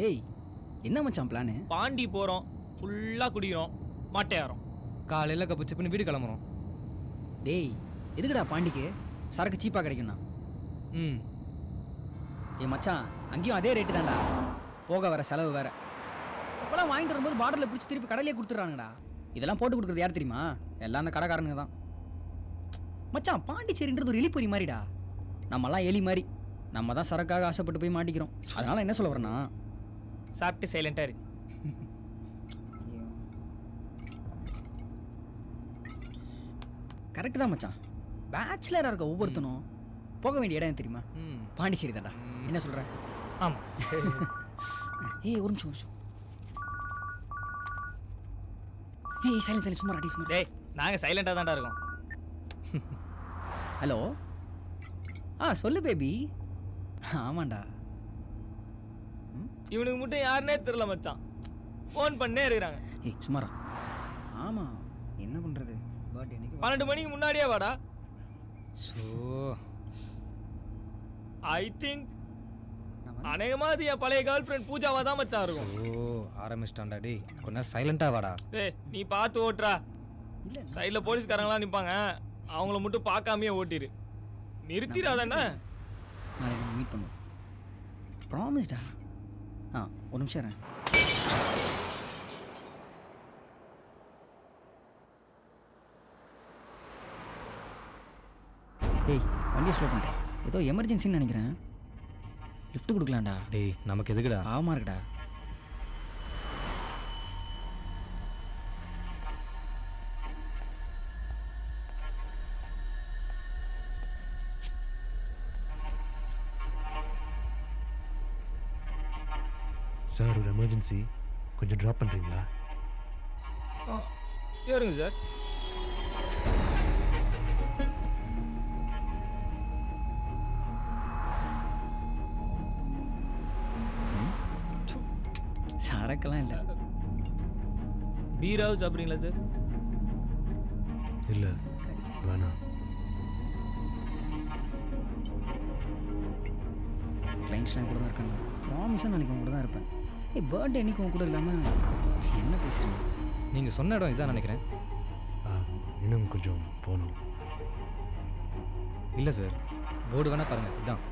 ஏய் என்ன மச்சான் பிளானு? பாண்டி போகிறோம், ஃபுல்லாக குடிக்கிறோம், மாட்டையாரோம். காலையில் கப்பு சிப்புன்னு வீடு கிளம்புறோம். டேய் எதுக்குடா பாண்டிக்கு சரக்கு சீப்பாக கிடைக்கும்ண்ணா? ம் ஏய் மச்சான் அங்கேயும் அதே ரேட்டு தான்டா, போக வர செலவு வேற. இப்போலாம் வாங்கிட்டு வரும்போது பார்டரில் பிடிச்சி திருப்பி கடையிலே கொடுத்துட்றானுங்கடா. இதெல்லாம் போட்டு கொடுக்குறது யார் தெரியுமா? எல்லாம் அந்த கடைக்காரனுங்க தான். மச்சான் பாண்டிச்சேரின்றது ஒரு எலிப்பொறி மாதிரிடா. நம்மலாம் எலி மாதிரி, நம்ம தான் சரக்காக ஆசைப்பட்டு போய் மாட்டிக்கிறோம். அதனால என்ன சொல்ல வரேன்னா, சாப்பிட்டு சைலண்டாக இரு. கரெக்டு தான் மச்சான். பேச்சுலராக இருக்க ஒவ்வொருத்தனும் போக வேண்டிய இடம் தெரியுமா? பாண்டிச்சேரி தான்டா. என்ன சொல்கிற? ஆமாம். ஏய் ஒரு நிமிஷம். ஏய் சைலண்ட் சும்மா ரெடி சும்மா. டேய் நாங்கள் சைலண்டாக தான்டா இருக்கோம். ஹலோ சொல்லு பேபி. ஆமாண்டா. இவனுக்கு மட்டும் யாருன்னே தெரியல மச்சான், ஃபோன் பண்ணே இருக்கிறாங்க. ஏய் சும்மாரா. ஆமாம் என்ன பண்ணுறது, பட் எனக்கு 12 மணிக்கு முன்னாடியே வாடா. ஸோ ஐ திங்க் அநேகமாக அது என் பழைய கேர்ள் ஃப்ரெண்ட் பூஜாவாக தான் மச்சான் இருக்கும். ஓ ஆரம்பிச்சிட்டான்டா. டேய் கொஞ்சம் சைலண்டாக வாடா. ஏய் நீ பார்த்து ஓட்டுறா. இல்லை சைடில் போலீஸ்காரங்களாம் நிற்பாங்க, அவங்கள மட்டும் பார்க்காமையே ஓட்டிடு. நிறுத்திடாதானே. நாளைக்கு மீட் பண்ணுவோம், ப்ராமிஸ்டா. ஒரு நிமிஷம் இருங்க. டேய் வண்டியை ஸ்லோ பண்ணிட்டேன், ஏதோ எமர்ஜென்சின்னு நினைக்கிறேன். லிஃப்ட் கொடுக்கலாம்டா. டேய் நமக்கு எதுக்குடா? ஆமாம் இருக்குடா. சார் ஒரு எமர்ஜென்சி, கொஞ்சம் ட்ராப் பண்ணுறீங்களா? ஏறுங்க சார். சரக்கெல்லாம் இல்லை. பீராவும் சாப்பிட்றீங்களா சார்? இல்லை வேணாம். கிளைண்ட்ஸ்லாம் கூட தான் இருக்காங்க. ப்ராமிஸாக நாளைக்கு உங்க கூட தான் இருப்பேன். ஏய் பர்த்டே அன்றைக்கி உங்க கூட இல்லாமல் என்ன பேசுகிறீங்க? நீங்கள் சொன்ன இடம் இதான் நினைக்கிறேன். இன்னும் கொஞ்சம் போகணும். இல்லை சார், போர்டு வேணால் பாருங்கள், இதான்.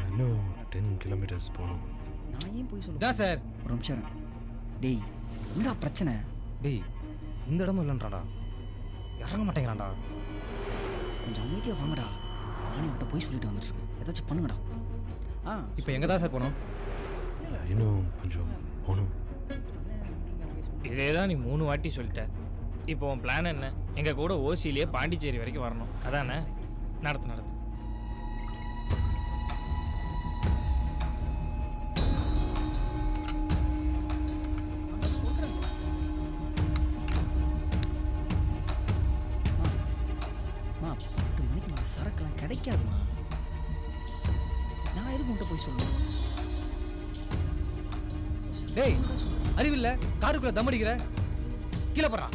இன்னும் 10 kilometers போகணும். நான் ஏன் போய் சொல்லுவேன்? இதான் சார். ஒரு நிமிஷம் இரு. டேய் என்னடா பிரச்சனை? டேய் இந்த இடமும் இல்லைன்றாடா, இறங்க மாட்டேங்கிறான்டா. கொஞ்சம் அமைதியாக வாங்கடா. நானே அவட்ட போய் சொல்லிட்டு வந்துட்டுருக்கேன், ஏதாச்சும் பண்ணுங்கடா. இப்போ எங்கே தான் சார் போனோம்? இன்னும் கொஞ்சம் போகணும். இதே தான் நீ 3 வாட்டி சொல்லிட்ட. இப்போ உன் பிளான் என்ன? எங்கள் கூட ஓசியிலேயே பாண்டிச்சேரி வரைக்கும் வரணும், அதானே? நடத்து. மா 10 மணிக்கு மேலே சரக்கெல்லாம் கிடைக்காதுமா. நான் எதுக்கு உன்ட்ட போய் சொல்லுவேன்? டேய் அறிவில்லை, காருக்குள்ளே தம் அடிக்கிற, கீழே போறா.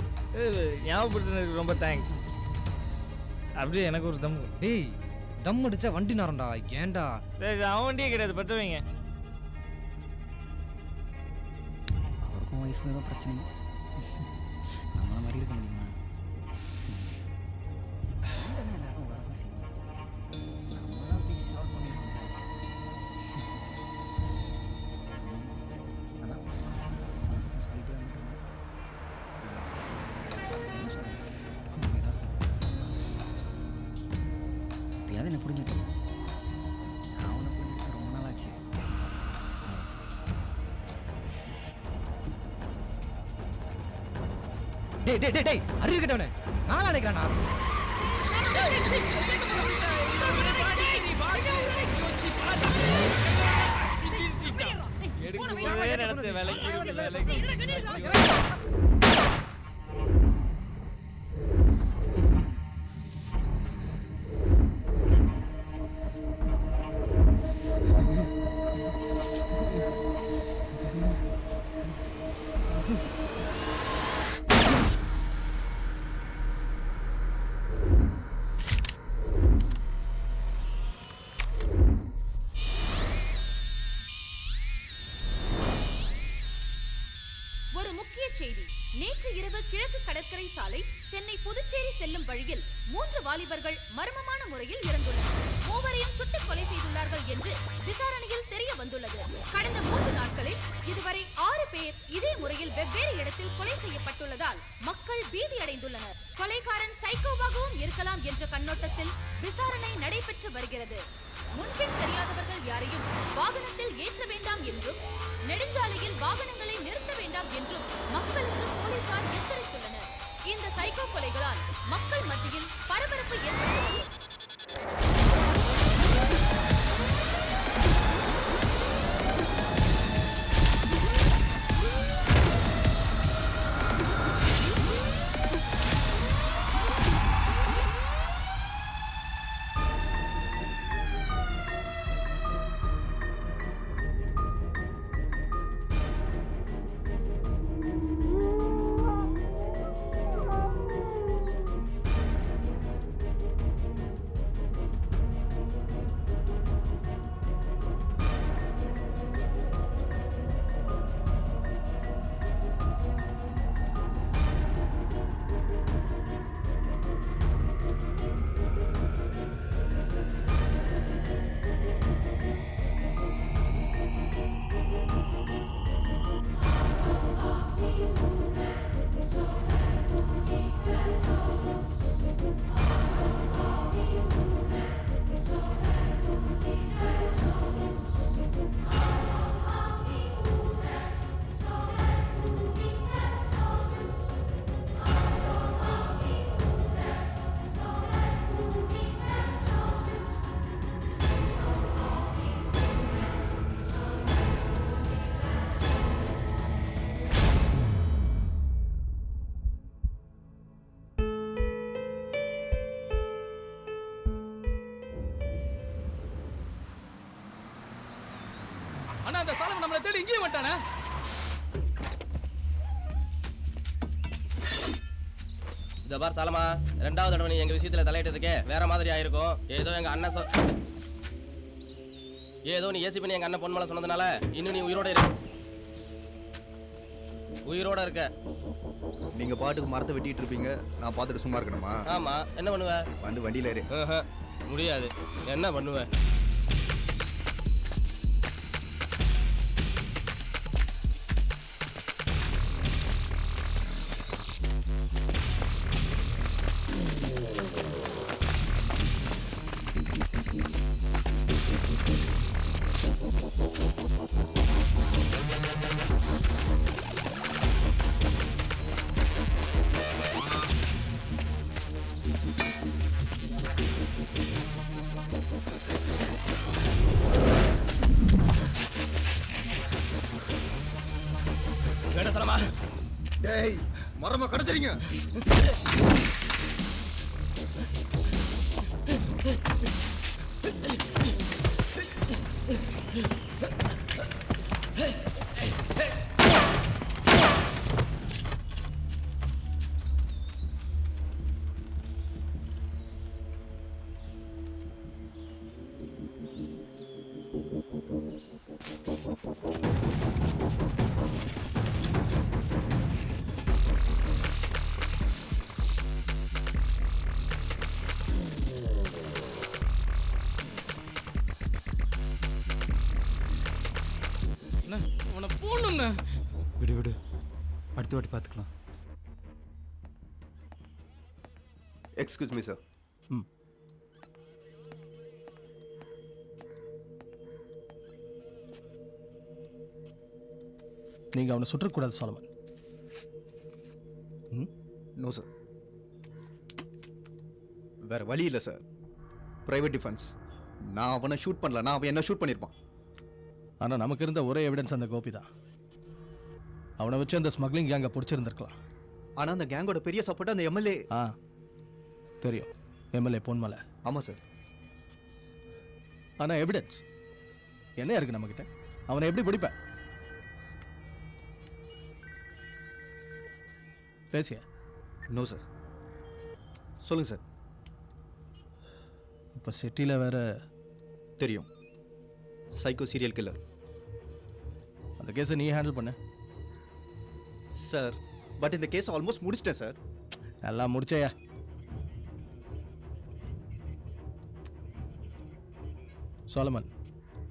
ஞாபகப்படுத்துனதுக்கு ரொம்ப தேங்க்ஸ். அப்படியே எனக்கு ஒரு தம். டேய் தம் அடிச்சா வண்டி நேரம்டா, ஏன்டா? அவன் வண்டியே கிடையாது, பற்ற வைங்க. அவருக்கும் ஒய்ஃபும் ஏதோ பிரச்சனை, நம்மள மாதிரி இருக்க முடியுமா? எல்லாரும் வரதான் செய்யணும். நம்மளாம் பேசி சால்வ் பண்ணிடுவோம். அதான் சொல்லிட்டு வந்துட்டு என்ன சொல்றேன்? எப்பயாவது என்ன புரிஞ்சுட்டு நான் அவனை புரிஞ்சுட்டு ரொம்ப நாள் ஆச்சு. டேய் டேய் டேய் டேய் அறிவு கேட்டவனே, நான் நினைக்கிறானா? நினைச்ச வேலைக்கு செய்தி. நேற்று இரவு கிழக்கு கடற்கரை சாலை சென்னை புதுச்சேரி செல்லும் வழியில் 3 வாலிபர்கள் மர்மமான முறையில் இறந்துள்ளனர். மூவரையும் சுட்டுக் கொலை செய்துள்ளார்கள் என்று விசாரணையில் தெரிய வந்துள்ளது. கடந்த 3 நாட்களில் இதுவரை 6 பேர் இதே முறையில் வெவ்வேறு இடத்தில் கொலை செய்யப்பட்டுள்ளதால் மக்கள் பீதி அடைந்துள்ளனர். கொலைகாரன் சைக்கோவாகவும் இருக்கலாம் என்ற கண்ணோட்டத்தில் விசாரணை நடைபெற்று வருகிறது. முன்பின் தெரியாதவர்கள் யாரையும் வாகனத்தில் ஏற்ற வேண்டாம் என்றும் நெடுஞ்சாலையில் வாகனங்களை நிறுத்த வேண்டாம் என்றும் மக்களுக்கு போலீசார் எச்சரித்துள்ளனர். இந்த சைக்கோ கொலைகளால் மக்கள் மத்தியில் பரபரப்பு ஏற்பட்டுள்ளது. அண்ணா அந்த சாலம் நம்மளை தேடி இங்கேயும் வந்துட்டானே. இதை பார் சாலமா, 2வது தடவை நீ எங்க விஷயத்துல தலையிட்டதுக்கே வேற மாதிரி ஆயிருக்கும். ஏதோ எங்க அண்ணன் ஏதோ நீ ஏசி பண்ணி எங்க அண்ணன் பொன்மலை சொன்னதுனால இன்னும் நீ உயிரோட இருக்க. நீங்க பாட்டுக்கு மரத்தை வெட்டிட்டு இருப்பீங்க, நான் பார்த்துட்டு சும்மா இருக்கணுமா? ஆமா, என்ன பண்ணுவ? வந்து வண்டியில ஏறு. முடியாது. என்ன பண்ணுவ? டேய், மரமா கடத்துறீங்க. உன போணுங்க. விடு விடு, அடுத்த வாட்டி பார்த்துக்கலாம். Excuse me sir. நீங்க அவனை சுற்றக்கூடாது சாலமன். நோ சார், வேற வழி இல்லை சார். Private defence. நான் அவனை ஷூட் பண்ணல, நான் அவன் என்ன ஷூட் பண்ணியிருப்பான். ஆனால் நமக்கு இருந்த ஒரே எவிடன்ஸ் அந்த கோபி தான். அவனை வச்சு அந்த ஸ்மக்லிங் கேங்கை பிடிச்சிருந்துருக்கலாம். ஆனால் அந்த கேங்கோட பெரிய சப்போர்ட் அந்த எம்எல்ஏ. தெரியும், எம்எல்ஏ பொன்மலை. ஆமாம் சார். ஆனால் எவிடன்ஸ் என்ன இருக்கு நம்மக்கிட்ட? அவனை எப்படி பிடிப்பேன்? பேசிய? No sir. சொல்லுங்கள் சார். இப்போ சிட்டியில் வேற தெரியும், சைக்கோ சீரியல் கில்லர். அந்த கேஸை நீ ஹேண்டில் பண்ண. சார் பட் இந்த கேஸ் ஆல்மோஸ்ட் முடிச்சிட்டேன் சார். எல்லாம் முடிச்சையா? சோலமன்,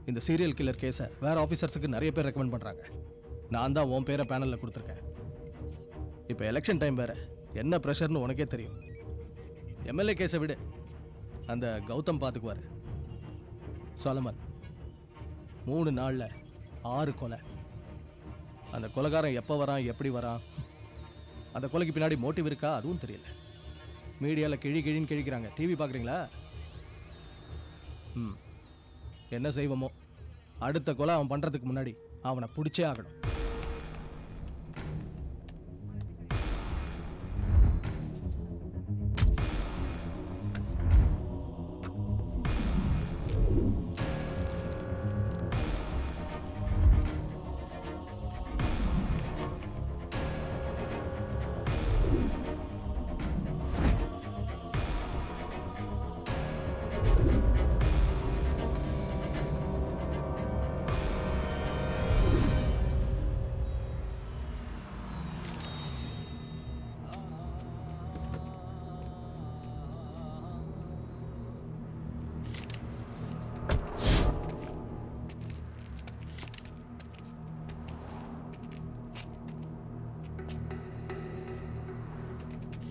இந்த சீரியல் கில்லர் கேஸை வேற ஆஃபீஸர்ஸுக்கு நிறைய பேர் ரெக்கமெண்ட் பண்ணுறாங்க. நான் தான் உன் பேரை பேனலில் கொடுத்துருக்கேன். இப்போ எலெக்ஷன் டைம் வேற, என்ன ப்ரெஷர்னு உனக்கே தெரியும். எம்எல்ஏ கேஸை விடு, அந்த கௌதம் பார்த்துக்குவார். சோலமன், 3 நாளில் 6 கொலை. அந்த கொலைகாரன் எப்போ வரான், எப்படி வரான், அந்த கொலைக்கு பின்னாடி மோட்டிவ் இருக்கா அதுவும் தெரியல. மீடியாவில் கிழின்னு கிழிக்கிறாங்க. டிவி பார்க்குறீங்களா? என்ன செய்வோமோ, அடுத்த கொலை அவன் பண்ணுறதுக்கு முன்னாடி அவனை பிடிச்சே ஆகணும்.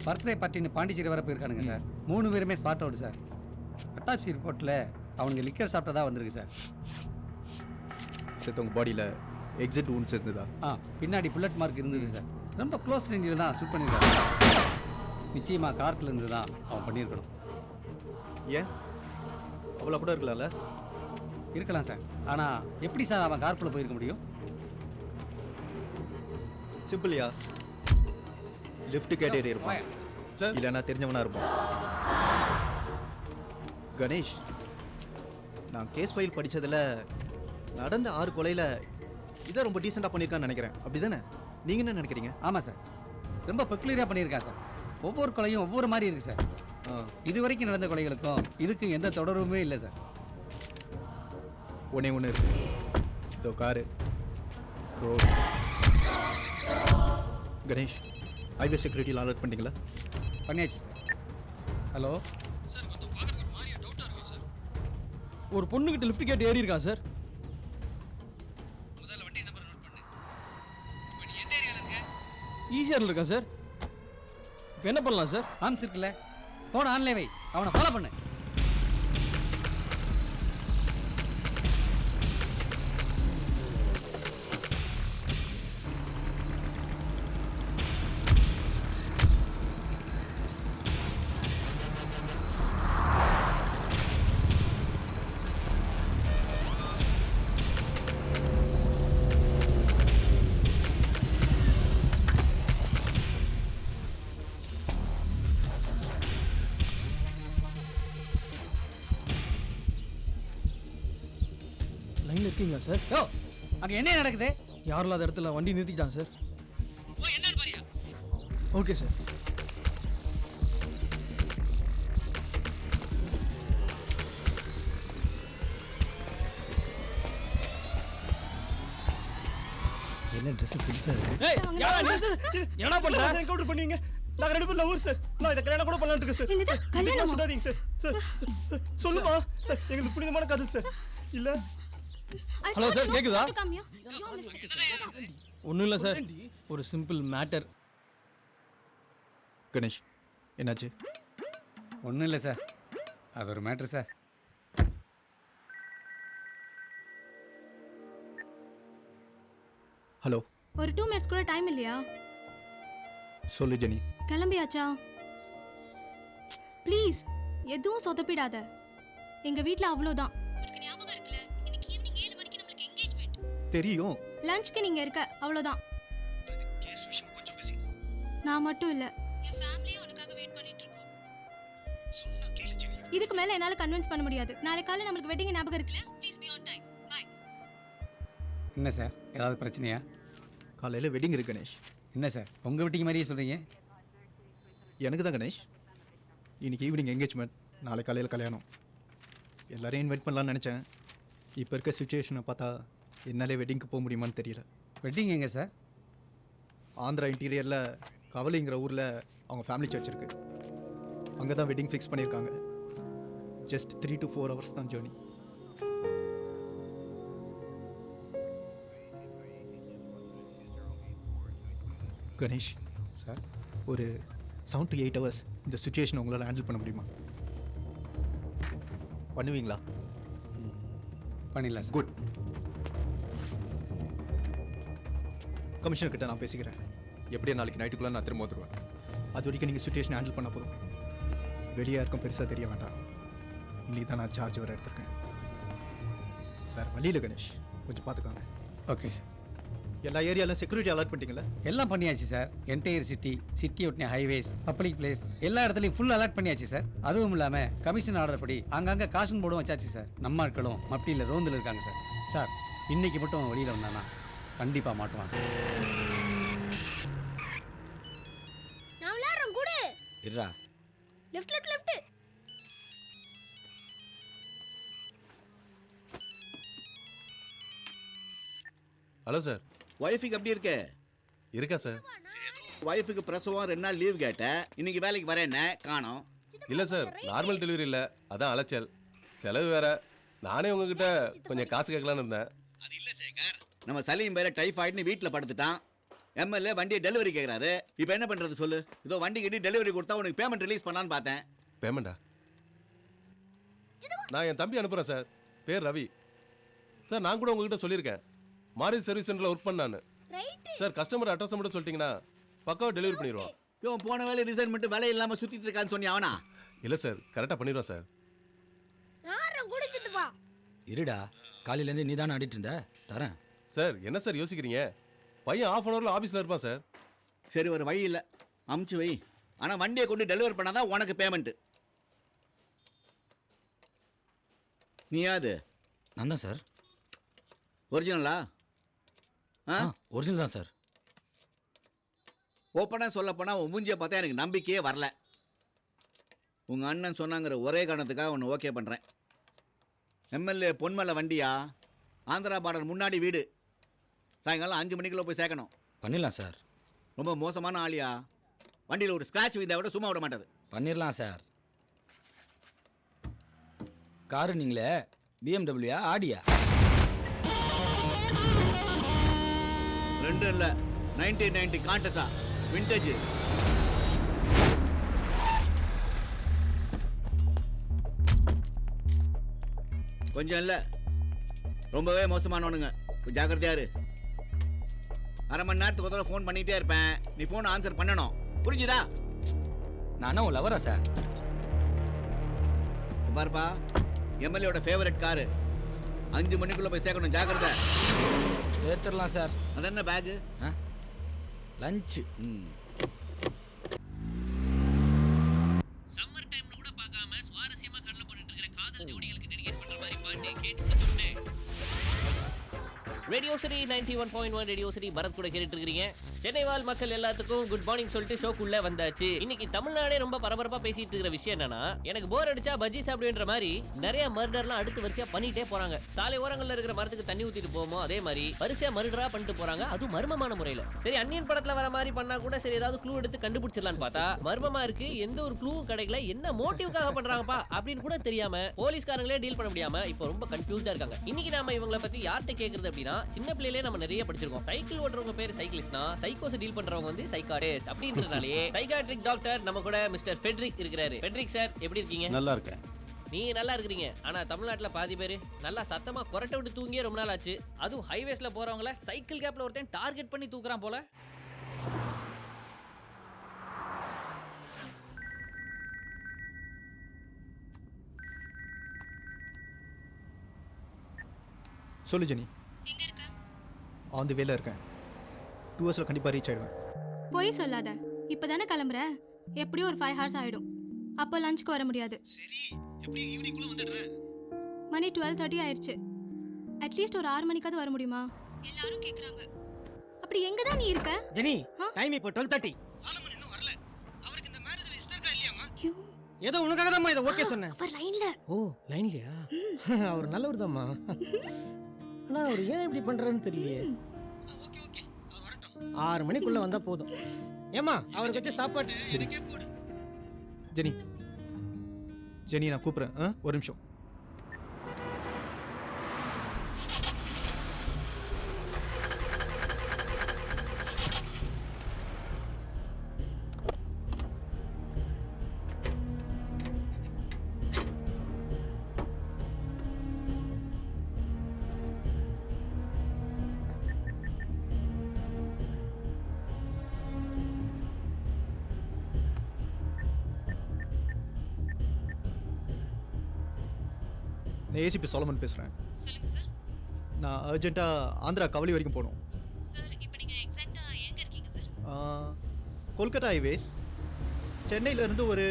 பர்த்டே பார்ட்டின்னு பாண்டிச்சேரி வர போயிருக்கானுங்க சார். 3 பேருமே ஸ்பாட் அவுட் சார். அட்டாப்சி ரிப்போர்ட்டில் அவனுங்க லிக்கர் சாப்பிட்டதா வந்திருக்கு சார். செத்தவங்க பாடியில் எக்ஸிட் ஊன்ஸ் இருந்ததா? பின்னாடி புல்லட் மார்க் இருந்தது சார். ரொம்ப க்ளோஸ் ரேஞ்சில் தான் ஷூட் பண்ணியிருக்காங்க. நிச்சயமாக கார்க்கில் இருந்து தான் அவன் பண்ணியிருக்கணும். ஏன் அவ்வளோ கூட இருக்கலாம்ல? இருக்கலாம் சார். ஆனால் எப்படி சார் அவன் கார்க்குள்ளே போயிருக்க முடியும்? சிம்பிள்யா, லிஃப்ட் கேட்டேரி இருப்பான் சார், இல்லைன்னா தெரிஞ்சவனா இருப்பான். கணேஷ், நான் கேஸ் ஃபைல் படித்ததில் நடந்த 6 கொலையில் இதை ரொம்ப டீசெண்டாக பண்ணியிருக்கான்னு நினைக்கிறேன். அப்படி தானே? நீங்கள் என்ன நினைக்கிறீங்க? ஆமாம் சார், ரொம்ப பெக்குலராக பண்ணியிருக்கான் சார். ஒவ்வொரு கொலையும் ஒவ்வொரு மாதிரி இருக்குது சார். இது வரைக்கும் நடந்த கொலைகளுக்கும் இதுக்கும் எந்த தொடர்புமே இல்லை சார். ஒன்று இருக்கு, இதோ காரு ரோடு. கணேஷ், ஹைவே செக்யூரிட்டியில் அலர்ட் பண்ணிங்களா? பண்ணியாச்சு சார். ஹலோ சார், கொஞ்சம் பார்க்கறதுக்கு ஒரு மாதிரியா டவுட்டாக இருக்கா சார்? ஒரு பொண்ணுகிட்ட லிஃப்ட் கேட் ஏறி இருக்கா சார்? முதல்ல வண்டி நம்பர் நோட் பண்ணு. இப்போ நீ எந்த ஏரியாவில் இருக்க? ஈஸியாக இருக்கா சார்? இப்போ என்ன பண்ணலாம் சார்? ஆம்ஸ் இருக்குல்ல, போன ஆன்லைன் வை, அவனை ஃபாலோ பண்ணு. லைனில் இருக்கீங்களா சார்? யோ, அங்கே என்ன நடக்குது? யாரும் இல்லாத இடத்துல வண்டி நிறுத்திக்கிட்டான் சார். ஓ, என்னன்னு பாரியா? Okay sir. என்ன ட்ரெஸ் புதுசாக இருக்கு? என்ன பண்ற? என்கவுண்டர் பண்ணுவீங்க. நாங்க 2 பேரும் லவர் சார். நான் இத கல்யாணம் கூட பண்ணலாம்னு இருக்கேன் சார். கல்யாணம் சொல்லாதீங்க சார். சார் சொல்லுமா சார், எங்களுக்கு புனிதமான காதல் சார். இல்ல ஹலோ சார், கேக்குதா? ஒன்றும் இல்லை சார், ஒரு சிம்பிள் மேட்டர். கணேஷ், என்னாச்சு? ஒன்றும் இல்லை சார், அது ஒரு மேட்ரு சார். ஹலோ, ஒரு 2 மினிட்ஸ் கூட டைம் இல்லையா? சொல்லு ஜெனி. கிளம்பியாச்சா? ப்ளீஸ் எதுவும் சொதப்பிடாத. எங்க வீட்ல அவ்வளோதான். உனக்கு ஞாபகம் இருக்குல, இன்னைக்கு ஈவினிங் 7 மணிக்கு நமக்கு என்கேஜ்மெண்ட். தெரியும். லஞ்ச்க்கு நீங்க இருக்க, அவ்வளோதான். கேஸ் விஷயம் கொஞ்சம் பிஸி. நான் மட்டும் இல்ல, என் ஃபேமிலியும் உனக்காக வெயிட் பண்ணிட்டு இருக்கோம். சொன்னா கேளு ஜெனி. இதுக்கு மேல என்னால கன்வின்ஸ் பண்ண முடியாது. நாளை காலையில நமக்கு வெட்டிங் ஞாபகம் இருக்குல? Please be on time. Bye. என்ன சார், ஏதாவது பிரச்சனையா? காலையில் வெட்டிங் இருக்கு கணேஷ். என்ன சார், உங்கள் வீட்டுக்கு மாதிரியே சொல்கிறீங்க? எனக்கு தான் கணேஷ். இன்னைக்கு ஈவினிங் என்கேஜ்மெண்ட், நாளை காலையில் கல்யாணம். எல்லாரையும் இன்வைட் பண்ணலான்னு நினச்சேன். இப்போ இருக்க சுச்சுவேஷனை பார்த்தா என்னாலே வெட்டிங்க்கு போக முடியுமான்னு தெரியல. வெட்டிங் எங்கே சார்? ஆந்திரா இன்டீரியரில் கவலைங்கிற ஊரில் அவங்க ஃபேமிலி சர்ச் இருக்கு. அங்கே தான் வெட்டிங் ஃபிக்ஸ் பண்ணியிருக்காங்க. ஜஸ்ட் 3 to 4 hours தான் ஜேர்னி. கணேஷ் சார், ஒரு 7 to 8 hours இந்த சுச்சுவேஷன் உங்களால் ஹேண்டில் பண்ண முடியுமா? பண்ணுவீங்களா? பண்ணிடலாம் சார். குட். கமிஷனர் கிட்ட நான் பேசிக்கிறேன். எப்படியா நாளைக்கு நைட்டுக்குள்ளே நான் திரும்ப வந்துடுவேன். அது வரைக்கும் நீங்கள் சுச்சுவேஷன் ஹேண்டில் பண்ண போதும். வெளியே யாருக்கும் பெருசாக தெரிய வேண்டாம். இன்னைக்கு தான் நான் சார்ஜ் வர எடுத்திருக்கேன். வேறு வழியில் கணேஷ் கொஞ்சம் பார்த்துக்கோங்க. Okay sir. எல்லா ஏரியாலும் செக்யூரிட்டி அலர்ட் பண்ணிட்டீங்களா? எல்லாம் பண்ணியாச்சு சார். என்டையர் சிட்டி ஒட்டின ஹைவேஸ், பப்ளிக் பிளேஸ் எல்லா இடத்துலையும் ஃபுல் அலர்ட் பண்ணியாச்சு சார். அதுவும் இல்லாமல் கமிஷன் ஆர்டர் படி அங்கங்கே காஷன் போர்டும் வச்சாச்சு சார். நம்ம ஆட்களும் மப்டியில் ரோந்தில் இருக்காங்க சார். சார், இன்னைக்கு மட்டும் வெளியில் வந்தானா கண்டிப்பாக மாட்டுவான் சார். நான் விளையாடுறேன் கூட. இருடா. லெஃப்ட். Hello sir. ஒய்ஃபுக்கு எப்படி இருக்கு? இருக்கா சார்? ஒய்ஃபுக்கு பிரசவம் 2 நாள் லீவ் கேட்டேன். இன்னைக்கு வேலைக்கு வரேன் காணோம். இல்லை சார், நார்மல் டெலிவரி இல்லை, அதான் அலைச்சல். செலவு வேற. நானே உங்ககிட்ட கொஞ்சம் காசு கேட்கலான்னு இருந்தேன். அது இல்லை சேகர், நம்ம சலீம் பேர டைஃபாய்டுன்னு வீட்டில் படுத்துட்டான். எம்எல்ஏ வண்டியை டெலிவரி கேட்குறாரு. இப்போ என்ன பண்ணுறது சொல்லு? இதோ வண்டி கிட்டி டெலிவரி கொடுத்தா உனக்கு பேமெண்ட் ரிலீஸ் பண்ணலான்னு பார்த்தேன். பேமெண்டா? நான் என் தம்பி அனுப்புகிறேன் சார். பேர் ரவி சார். நான் கூட உங்ககிட்ட சொல்லியிருக்கேன், மாருதி சர்வீஸ் சென்டரில் ஒர்க் பண்ணான்னு. சார், கஸ்டமர் அட்ரஸ் மட்டும் சொல்லிட்டீங்கன்னா பக்காவாக டெலிவரி பண்ணிடுவோம். இவன் போன வேலை ரிசைன் பண்ணிட்டு வேலை இல்லாமல் சுற்றிட்டு இருக்கான்னு சொன்னி அவனா? இல்லை சார், கரெக்டாக பண்ணிடுவோம் சார். இருடா, காலையிலேருந்து நீ தானே ஆடிட்டு இருந்த, தரேன். சார், என்ன சார் யோசிக்கிறீங்க? பையன் 1/2 hourல ஆஃபீஸில் இருப்பான் சார். சரி, ஒரு வழி இல்லை, அமுச்சு வை. ஆனால் வண்டியை கொண்டு டெலிவரி பண்ணாதான் உனக்கு பேமெண்ட்டு. நீயாது? நான் தான் சார். ஒரிஜினலா? ஒரிஜினல் தான் சார். ஓப்பனாக சொல்ல போனால் உன் மூஞ்சியை பார்த்தா எனக்கு நம்பிக்கையே வரல. உங்கள் அண்ணன் சொன்னாங்கிற ஒரே காரணத்துக்காக ஒன்று ஓகே பண்ணுறேன். எம்எல்ஏ பொன்மலை வண்டியா, ஆந்திரா பார்டர் முன்னாடி வீடு. சாயங்காலம் 5 மணிக்குள்ளே போய் சேர்க்கணும். பண்ணிடலாம் சார். ரொம்ப மோசமான ஆளியா. வண்டியில் ஒரு ஸ்க்ராட்ச் விழுந்தா கூட சும்மா விட மாட்டார். பண்ணிடலாம் சார். காரு நீங்களே BMW ஆடியா? 2 இல்லை, 1990 காண்டஸா விண்டேஜ். கொஞ்சம் இல்லை, ரொம்பவே மோசமானவனுங்க. ஜாக்கிரதையா இரு. 1/2 மணி நேரத்துக்கு ஒரு தடவை ஃபோன் பண்ணிகிட்டே இருப்பேன். நீ ஃபோன் ஆன்சர் பண்ணணும், புரிஞ்சுதா? நானும் உன் லவரா சார்? பாருப்பா, எம்எல்ஏவோட ஃபேவரட் காரு. 5 மணிக்குள்ளே போய் சேர்க்கணும், ஜாக்கிரதை. சேர்த்துடலாம் சார். அது என்ன பேகு? லஞ்சு. சம்மர் டைம்னு கூட பார்க்காம சுவாரஸ்யமா கடலை போட்டுட்டு இருக்கிற காதல் ஜோடிகளுக்கு டெடிகேட் பண்ற மாதிரி பாட்டு கேட்டு முடிச்சோம்னே. Radio city 91.1 radio city Bharath கூட கேட்டுட்டு இருக்கீங்க. சென்னை வாழ் மக்கள் எல்லாத்துக்கும் குட் மார்னிங் சொல்லிட்டு ஷோக்குள்ள வந்தாச்சு. இன்னைக்கு தமிழ்நாடே ரொம்ப பரபரப்பா பேசிட்டு இருக்கிற விஷயம் என்னன்னா, எனக்கு போர் அடிச்சா பஜ்ஜி சாப்பிடுன்ற மாதிரி நிறைய மர்டர்லாம் அடுத்து வரிசையா பண்ணிட்டே போறாங்க. சாலை ஓரங்கள்ல இருக்கிற மரத்துக்கு தண்ணி ஊத்திட்டு போவோமோ அதே மாதிரி வரிசையா மர்டரா பண்ணிட்டு போறாங்க, அதுவும் மர்மமான முறையில. சரி, அன்னியன் படத்துல வர மாதிரி பண்ணா கூட சரி, ஏதாவது க்ளூ எடுத்து கண்டுபிடிச்சிடலான்னு பார்த்தா மர்மமா இருக்கு. எந்த ஒரு க்ளூவும் கிடைக்கல. என்ன மோட்டிவ்காக பண்றாங்கப்பா அப்படின்னு கூட தெரியாம போலீஸ்காரங்களே டீல் பண்ண முடியாம இப்போ ரொம்ப கன்ஃபியூஸ்டா இருக்காங்க. இன்னைக்கு நாம இவங்கள பத்தி யார்கிட்ட கேக்குறது அப்படின்னா, சின்ன பிள்ளையிலே நம்ம நிறைய படிச்சிருக்கோம். சைக்கிள் ஓட்டுறவங்க பேர் சைக்கிளிஸ்ட்னா, சைக்கோஸ் டீல் பண்றவங்க வந்து சைக்காட்டிஸ்ட் அப்படின்றனாலே சைக்காட்ரிக் டாக்டர் நம்ம கூட மிஸ்டர் ஃபெட்ரிக் இருக்கிறாரு. ஃபெட்ரிக் சார், எப்படி இருக்கீங்க? நல்லா இருக்கேன். நீங்க நல்லா இருக்கிறீங்க. ஆனா தமிழ்நாட்டுல பாதி பேர் நல்லா சத்தமா கொரட்டை விட்டு தூங்கியே ரொம்ப நாள் ஆச்சு. அதுவும் ஹைவேஸ்ல போறவங்கள சைக்கிள் கேப்ல ஒருத்தன் டார்கெட் பண்ணி தூக்குறான் போல. சொல்லு ஜெனி. எங்க இருக்க? ஆன் தி வேல இருக்கேன். 2 hours கண்டிப்பாக ரீச் ஆயிடுவேன். போய் சொல்லாத. இப்பதானே கிளம்புற. எப்படியும் ஒரு 5 hours ஆயிடும். அப்போ லஞ்சுக்கு வர முடியாது. சரி, எப்படி ஈவினிங்குள்ள வந்துடுறேன். மணி 12:30 ஆயிடுச்சு. அட்லீஸ்ட் ஒரு 6 மணிக்காவது வர முடியுமா? எல்லாரும் கேக்குறாங்க. அப்படி எங்க தான் நீ இருக்க? ஜெனி, டைம் இப்போ 12:30. சாலமன் இன்னும் வரல. அவருக்கு இந்த மேரேஜ்ல இஷ்டம் இருக்கா இல்லையாமா? ஏதோ உனக்காக தான் இதை ஓகே சொன்னேன். அவர் லைன்ல. ஓ, லைன்லயா? அவர் நல்லவர் தான்மா. ஆனா அவர் ஏன் இப்படி பண்றாருன்னு தெரியலையே. ஓகே, அவர் வரட்டும். 6 மணிக்குள்ள வந்தா போதும். ஏமா அவருக்கு வச்ச சாப்பாடு எனக்கே போடு. ஜெனி ஜெனி நான் கூப்பிட்றேன், ஒரு நிமிஷம். நான் ஏசிபி சோலமன் பேசுகிறேன். சொல்லுங்க சார். நான் அர்ஜென்ட்டாக ஆந்திரா கவலி வரைக்கும் போகணும். சார் இப்போ நீங்கள் எக்ஸாக்டாக எங்கே இருக்கீங்க சார்? கொல்கத்தா ஹைவேஸ், சென்னையிலேருந்து ஒரு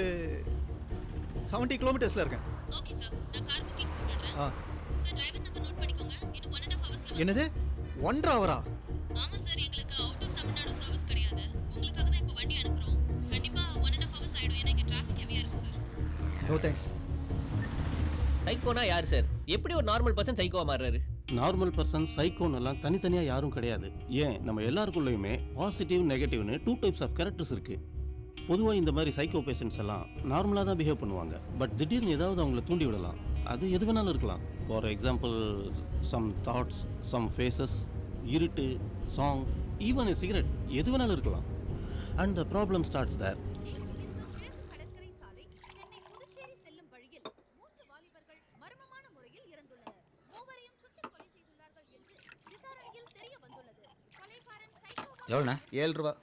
70 கிலோமீட்டர்ஸில் இருக்கேன். ஓகே சார், நான் கார் புக்கிங் போட்டுடுறேன். சார் டிரைவர் நம்பர் நோட் பண்ணிக்கோங்க. இன்னும் 1.5 ஹவர்ஸ்ல. என்னது 1.5 ஹவரா? ஆமாம் சார், எங்களுக்கு அவுட் ஆஃப் தமிழ்நாடு சர்வீஸ் கிடையாது. உங்களுக்காக தான் இப்போ வண்டி அனுப்புகிறோம். கண்டிப்பாக 1.5 ஹவர்ஸ் ஆகிடும். ஏன்னா இங்கே டிராஃபிக் ஹெவியாக இருக்குது சார். No thanks. சைக்கோனா யார் சார்? எப்படி ஒரு நார்மல் பர்சன் சைக்கோவா மாறுறாரு? நார்மல் பர்சன் சைக்கோன் எல்லாம் தனித்தனியாக யாரும் கிடையாது. ஏன் நம்ம எல்லாருக்குள்ளேயுமே பாசிட்டிவ் நெகட்டிவ்னு 2 டைப்ஸ் ஆஃப் கேரக்டர்ஸ் இருக்கு. பொதுவாக இந்த மாதிரி சைக்கோ பேஷண்ட்ஸ் எல்லாம் நார்மலாக தான் பிஹேவ் பண்ணுவாங்க. பட் திடீர்னு ஏதாவது அவங்கள தூண்டி விடலாம். அது எது வேணாலும் இருக்கலாம். For example some thoughts, some faces, இருட்டு, சாங், ஈவன் எ சிகரெட், எது வேணாலும் இருக்கலாம். And the problem starts there. கடற்கரை சாலை சென்னை புதுச்சேரி செல்லும் வழியில் 3 வாலிபர்கள் மர்மமான முறையில் இறந்துள்ளனர். மூவரையும் சுட்டுக் கொலை செய்துள்ளார்கள் என்று விசாரணையில் தெரிய வந்துள்ளது. கொலைகாரன் சைக்கோ. எவ்வளோண்ணா? 7 ரூபா.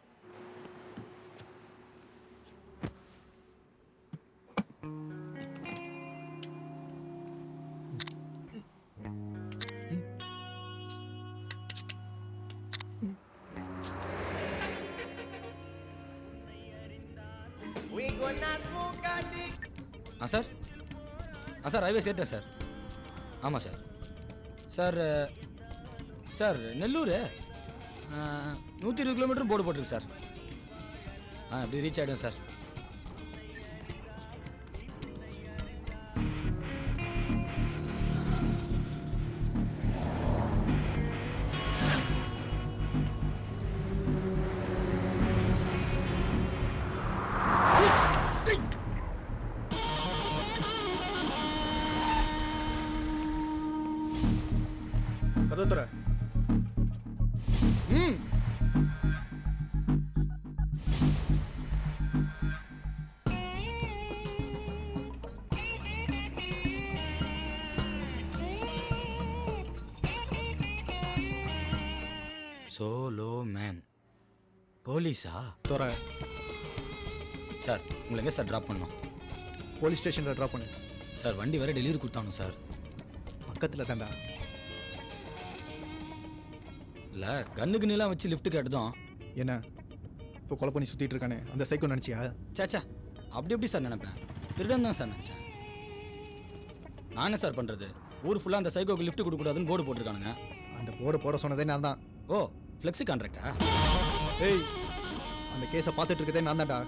சார் சார் ஹைவே சேர்த்தேன் சார். ஆமாம் sir. Sir sir Nellore 120 kilometre board போட்டிருக்கு சார். இப்படி ரீச் ஆகிடும் சார். கதோத்துற. சோலோ மேன் போலீஸா? தோற. சார் உங்களை எங்கே சார் ட்ராப் பண்ணோம்? போலீஸ் ஸ்டேஷனில் ட்ராப் பண்ணு. சார் வண்டி வேறு டெலிவரி கொடுத்தானோ சார்? பக்கத்தில் தாண்டா. இல்லை கண்ணுக்கு நீலாம் வச்சு லிஃப்ட் கேட்டதும். என்ன இப்போ கொலை பண்ணி சுற்றிட்டு இருக்கானே அந்த சைக்கோ நினச்சியா? சாச்சா அப்படி எப்படி சார் நினைப்பேன்? திருடன் தான் சார் நினச்சேன். நான் என்ன சார் பண்ணுறது? ஊர் ஃபுல்லாக அந்த சைக்கோக்கு லிஃப்ட் கொடுக்கக்கூடாதுன்னு போர்டு போட்டிருக்கானுங்க. அந்த போர்டு போட சொன்னதே நான் தான். ஓ ஃப்ளெக்ஸி கான்ட்ராக்டா? ஏய் அந்த கேஸை பார்த்துட்டு இருக்கதே நான் தான்டா.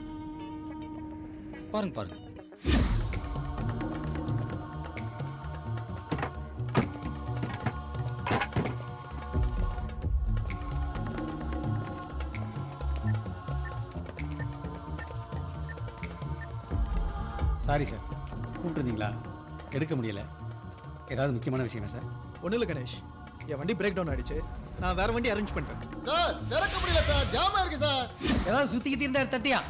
பாருங்க பாருங்க. சாரி சார், கூப்பிட்டுருந்தீங்களா? எடுக்க முடியல. ஏதாவது முக்கியமான விஷயமா சார்? ஒன்றும் இல்லை கணேஷ், என் வண்டி பிரேக் டவுன் ஆகிடுச்சு. நான் வேற வண்டி அரேஞ்ச் பண்ணிட்டேன். சார் திறக்க முடியல சார், ஜாமா இருக்கு சார். ஏதாவது சுற்றிக்கிட்டு இருந்தா தட்டியா?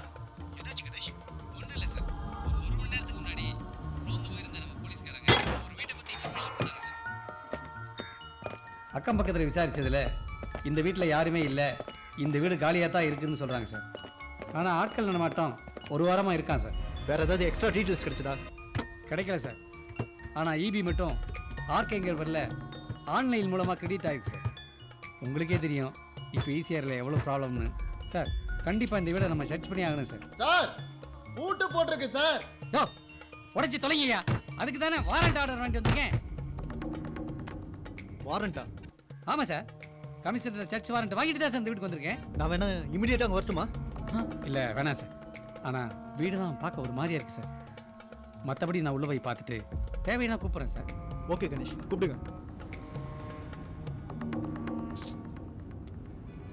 என்னாச்சு கணேஷ்? ஒன்றும் இல்லை சார், ஒரு 1 மணி நேரத்துக்கு முன்னாடி ரோந்து போயிருந்த நம்ம போலீஸ்காரங்க ஒரு வீட்டை பற்றி இன்ஃபர்மேஷன் கொடுத்தாங்க சார். அக்கம் பக்கத்தில் விசாரிச்சதுல இந்த வீட்டில் யாருமே இல்லை, இந்த வீடு காலியாக தான் இருக்குதுன்னு சொல்கிறாங்க சார். ஆனால் ஆட்கள் நடமாட்டம் 1 வாரமாக இருக்கான் சார். வேற ஏதாவது எக்ஸ்ட்ரா டீட்டெயில்ஸ் கிடைச்சதா? கிடைக்கல சார். ஆனால் இபி மட்டும் ஆர்கேங்கிற பேரில் ஆன்லைன் மூலமாக கிரெடிட் ஆகிருக்கு சார். உங்களுக்கே தெரியும் இப்போ ஈசிஆரில் எவ்வளோ ப்ராப்ளம்னு. சார் கண்டிப்பாக இந்த வீடை நம்ம சர்ச் பண்ணி ஆகணும் சார். சார் பூட்டு போட்டிருக்கு சார். யோ உடச்சி தொலைங்கய்யா, அதுக்கு தானே வாரண்ட் ஆர்டர் வாங்கிட்டு வந்திருக்கேன். வாரண்டா? ஆமாம் சார், கமிஷனர் சர்ச் வாரண்ட் வாங்கிட்டு தான் சார் இந்த வீட்டுக்கு வந்திருக்கேன். நான் வேணா இமீடியட்டாக அங்கே வரட்டுமா? இல்லை வேணாம் சார். ஆனால் வீடு தான் பார்க்க ஒரு மாதிரியா இருக்குது சார். மற்றபடி நான் உள்ளே போய் பார்த்துட்டு தேவையான கூப்பிட்றேன் சார். ஓகே கணேஷ், கூப்பிடுங்க.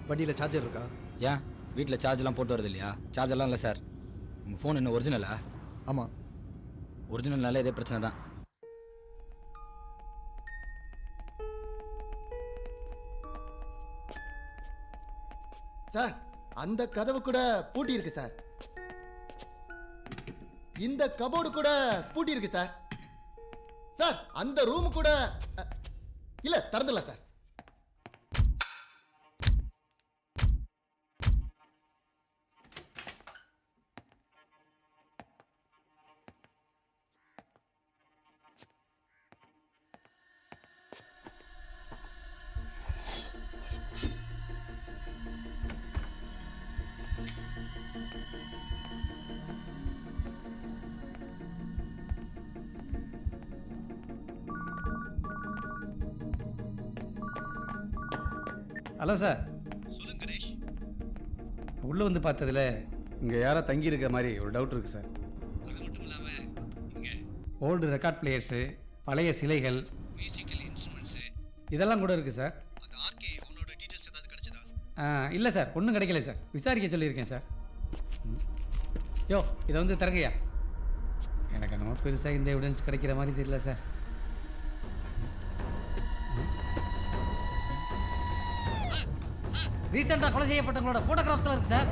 வண்டியில் சார்ஜர் இருக்கா? ஏன் வீட்டில் சார்ஜ்லாம் போட்டு வரது இல்லையா? சார்ஜர்லாம் இல்லை சார். உங்கள் ஃபோன் என்ன ஒரிஜினலா? ஆமாம். ஒரிஜினல்னாலே இதே பிரச்சனை தான். சார் அந்த கதவு கூட பூட்டி இருக்கு சார். இந்த கபோர்டு கூட பூட்டி இருக்கு சார். சார் அந்த ரூம் கூட இல்ல திறந்துடலாம் சார். Hello sir. சொல்லுங்க கணேஷ். உள்ளே வந்து பார்த்ததில் இங்கே யாரோ தங்கி இருக்கிற மாதிரி ஒரு டவுட் இருக்குது சார். அது மட்டும் இல்லாமல் இங்கே ஓல்டு ரெக்கார்ட் பிளேயர்ஸு, பழைய சிலைகள், மியூசிக்கல் இன்ஸ்ட்ருமெண்ட்ஸு இதெல்லாம் கூட இருக்குது சார். அந்த ஆர்கே அவனோட டீட்டெயில்ஸ் ஏதாவது கிடைச்சதா? இல்லை சார், ஒன்றும் கிடைக்கல சார். விசாரிக்க சொல்லியிருக்கேன் சார். யோ இதை வந்து திறங்கய்யா. எனக்கு என்னமோ பெருசாக இந்த எவிடன்ஸ் கிடைக்கிற மாதிரி தெரியல சார். ரீசெண்டாக கொலை செய்யப்பட்டவங்களோட ஃபோட்டோகிராஃப்ஸ்லாம் இருக்குது சார்.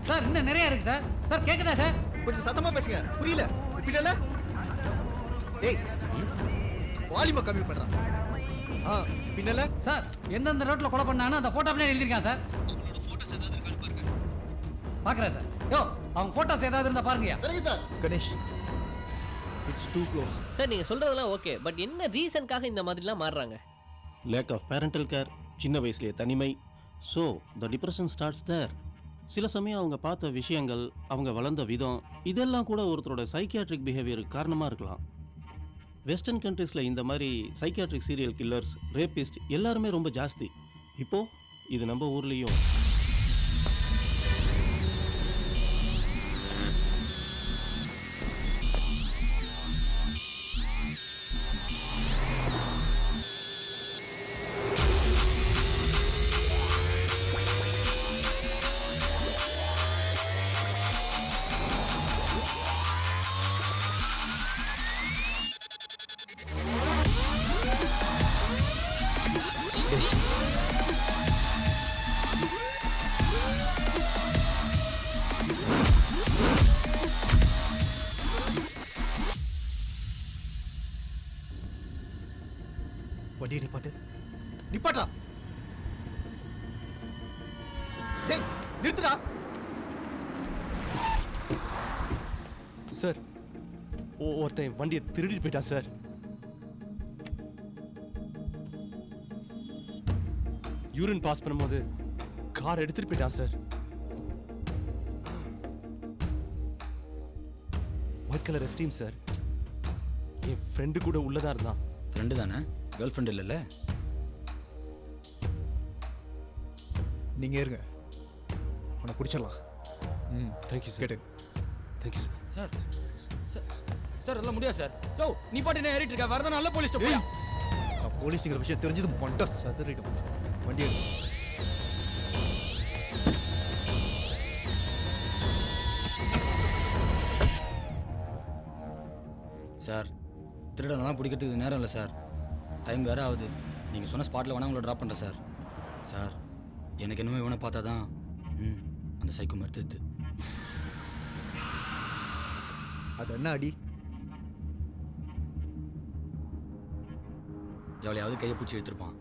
சார் இன்னும் நிறைய இருக்கு சார். சார் கேட்குதா சார்? கொஞ்சம் சத்தமாக பேசுங்க, புரியல. பின்னல டேய் வால்யூமை கம்மி பண்ணுறான். பின்னல சார் எந்தெந்த ரோட்டில் கொலை பண்ணான்னு அந்த ஃபோட்டோ பின்னாடி எழுதியிருக்கான் சார். அவங்களோட ஃபோட்டோஸ் ஏதாவது இருக்கான்னு பாருங்க. பார்க்குறேன் சார். யோ அவங்க ஃபோட்டோஸ் ஏதாவது இருந்தால் பாருங்கய்யா. சரிங்க sir. Ganesh it's too close. Sir நீங்கள் சொல்கிறதெல்லாம் ஓகே, பட் என்ன ரீசனுக்காக இந்த மாதிரிலாம் மாறுறாங்க? லேக் ஆஃப் பேரண்டல் கேர், சின்ன வயசுலேயே தனிமை. So the depression starts there. சில சமயம் அவங்க பார்த்த விஷயங்கள், அவங்க வளர்ந்த விதம், இதெல்லாம் கூட ஒருத்தரோட சைக்கியாட்ரிக் பிஹேவியருக்கு காரணமாக இருக்கலாம். வெஸ்டர்ன் கண்ட்ரீஸில் இந்த மாதிரி சைக்கியாட்ரிக் சீரியல் கில்லர்ஸ், ரேபிஸ்ட் எல்லாருமே ரொம்ப ஜாஸ்தி. இப்போது இது நம்ம ஊர்லேயும். வண்டியை நிப்பாட்டு. நிப்பாட்டா. டேய் நிறுத்துடா. சார் ஒருத்தன் வண்டியை திருடிட்டு போயிட்டா சார். யூரின் பாஸ் பண்ணும்போது கார் எடுத்துட்டு போயிட்டா sir. White colour Esteem sir. என் ஃப்ரெண்டு கூட உள்ளதா இருந்தான். ஃப்ரெண்டு தானே, கேர்ள் ஃப்ரெண்ட் இல்லைல்ல? நீங்கள் இருங்க, உன்னை பிடிச்சிடலாம். Thank you sir. கேட்டு தேங்க்யூ சார். சார் சார் எல்லாம் முடியாது சார். யோ நீ பாட்டு என்ன ஏறிட்டு இருக்க? வரதான் நல்ல போலீஸ் போயா. நான் போலீஸுங்கிற விஷயம் தெரிஞ்சது மொண்டை சதுரிடும். வண்டி எடுங்க. சார் திருடனெல்லாம் பிடிக்கிறதுக்கு நேரம் இல்லை சார். டைம் வேறு ஆகுது. நீங்கள் சொன்ன ஸ்பாட்டில் வேணால் உங்களை ட்ராப் பண்ணுறேன் சார். சார் எனக்கு என்னமோ இவனை பார்த்தா தான் அந்த சைக்கோ மறுத்துது. அது என்ன அடி? எவ்வளையாவது கையை பிடிச்சி எடுத்துருப்பான்.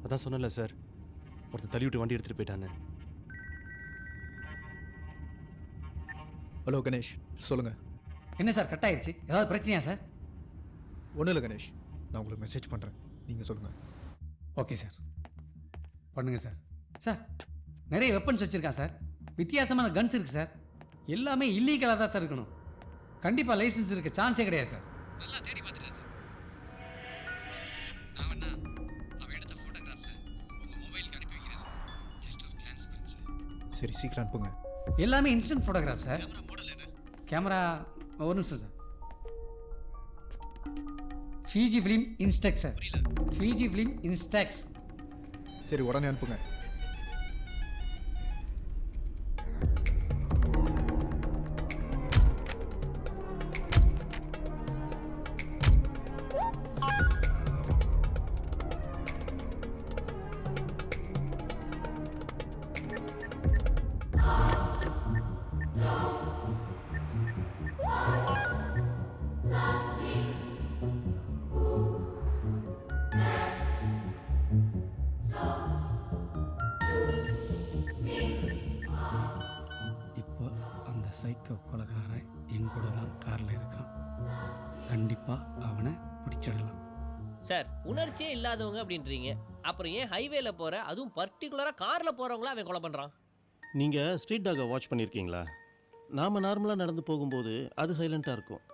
அதான் சொன்னல சார், ஒருத்தர் தள்ளி விட்டு வண்டி எடுத்துட்டு போயிட்டான்னு. ஹலோ கணேஷ், சொல்லுங்க. என்ன சார் கட் ஆயிடுச்சு? ஏதாவது பிரச்சனையா சார்? ஒன்றும் இல்லை கணேஷ், நான் உங்களுக்கு மெசேஜ் பண்ணுறேன், நீங்கள் சொல்லுங்கள். ஓகே சார், பண்ணுங்கள் சார். சார் நிறைய வெப்பன்ஸ் வச்சுருக்கான் சார். வித்தியாசமான கன்ஸ் இருக்குது சார். எல்லாமே இல்லீகலாக தான் சார் இருக்கணும். கண்டிப்பாக லைசன்ஸ் இருக்க சான்ஸே கிடையாது சார். நல்லா தேடி பார்த்துட்டேன் சார். நான் வேணா அவன் எடுத்த ஃபோட்டோகிராஃப்ஸை உங்கள் மொபைலுக்கு அனுப்பி வைக்கிறேன் சார். ஜஸ்ட் ஒரு கிளான்ஸ் பண்ணுங்க சார். சரி சீக்கிரம் அனுப்புங்க. எல்லாமே இன்ஸ்டன்ட் ஃபோட்டோகிராஃப் சார். கேமரா ஒரு நிமிஷம் sir. Fiji film INSTEX sir. Fiji film INSTEX. சரி உடனே அனுப்புங்க. இப்போ அந்த சைக்கோ கொலைகாரன் என் கூட தான் காரில் இருக்கான். கண்டிப்பாக அவனை பிடிச்சிடலாம். சார் உணர்ச்சியே இல்லாதவங்க அப்படின்றீங்க, அப்புறம் ஏன் ஹைவேல போற அதுவும் பர்டிகுலரா கார்ல போறவங்கள அவன் கொலை பண்றான்? நீங்கள் ஸ்ட்ரீட் டாகை வாட்ச் பண்ணியிருக்கீங்களா? நாம் நார்மலாக நடந்து போகும்போது அது சைலண்ட்டாக இருக்கும்.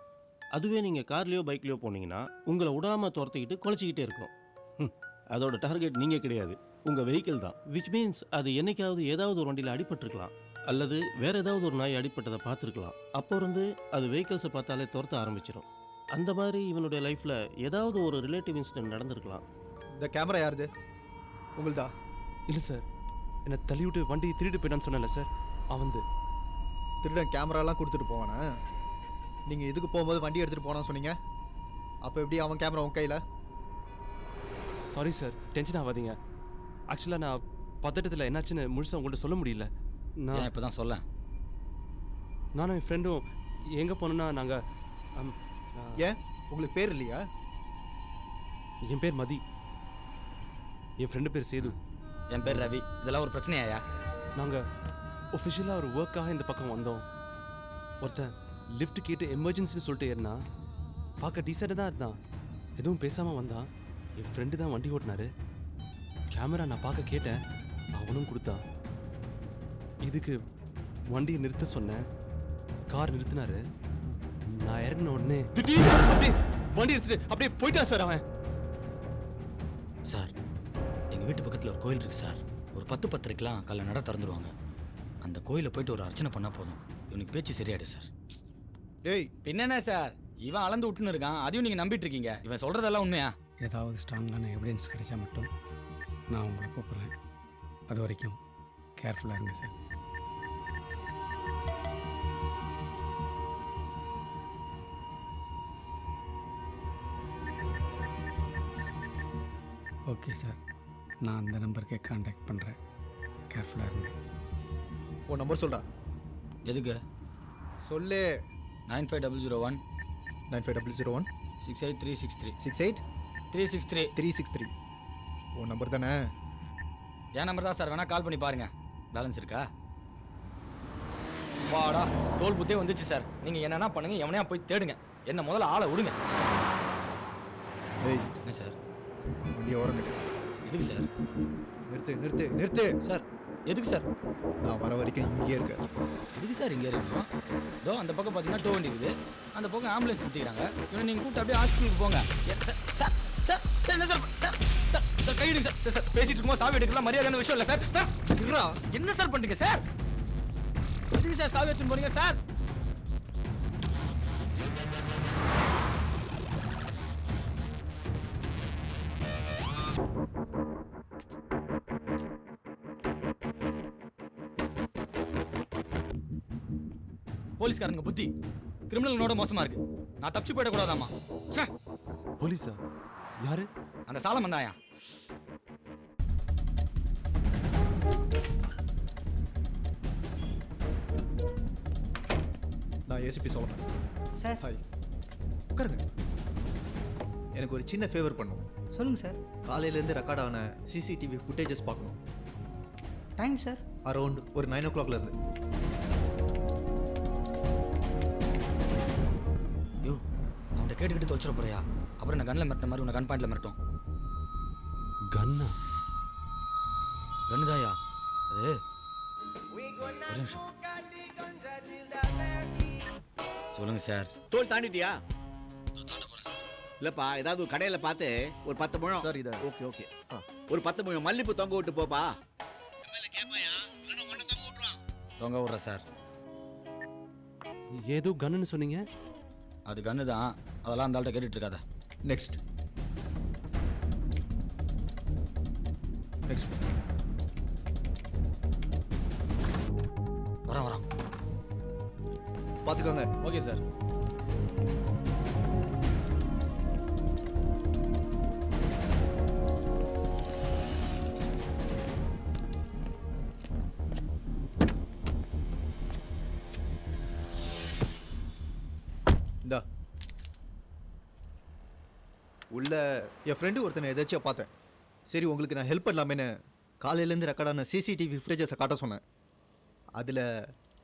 அதுவே நீங்கள் கார்லேயோ பைக்லேயோ போனீங்கன்னா உங்களை விடாமல் துரத்திக்கிட்டு குலைச்சிக்கிட்டே இருக்கும். அதோட டார்கெட் நீங்கள் கிடையாது, உங்கள் வெஹிக்கிள் தான். விச் மீன்ஸ் அது என்னைக்காவது ஏதாவது ஒரு வண்டியில் அடிபட்டிருக்கலாம், அல்லது வேறு ஏதாவது ஒரு நாய் அடிப்பட்டதை பார்த்துருக்கலாம். அப்போ இருந்து அது வெஹிக்கிள்ஸை பார்த்தாலே துரத்த ஆரம்பிச்சிடும். அந்த மாதிரி இவனுடைய லைஃப்பில் ஏதாவது ஒரு ரிலேட்டிவ் இன்சிடென்ட் நடந்திருக்கலாம். இந்த கேமரா யாருது? உங்களுதா? இல்லை சார், என்னை தள்ளி விட்டு வண்டி திருட்டு போயிட்டான்னு சொன்னேன்ல சார், அவன் திருடன் கேமராலாம் கொடுத்துட்டு போவானா? நீங்கள் இதுக்கு போகும்போது வண்டி எடுத்துகிட்டு போனான்னு சொன்னீங்க. அப்போ எப்படி அவன் கேமரா உன் கையில்? சாரி சார், டென்ஷன் ஆகாதீங்க. ஆக்சுவலாக நான் பதட்டத்தில் என்னாச்சுன்னு முழுசாக உங்கள்கிட்ட சொல்ல முடியல. நான் இப்போ தான் சொல்ல. நானும் என் ஃப்ரெண்டும் எங்கே போனோன்னா நாங்கள் ஏன் உங்களுக்கு பேர் இல்லையா? என் பேர் மதி, என் ஃப்ரெண்டு பேர் சேது. என் பேர் ரவி. இதெல்லாம் ஒரு பிரச்சனையாயா? நாங்கள் ஒஃபிஷியலாக ஒரு ஒர்க்காக இந்த பக்கம் வந்தோம். ஒருத்தன் லிஃப்ட் கேட்டு எமர்ஜென்சின்னு சொல்லிட்டு ஏறினா, பார்க்க டீசெண்டாக தான் இருந்தான். எதுவும் பேசாமல் வந்தான். என் ஃப்ரெண்டு தான் வண்டி ஓட்டினாரு. கேமரா நான் பார்க்க கேட்டேன், அவனும் கொடுத்தான். இதுக்கு வண்டியை நிறுத்த சொன்னேன், கார் நிறுத்தினாரு. நான் இறங்கின உடனே அப்படியே வண்டி எடுத்துட்டு அப்படியே போயிட்டான் சார் அவன். சார், எங்கள் வீட்டு பக்கத்தில் ஒரு கோயில் இருக்குது சார். ஒரு 10:10 காலைல நட திறந்துருவாங்க. அந்த கோயிலில் போயிட்டு ஒரு அர்ச்சனை பண்ணால் போதும், இவனுக்கு பேச்சு சரியாயிடும் சார். டேய் பின்னென்ன சார், இவன் அளந்து விட்டுன்னு இருக்கான், அதையும் நீங்கள் நம்பிட்டு இருக்கீங்க. இவன் சொல்கிறதெல்லாம் உண்மையா? ஏதாவது ஸ்ட்ராங்கான எவிடன்ஸ் கிடைச்சா மட்டும் நான் உங்களை கூப்பிட்றேன். அது வரைக்கும் கேர்ஃபுல்லாக இருங்க சார். ஓகே சார், நான் அந்த நம்பருக்கே காண்டாக்ட் பண்ணுறேன். கேர்ஃபுல்லாக இருங்க. உன் நம்பர் சொல்டா. எதுக்கு சொல்லு. 95001 95001 68363 68363 363. உன் நம்பர் தானே? என் நம்பர் தான் சார், வேணா கால் பண்ணி பாருங்க. பேலன்ஸ் இருக்கா? வாடா, டோல் புத்தே வந்துச்சு சார். நீங்கள் என்னென்ன பண்ணுங்க, எவனையா போய் தேடுங்க. என்ன முதல்ல ஆளை விடுங்க. டேய் என்ன சார்? வண்டியை ஓரங்கிட்டு. எதுக்கு சார்? நிறுத்து நிறுத்து நிறுத்து சார். எதுக்கு சார்? நான் வர வரைக்கும் இங்கே இருக்க. எதுக்கு சார் இங்கே இருக்கணும்? இதோ அந்த பக்கம் பார்த்தீங்கன்னா டோ வண்டி இருக்குது, அந்த பக்கம் ஆம்புலன்ஸ் நிறுத்திக்கிறாங்க. இவனை நீங்கள் கூப்பிட்டு அப்படியே ஹாஸ்பிட்டலுக்கு போங்க. சார் சார் சார் சார் என்ன சார்? சார் சார் சார் கையிடுங்க சார். சார் சார் பேசிட்டு இருக்கும்போது சாவி எடுக்கலாம் மரியாதையான விஷயம் இல்லை சார். சார் என்ன சார் பண்ணுறீங்க சார்? எதுக்கு சார் சாவி எடுத்துன்னு போறீங்க சார்? போலீஸ்காரங்க புத்தி கிரிமினலோட மோசமா இருக்கு. நான் தப்பிச்சு போயிடக்கூடாதாமா? போலீஸா? யாரு? அந்த சாலம் வந்தாயா? நான் ஏசிபி சொல்லணும் சார். ஹாய், உட்காருங்க. எனக்கு ஒரு சின்ன ஃபேவர் பண்ணும். சொல்லுங்க சார். காலையிலேருந்து ரெக்கார்ட் ஆன சிசிடிவி ஃபுட்டேஜஸ் பார்க்கணும். Time sir? அரௌண்ட் ஒரு 9 o'clockல இருந்து. யோ, அவன்கிட்ட கேட்டுக்கிட்டு தொலைச்சிட போறியா? அப்புறம் நான் கன்னில் மிரட்டின மாதிரி உன்னை கன் பாயிண்டில் மிரட்டும். கன்னா? கன்னுதாயா அது? ஒரு நிமிஷம். சொல்லுங்க சார். டோல் தாண்டிட்டியா? தாண்ட போறேன் சார். இல்லப்பா, ஏதாவது ஒரு கடையில பார்த்து ஒரு 10 முழம். சார் இதை ஓகே ஓகே, ஒரு 10 முழம் மல்லிப்பூ தொங்க விட்டு போப்பா. தொங்க விட்றேன் சார். ஏதோ கன்னுன்னு சொன்னீங்க. அது கன்னு தான், அதெல்லாம் அந்த ஆள்கிட்ட கேட்டுட்டு இருக்காத. நெக்ஸ்ட் நெக்ஸ்ட் வரோம் பார்த்துக்கோங்க. Okay sir. இந்தா உள்ள என் ஃப்ரெண்டு ஒருத்தனை எதாச்சும் பார்த்தேன். சரி உங்களுக்கு நான் ஹெல்ப் பண்ணலாமேன்னு காலையிலேருந்து ரெக்கார்டான சிசிடிவி ஃபுட்டேஜஸை காட்ட சொன்னேன். அதில்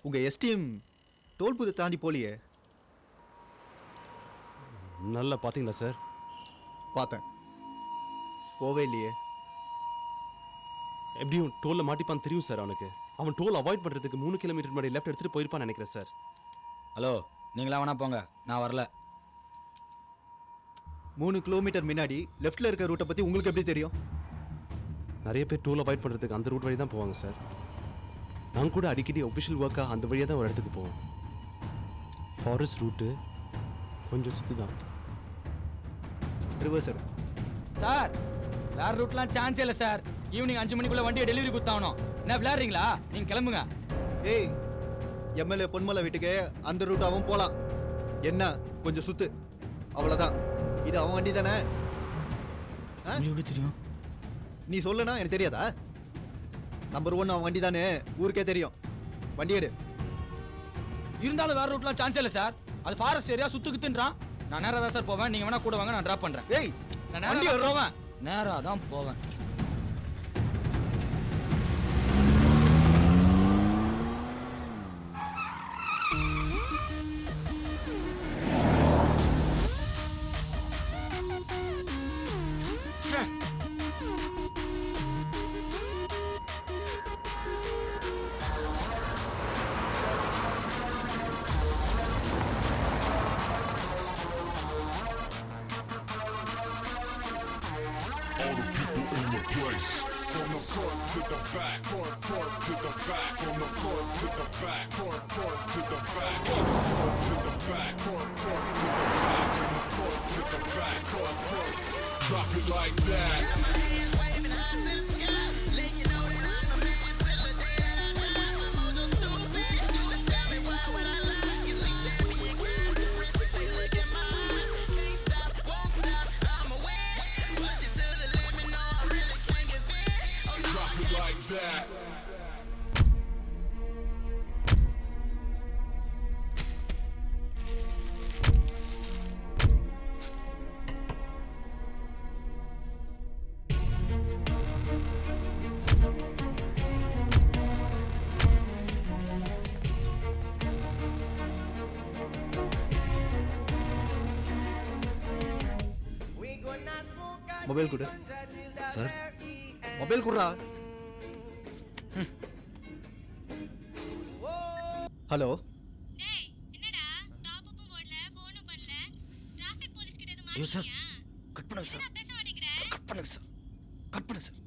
உங்கள் எஸ்டிஎம் டோல்புதை தாண்டி போலியே. நல்லா பார்த்தீங்களா சார்? பார்த்தேன். போவே இல்லையே. எப்படியும் டோலில் மாட்டிப்பான்னு தெரியும் சார் அவனுக்கு. அவன் டோல் அவாய்ட் பண்ணுறதுக்கு 3 கிலோமீட்டர் முன்னாடி லெஃப்ட் எடுத்துகிட்டு போயிருப்பான்னு நினைக்கிறேன் சார். ஹலோ, நீங்களா வேணா போங்க, நான் வரல. 3 கிலோமீட்டர் முன்னாடி லெஃப்ட்டில் இருக்க ரூட்டை பற்றி உங்களுக்கு எப்படி தெரியும்? நிறைய பேர் டோல் அவாய்ட் பண்ணுறதுக்கு அந்த ரூட் வழி தான் போவாங்க சார். நான் கூட அடிக்கடி ஒஃபிஷியல் ஒர்க்காக அந்த வழியாக தான் ஒரு இடத்துக்கு போவோம். ஃபாரஸ்ட் ரூட்டு கொஞ்சம் சுற்றி தான். ரிவர்சர் சார், வேற ரூட்லாம் சான்ஸே இல்லை சார். ஈவினிங் 5 மணிக்குள்ள வண்டியை டெலிவரி கொடுத்தாகணும். என்ன விளையாடுறீங்களா? நீங்கள் கிளம்புங்க. ஏய், எம்எல்ஏ பொன்மலை வீட்டுக்கு அந்த ரூட்டாகவும் போகலாம். என்ன கொஞ்சம் சுத்து, அவ்வளோதான். இது அவன் வண்டி தானே? எப்படி தெரியும்? நீ சொல்லனா எனக்கு தெரியாதா? நம்பர் 1 அவன் வண்டி தானே ஊருக்கே தெரியும். வண்டி எடு. இருந்தாலும் வேற ரூட்லாம் சான்ஸே இல்லை சார். அது ஃபாரஸ்ட் ஏரியா சுத்துக்குத்துன்றான். நான் நேராக தான் சார் போவேன். நீங்கள் வேணா கூட வாங்க, நான் ட்ராப் பண்ணுறேன். ஏய், நான் நேராக போவேன். நேராக தான் போவேன். Drop it like that. Mobile கொடு சார். மொபைல் கொடுறா. ஹலோ. என்னடா டாப் அப் போடல, ஃபோனும் பண்ணல. டிராஃபிக் போலீஸ் கிட்ட ஐயோ சார், மாட்டிக்கியா? கட் பண்ணுங்க சார். பேச மாட்டேங்கற. கட் பண்ணுங்க சார். கட் பண்ணுங்க சார்.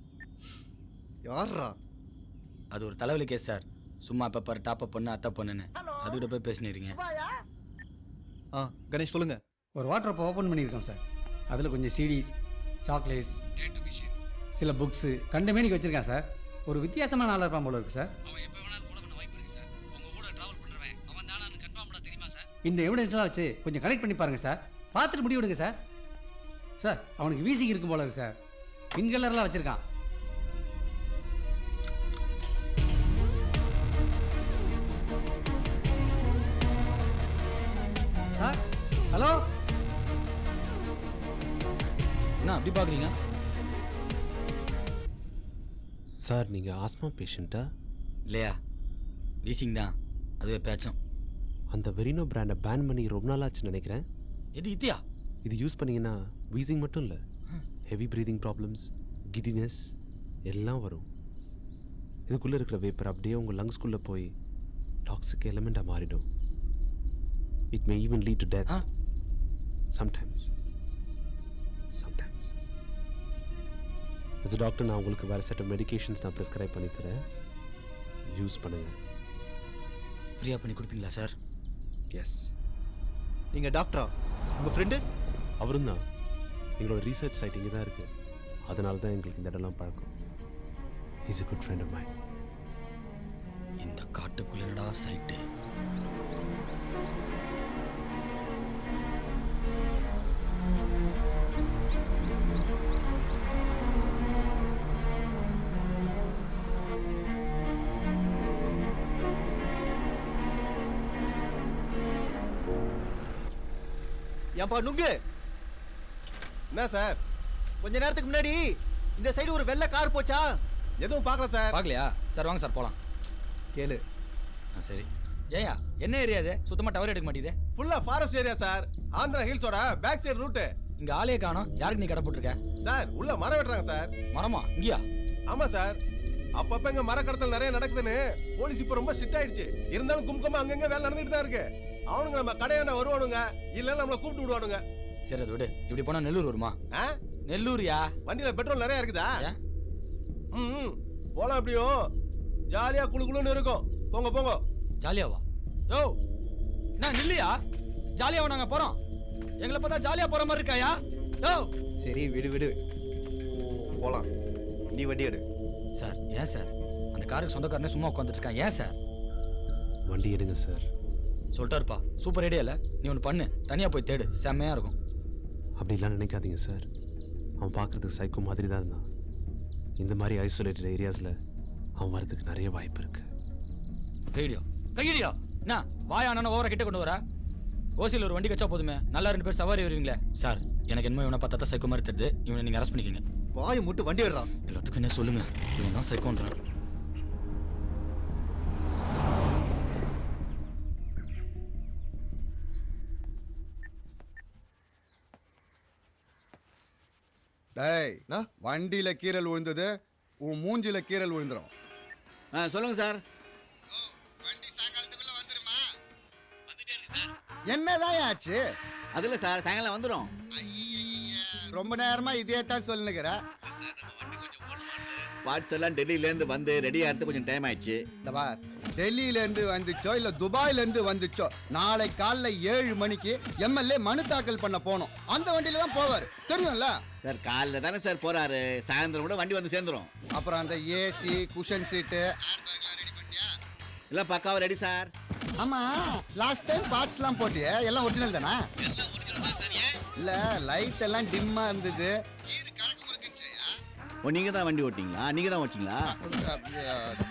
யாரா? அது ஒரு தலைவலி கேஸ் சார். சும்மா பேப்பர் டாப் அப் பண்ணு அத்தை பண்ணுன்னு அதுக்கிட்ட போய் பேசினீங்க. கணேஷ் சொல்லுங்க. ஒரு வாட்டர் அப்போ ஓப்பன் பண்ணியிருக்கோம் சார். அதில் கொஞ்சம் சிடிஸ், சாக்லேட்ஸ், டேட்டு மிஷின், சில புக்ஸு கண்டமேனிக்கு வச்சுருக்கேன் சார். ஒரு வித்தியாசமான ஆளாக இருப்பான் போல இருக்கு சார். அவன் எப்போ வேணாலும் கூட பண்ண வாய்ப்பு இருக்குது சார். உங்கள் கூட ட்ராவல் பண்ணுறவன் அவன் தானான்னு கன்ஃபார்ம் பண்ண தெரியுமா சார்? இந்த எவிடன்ஸ்லாம் வச்சு கொஞ்சம் கனெக்ட் பண்ணி பாருங்கள் சார். பார்த்துட்டு முடிவு எடுங்க சார். சார், அவனுக்கு வீசிக்கு இருக்கும் போல இருக்கு சார். பின் கலர்லாம் வச்சுருக்கான். Sir, hello. என்ன அப்படி பார்க்குறீங்க சார்? நீங்கள் ஆஸ்மா பேஷண்ட்டா? இல்லையா, வீசிங் தான். அது பேச்சும். அந்த வெரினோ பிராண்டை பேன் பண்ணி ரொம்ப நாள் ஆச்சுன்னு நினைக்கிறேன். இது இத்தியா? இது யூஸ் பண்ணிங்கன்னா வீசிங் மட்டும் இல்லை, ஹெவி ப்ரீதிங் ப்ராப்ளம்ஸ், கிடினஸ் எல்லாம் வரும். இதுக்குள்ளே இருக்கிற வேப்பர் அப்படியே உங்கள் லங்ஸ்குள்ளே போய் டாக்ஸிக் எலிமெண்ட்டாக மாறிடும். It may even lead to death. Sometimes. as a doctor நான் உங்களுக்கு வேறு செட் ஆஃப் மெடிகேஷன்ஸ் நான் ப்ரிஸ்கிரைப் பண்ணி தரேன். யூஸ் பண்ணுங்கள். ஃப்ரீயாக பண்ணி கொடுப்பீங்களா சார்? எஸ். நீங்கள் டாக்டரா? உங்கள் ஃப்ரெண்டு? அவரும் தான். எங்களோட ரீசர்ச் சைட் இங்கே தான் இருக்குது. அதனால தான் எங்களுக்கு இந்த இடம்லாம் பழக்கம். Is a good friend of mine. இந்த காட்டுக்குள்ளடா சைட்டு. ஏன்பா நுங்கு? என்ன சார்? கொஞ்ச நேரத்துக்கு முன்னாடி இந்த சைடு ஒரு வெள்ளை கார் போச்சா? எதுவும் பார்க்கல சார். பார்க்கலையா சார்? வாங்க சார் போகலாம். கேளு. சரி. ஏயா என்ன ஏரியா இது? சுத்தமாக டவர் எடுக்க மாட்டேங்குது. ஃபுல்லா ஃபாரஸ்ட் ஏரியா சார். ஆந்திரா ஹில்ஸோட பேக் சைடு ரூட். இங்கே ஆளையே காணோம். யாருக்கு நீ கடை போட்டிருக்க? சார் உள்ள மரம் வெட்டுறாங்க சார். மரமா? இங்கேயா? ஆமா சார். அப்பப்ப இங்க மர கடத்தல் நிறைய நடக்குதுன்னு போலீஸ் இப்ப ரொம்ப ஸ்ட்ரிக்ட் ஆயிடுச்சு. இருந்தாலும் கும்கமா அங்கங்க வேலை நடந்துட்டு தான் இருக்கு. அவனுங்க நம்ம கடையாண்ட வருவானுங்க, இல்ல நம்மள கூப்பிட்டு விடுவானுங்க. சரி அதை விடு. இப்படி போனா நெல்லூர் வருமா? நெல்லூரியா? வண்டியில பெட்ரோல் நிறைய இருக்குதா? போலாம். எப்படியும் ஜாலியா குளு குளுன்னு இருக்கும். போங்க போங்க. ஜாலியாவா? யோ என்ன நில்லையா? ஜாலியாவா நாங்க போறோம்? எங்களை பார்த்தா ஜாலியா போற மாதிரி இருக்காயா? யோ சரி விடு விடு போலாம். நீ வண்டி எடு. சார் ஏன் சார் அந்த காருக்கு சொந்தக்காரனே சும்மா உட்காந்துட்டு இருக்கான்? ஏன் சார்? வண்டி எடுங்க சார். சொல்லிட்டாருப்பா. சூப்பர் ஐடியா இல்லை? நீ ஒன்று பண்ணு, தனியாக போய் தேடு, செம்மையாக இருக்கும். அப்படிலாம் நினைக்காதீங்க சார். அவன் பார்க்குறதுக்கு சைக்கோ மாதிரி தான் இருந்தான். இந்த மாதிரி ஐசோலேட்டட் ஏரியாஸில் அவன் வரதுக்கு நிறைய வாய்ப்பு இருக்கு. கையடியா என்ன வாயானா ஓவரா கிட்ட கொண்டு வர? ஓசியில் ஒரு வண்டி கச்சா போதுமே, நல்லா 2 பேர் சவாரி வருவீங்களே. சார் எனக்கு என்னமோ இவனை பார்த்தா சைக்கோ மாதிரி தெரியுது. இவனை நீங்கள் அரெஸ்ட் பண்ணிக்கோங்க. வாயை முட்டு வண்டி எடுறான். எல்லாத்துக்கும் என்ன சொல்லுங்க, இவன் தான் சைக்கோன்றான். டேய் வண்டியில கீரல் விழுந்தது, உன் மூஞ்சில கீரல் விழுந்துரும். சொல்லுங்க சார். என்னதான் ஆச்சு? அதுல சார் சாயங்காலம் வந்துடும். ரொம்ப நேரமா இதே தான் சொல்லுங்கிற. பார்ட்ஸ் எல்லாம் டெல்லியிலேருந்து வந்து ரெடி ஆகிறது கொஞ்சம் டைம் ஆயிடுச்சு. டெல்லியிலேருந்து வந்துச்சோ இல்லை துபாயிலேருந்து வந்துச்சோ, நாளை காலைல 7 மணிக்கு எம்எல்ஏ மனு தாக்கல் பண்ண போனோம். அந்த வண்டியில தான் போவார், தெரியும்ல சார். காலைல தானே சார் போறாரு, சாயந்தரம் கூட வண்டி வந்து சேர்ந்துரும். அப்புறம் அந்த ஏசி குஷன் சீட்டு எல்லாம் பக்காவா ரெடி சார். ஆமா லாஸ்ட் டைம் பார்ட்ஸ்லாம் போட்டியே, எல்லாம் ஒரிஜினல் தானா? இல்ல லைட் எல்லாம் டிம்மா இருந்தது. நீங்க தான் வண்டி ஓட்டிங்களா? நீங்க தான் ஓட்டிங்களா?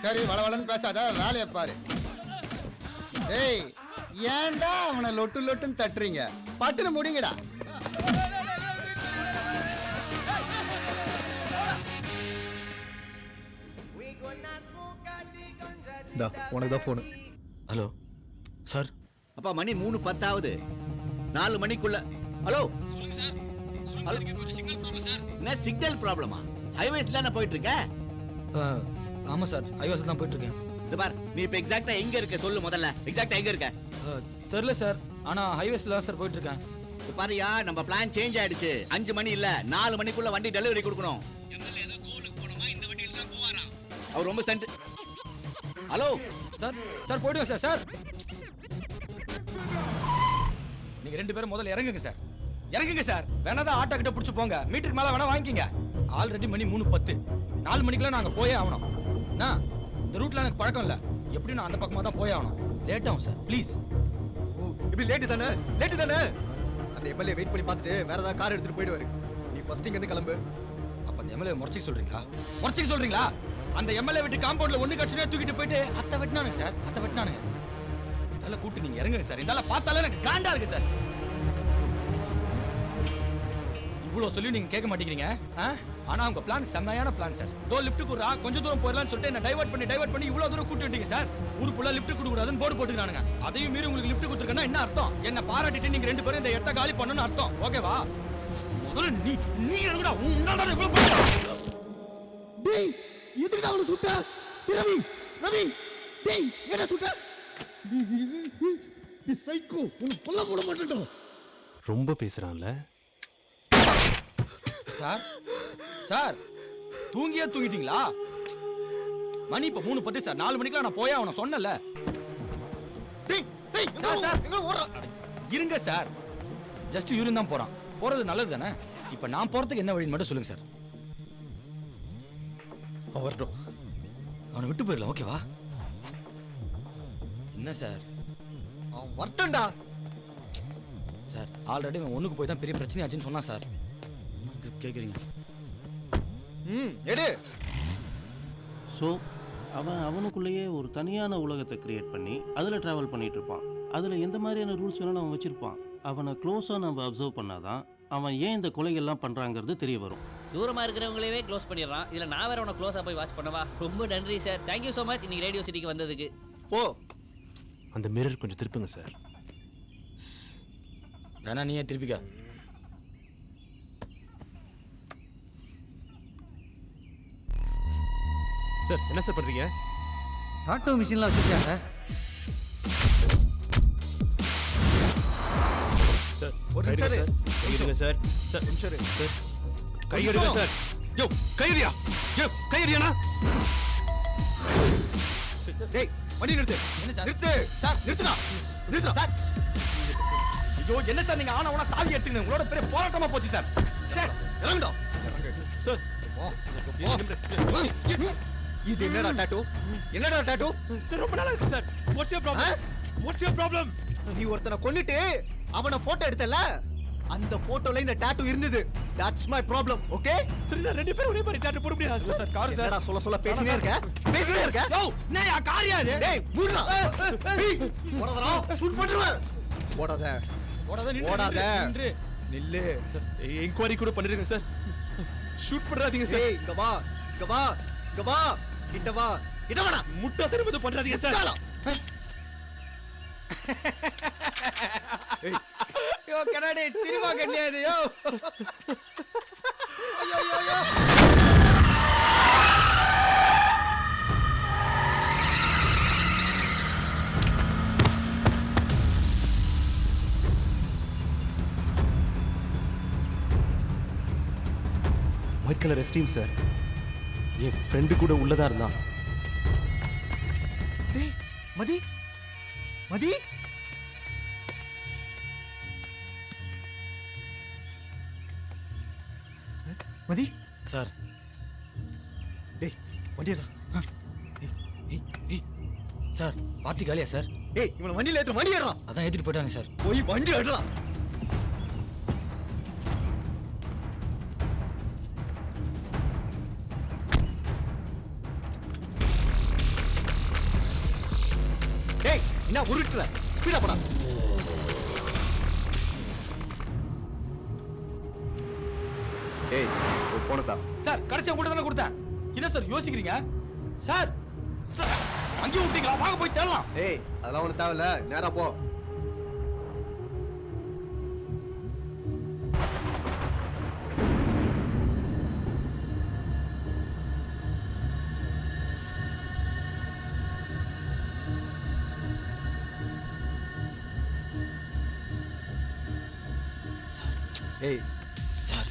சரி வளவளன்னு பேசாத, வேலையை பாரு. ஏய் ஏன்டா அவனை லொட்டு லொட்டுன்னு தட்டுறீங்க? பட்டுன்னு முடிங்கடா. உனக்கு தான் போனு. Hello sir. அப்பா மணி 3:10 ஆகுது. 4 மணிக்குள்ள. ஹலோ சொல்லுங்க சார். சொல்லுங்க சார், இங்க கொஞ்சம் சிக்னல் ப்ராப்ளம் சார். என்ன சிக்னல் ப்ராப்ளமா? ஹைவேஸ்ல தானே போயிட்டு இருக்க? ஆமா சார், ஹைவேஸ்ல தான் போயிட்டு இருக்கேன். இது பார், நீ இப்ப எக்ஸாக்ட்டா எங்க இருக்க சொல்லு முதல்ல. எக்ஸாக்ட்டா எங்க இருக்க? தெரியல சார், ஆனா ஹைவேஸ்ல தான் சார் போயிட்டு இருக்கேன். இது பாருயா, நம்ம பிளான் சேஞ்ச் ஆயிடுச்சு. 5 மணி இல்ல 4 மணிக்குள்ள வண்டி டெலிவரி கொடுக்கணும். ஏதோ கோலுக்கு போணுமா, இந்த வண்டியில தான் போவாரா? அவர் ரொம்ப சென்ட். Hello sir. சார் போயிடுங்க சார். சார் நீங்க 2 பேரும் முதல்ல இறங்குங்க சார். இறங்குங்க சார். வேணாதான் ஆட்டோ கிட்ட பிடிச்சி போங்க. மீட்டருக்கு மேல வேணா வாங்கிக்கிங்க. ஆல்ரெடி மணி 3:10. 4 மணிக்கெல்லாம் நாங்க போயே ஆகணும். இந்த ரூட்ல எனக்கு பழக்கம் இல்ல. எப்படி நான் அந்த பக்கமா தான் போய் ஆகணும். லேட் ஆகும் சார், ப்ளீஸ். இப்படி லேட்டு தானே? அந்த எம்எல்ஏ வெயிட் பண்ணி பார்த்துட்டு வேற ஏதாவது கார் எடுத்துட்டு போயிடுவாரு. நீ ஃபர்ஸ்ட் இங்க இருந்து கிளம்பு. அப்ப அந்த எம்எல்ஏ முறைச்சிக்க சொல்றீங்களா? முறைச்சிக்க சொல்றீங்களா? அந்த எம்எல்ஏ விட்டு காம்பவுண்ட்ல ஒண்ணு கட்சினே தூக்கிட்டு போயிட்டு அத்தை வெட்டினானுங்க சார். அத்தை வெட்டினானுங்க. இதெல்லாம் கூட்டு நீங்க இறங்குங்க சார். இதெல்லாம் பார்த்தாலே எனக்கு காண்டா இருக்கு சார். இவ்வளவு சொல்லி நீங்க கேட்க மாட்டேங்கிறீங்க. ஆனா உங்க பிளான் செம்மையான பிளான் சார். லிஃப்ட் குடுறா, கொஞ்சம் தூரம் போயிடலாம்னு சொல்லிட்டு என்ன டைவர்ட் பண்ணி இவ்வளவு தூரம் கூட்டி விட்டீங்க சார். ஊருக்குள்ள லிஃப்ட் கொடுக்க கூடாதுன்னு போர்டு போட்டுக்கிறானுங்க. அதையும் மீறி உங்களுக்கு லிஃப்ட் கொடுத்துருக்கேன்னா என்ன அர்த்தம்? என்ன பாராட்டிட்டு நீங்க 2 பேரும் இந்த இடத்த காலி பண்ணணும்னு அர்த்தம். ஓகேவா? முதல்ல நீ இறங்குடா. உன்னால இவ்வளவு பண்ண. டேய் எதுக்குடா அவனை சுட்ட? ரவி டேய் என்ன சுட்ட? நீ சைக்கோ, உன்னை கொல்ல போட மாட்டேன். ரொம்ப பேசுறான்ல சார். சார் தூங்கிட்டீங்களா? மணி இப்ப 3:10 சார். 4 மணிக்கெல்லாம் நான் போய் அவனை சொன்னல. சார் இருங்க சார். ஜஸ்ட் யூரின் தான் போறான். போறது நல்லது தானே? இப்போ நான் போகிறதுக்கு என்ன வழின்னு மட்டும் சொல்லுங்க சார். அவன் வரட்டும். அவனை விட்டு போயிடலாம், ஓகேவா? என்ன சார்? அவன் வரட்டும்டா. சார் ஆல்ரெடி அவன் ஒன்றுக்கு போய் தான் பெரிய பிரச்சனை ஆச்சுன்னு சொன்னான் சார். கேட்குறீங்க? எடு. ஸோ அவனுக்குள்ளேயே ஒரு தனியான உலகத்தை கிரியேட் பண்ணி அதில் ட்ராவல் பண்ணிட்டு இருப்பான். அதில் எந்த மாதிரியான ரூல்ஸ் வேணாலும் அவன் வச்சுருப்பான். அவனை க்ளோஸாக நம்ம அப்சர்வ் பண்ணாதான் அவன் ஏன் இந்த கொலைகள்லாம் பண்ணுறாங்கிறது தெரிய வரும். தூரமாக இருக்கிறவங்களவே க்ளோஸ் பண்ணிடுறான். இதில் நான் வேற உன க்ளோஸாக போய் வாட்ச் பண்ணவா? ரொம்ப நன்றி சார், தேங்க்யூ ஸோ மச் இன்னைக்கு ரேடியோ சிட்டிக்கு வந்ததுக்கு. ஓ அந்த மிரர் கொஞ்சம் திருப்புங்க சார். வேணா நீயே திருப்பிக்க. சார் என்ன சார் பண்ணுறீங்க? ஆட்டோ மிஷின்லாம் வச்சுருக்காங்க. சார் ஒரு நிமிஷம் இரு. கையெடுங்க சார். சார் நிமிஷம் இரு. சார் கையெடுங்க சார். யோ கையெடியா. யோ கையெடியானா. டேய் வண்டி நிறுத்து. நிறுத்து சார். நிறுத்துடா. நிறுத்துடா சார். ஐயோ என்ன சார் நீங்க ஆனா சாவி எடுத்துக்கணும். உங்களோட பெரிய போராட்டமா போச்சு சார். சார் இறங்குடா. சார் இது என்னடா டாட்டூ? என்னடா டாட்டூ? சார் ரொம்ப நல்லா இருக்கு sir. What's your problem? What's your problem? நீ ஒருத்தனை கொன்னுட்டு அவனை போட்டோ எடுத்தல, அந்த போட்டோல இந்த டாட்டூ இருந்தது. That's my problem. ஓகே? சரி நான் ரெண்டு பேரும் ஒரே மாதிரி டாட்டூ போட முடியாது சார். Car sir. என்னடா சொல்ல பேசினே இருக்க? பேசினே இருக்க? யோ என்ன யா காரியா இது? டேய் மூடுடா. போடாதடா. ஷூட் பண்ணிடுவேன். போடாத. போடாத. நில்லு. என்குவரி கூட பண்ணிருங்க சார். ஷூட் பண்ணாதீங்க சார். ஏய் இங்க வா. இங்க வா. இங்க வா. கிட்ட வா. கிட்ட வாடா. முட்டா திரும்ப பண்றாதீங்க சார். யோ கனடே சினிமா கண்ணியாது யோ. ஐயோ ஐயோ ஐயோ. White colour Esteem sir. என் ஃப்ரெண்டு கூட உள்ளதா இருந்தான். டேய் மதி. மதி. மதி சார். டேய் வண்டியடா. சார் பார்ட்டி காலியா சார்? ஏய் இவனை வண்டியில ஏத்து. வண்டி ஏறலாம். அதான் ஏத்திட்டு போயிட்டானே சார். போய் வண்டி ஏறலாம். டேய் என்ன உருட்டுற? ஸ்பீடா போடா. ஏய் ஒரு போன் தா. சார் கடைசி உங்கள்ட்ட தானே கொடுத்தேன். என்ன சார் யோசிக்கிறீங்க? சார் சார் அங்கேயே விட்டீங்களா? வாங்க போய் தேடலாம். ஏய் அதெல்லாம் ஒன்றும் தேவையில்ல. நேரா போ. ஏய் sir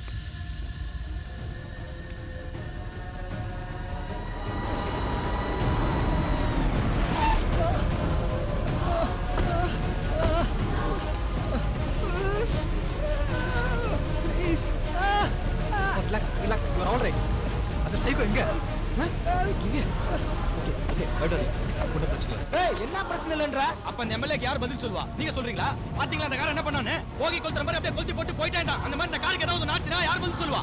relax relax. You are all right. அந்த சைக்கோ எங்க? இங்க. ஓகே ஓகே அடடே. ஒண்ணு பிரச்சனை இல்ல. ஏய் என்ன பிரச்சனை இல்லன்ற? அப்ப அந்த எம்எல்ஏக்கு யார் பதில் சொல்வா? நீங்க சொல்றீங்களா? பாத்தீங்களா அந்த கார் என்ன பண்ணானே? போகி கொளுத்துற மாதிரி அப்படியே கொளுத்தி போட்டு போயிட்டான்டா. அந்த மாதிரி இந்த காருக்கு ஏதாவது நாச்சுனா யார் பதில் சொல்வா?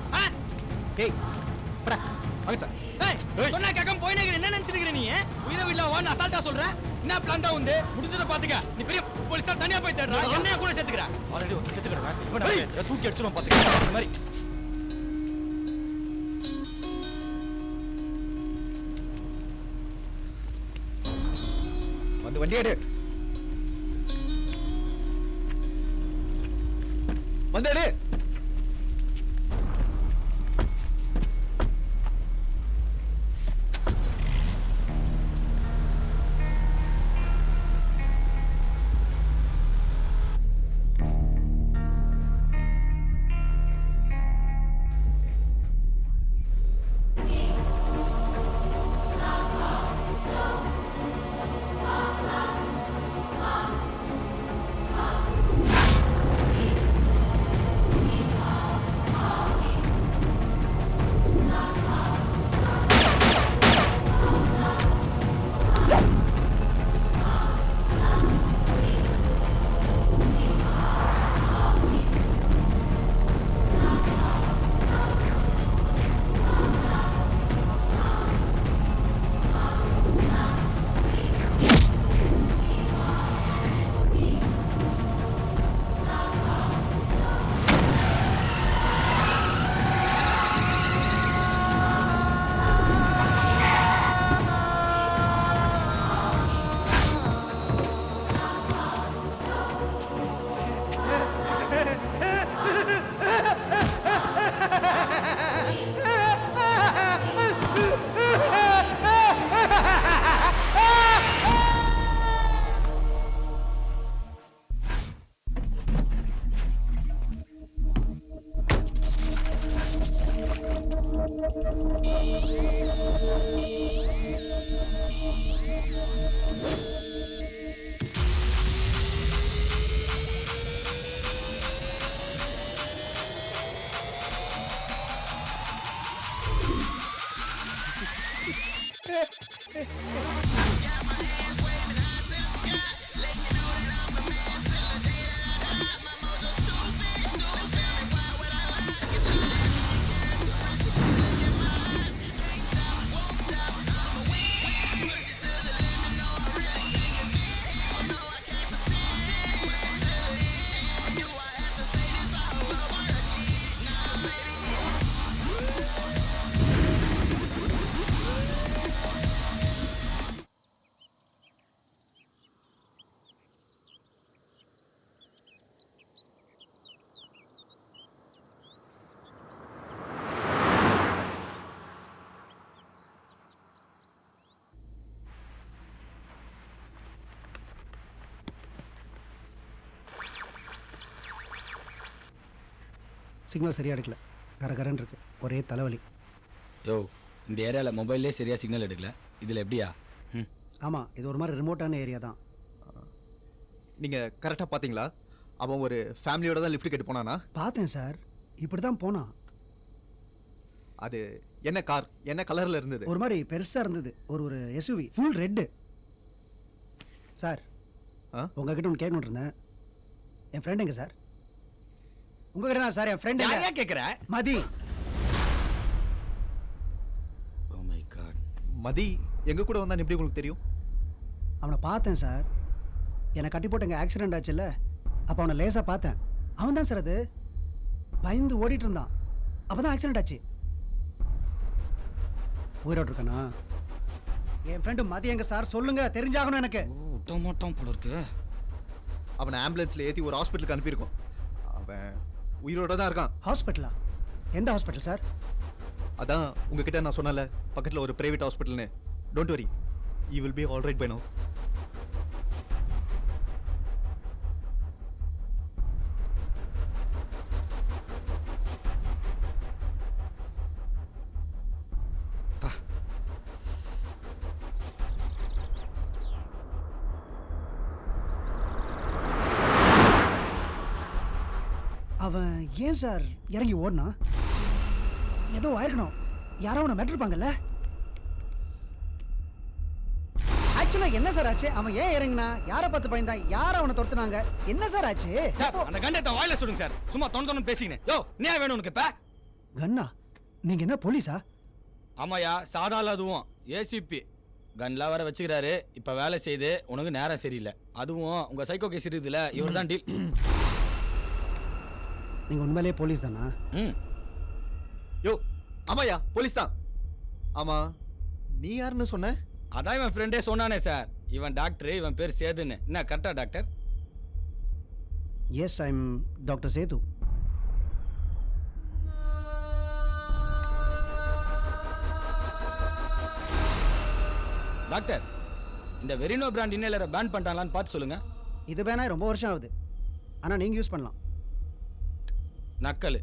ஏய் படா. வாங்க சார். ஏய் சொன்னா கேட்காம போய் நிக்கிற. என்ன நினைச்சிருக்கிற நீ? உயிரை விடல வான்னு அசால்ட்டா சொல்ற. என்ன பிளான் தான் உண்டு? முடிஞ்சத பாத்துக்க. நீ பெரிய போலீஸ் தான் தனியா போய் தேடுற. என்னைய கூட சேர்த்துக்கற. ஆல்ரெடி வந்து சேர்த்துக்கறேன். இவனை தூக்கி அடிச்சிரும் பாத்துக்க. அந்த மாதிரி வந்து வண்டி எடு. வந்து எடு. சிக்னல் சரியாக எடுக்கல, கரகரன்னு இருக்கு, ஒரே தலைவலி. யோ, இந்த ஏரியாவில் மொபைல்லே சரியாக சிக்னல் எடுக்கல, இதில் எப்படியா? ஆமாம், இது ஒரு மாதிரி ரிமோட்டான ஏரியா தான். நீங்கள் கரெக்டாக பார்த்தீங்களா? அவன் ஒரு ஃபேமிலியோட தான் லிஃப்ட் கேட்டு போனானா? பார்த்தேன் சார், இப்படி தான் போனான். அது என்ன கார், என்ன கலரில் இருந்தது? ஒரு மாதிரி பெருசாக இருந்தது, ஒரு எஸ்யூவி, ஃபுல் ரெட்டு. சார், உங்ககிட்ட ஒன்று கேட்கணுன்னு இருந்தேன். என் ஃப்ரெண்ட் எங்க சார்? உங்ககிட்ட தான் சார். என் ஃப்ரெண்ட் யாரையா கேட்குற? மதி. Oh my God. மதி எங்க கூட வந்தான்னு எப்படி உங்களுக்கு தெரியும்? அவனை பார்த்தேன் சார். என்னை கட்டி போட்டு எங்கள் ஆக்சிடென்ட் ஆச்சுல்ல, அப்போ அவனை லேசாக பார்த்தேன். அவன் தான் சார் அது. பயந்து ஓடிட்டு இருந்தான், அப்போ தான் ஆக்சிடென்ட் ஆச்சு. உயிரோடு இருக்கானா? என் ஃப்ரெண்டு மதி எங்க சார்? சொல்லுங்க, தெரிஞ்சாகணும் எனக்கு. மாட்டான் போல இருக்கு. அவனை ஆம்புலன்ஸில் ஏற்றி ஒரு ஹாஸ்பிட்டலுக்கு அனுப்பியிருக்கோம். அவன் உயிரோட தான் இருக்கான். ஹாஸ்பிட்டலா? எந்த ஹாஸ்பிட்டல் சார்? அதான் உங்ககிட்ட நான் சொன்னல, பக்கத்தில் ஒரு பிரைவேட் ஹாஸ்பிட்டல்னு. Don't worry, you will be all right by now. அவன் ஏன் சார் இறங்கி ஓடனா? ஏதோ ஆயிருக்கணும், யாரோ அவனை மெட்டிருப்பாங்கல்ல. ஆக்சுவலா என்ன சார் ஆச்சு? அவன் ஏன் இறங்கினா? யாரை பார்த்து பயந்தான்? யார் அவனை துரத்துனாங்க? என்ன சார் ஆச்சு? சார், அந்த கண்டத்தை வாயில சொல்லுங்க சார். சும்மா தொண்ணு பேசிக்கினேன். யோ, நீ வேணும் உனக்கு இப்ப? கன்னா? நீங்க என்ன போலீஸா? ஆமாயா, சாதால அதுவும் ஏசிபி கன்லாம் வர வச்சுக்கிறாரு. இப்ப வேலை செய்து உனக்கு நேரம் சரியில்லை. அதுவும் உங்க சைக்கோ கேஸ் இருக்குதுல, இவர் தான் டீல். நீங்க உண்மையிலே போலீஸ் தானா? யோ, ஆமாயா, போலீஸ் தான். ஆமா, நீ யாருன்னு சொன்ன? அதான் இவன் ஃப்ரெண்டே சொன்னானே சார். இவன் டாக்டர், இவன் பேர் சேதுன்னு. என்ன கரெக்டா doctor? Yes, I am doctor Sethu. Doctor, இந்த வெரினோ பிராண்ட் இன்னேலரை பேன் பண்ணிட்டாங்களான்னு பார்த்து சொல்லுங்க. இது பேனா ரொம்ப வருஷம் ஆகுது, ஆனால் நீங்கள் யூஸ் பண்ணலாம். நக்கல்.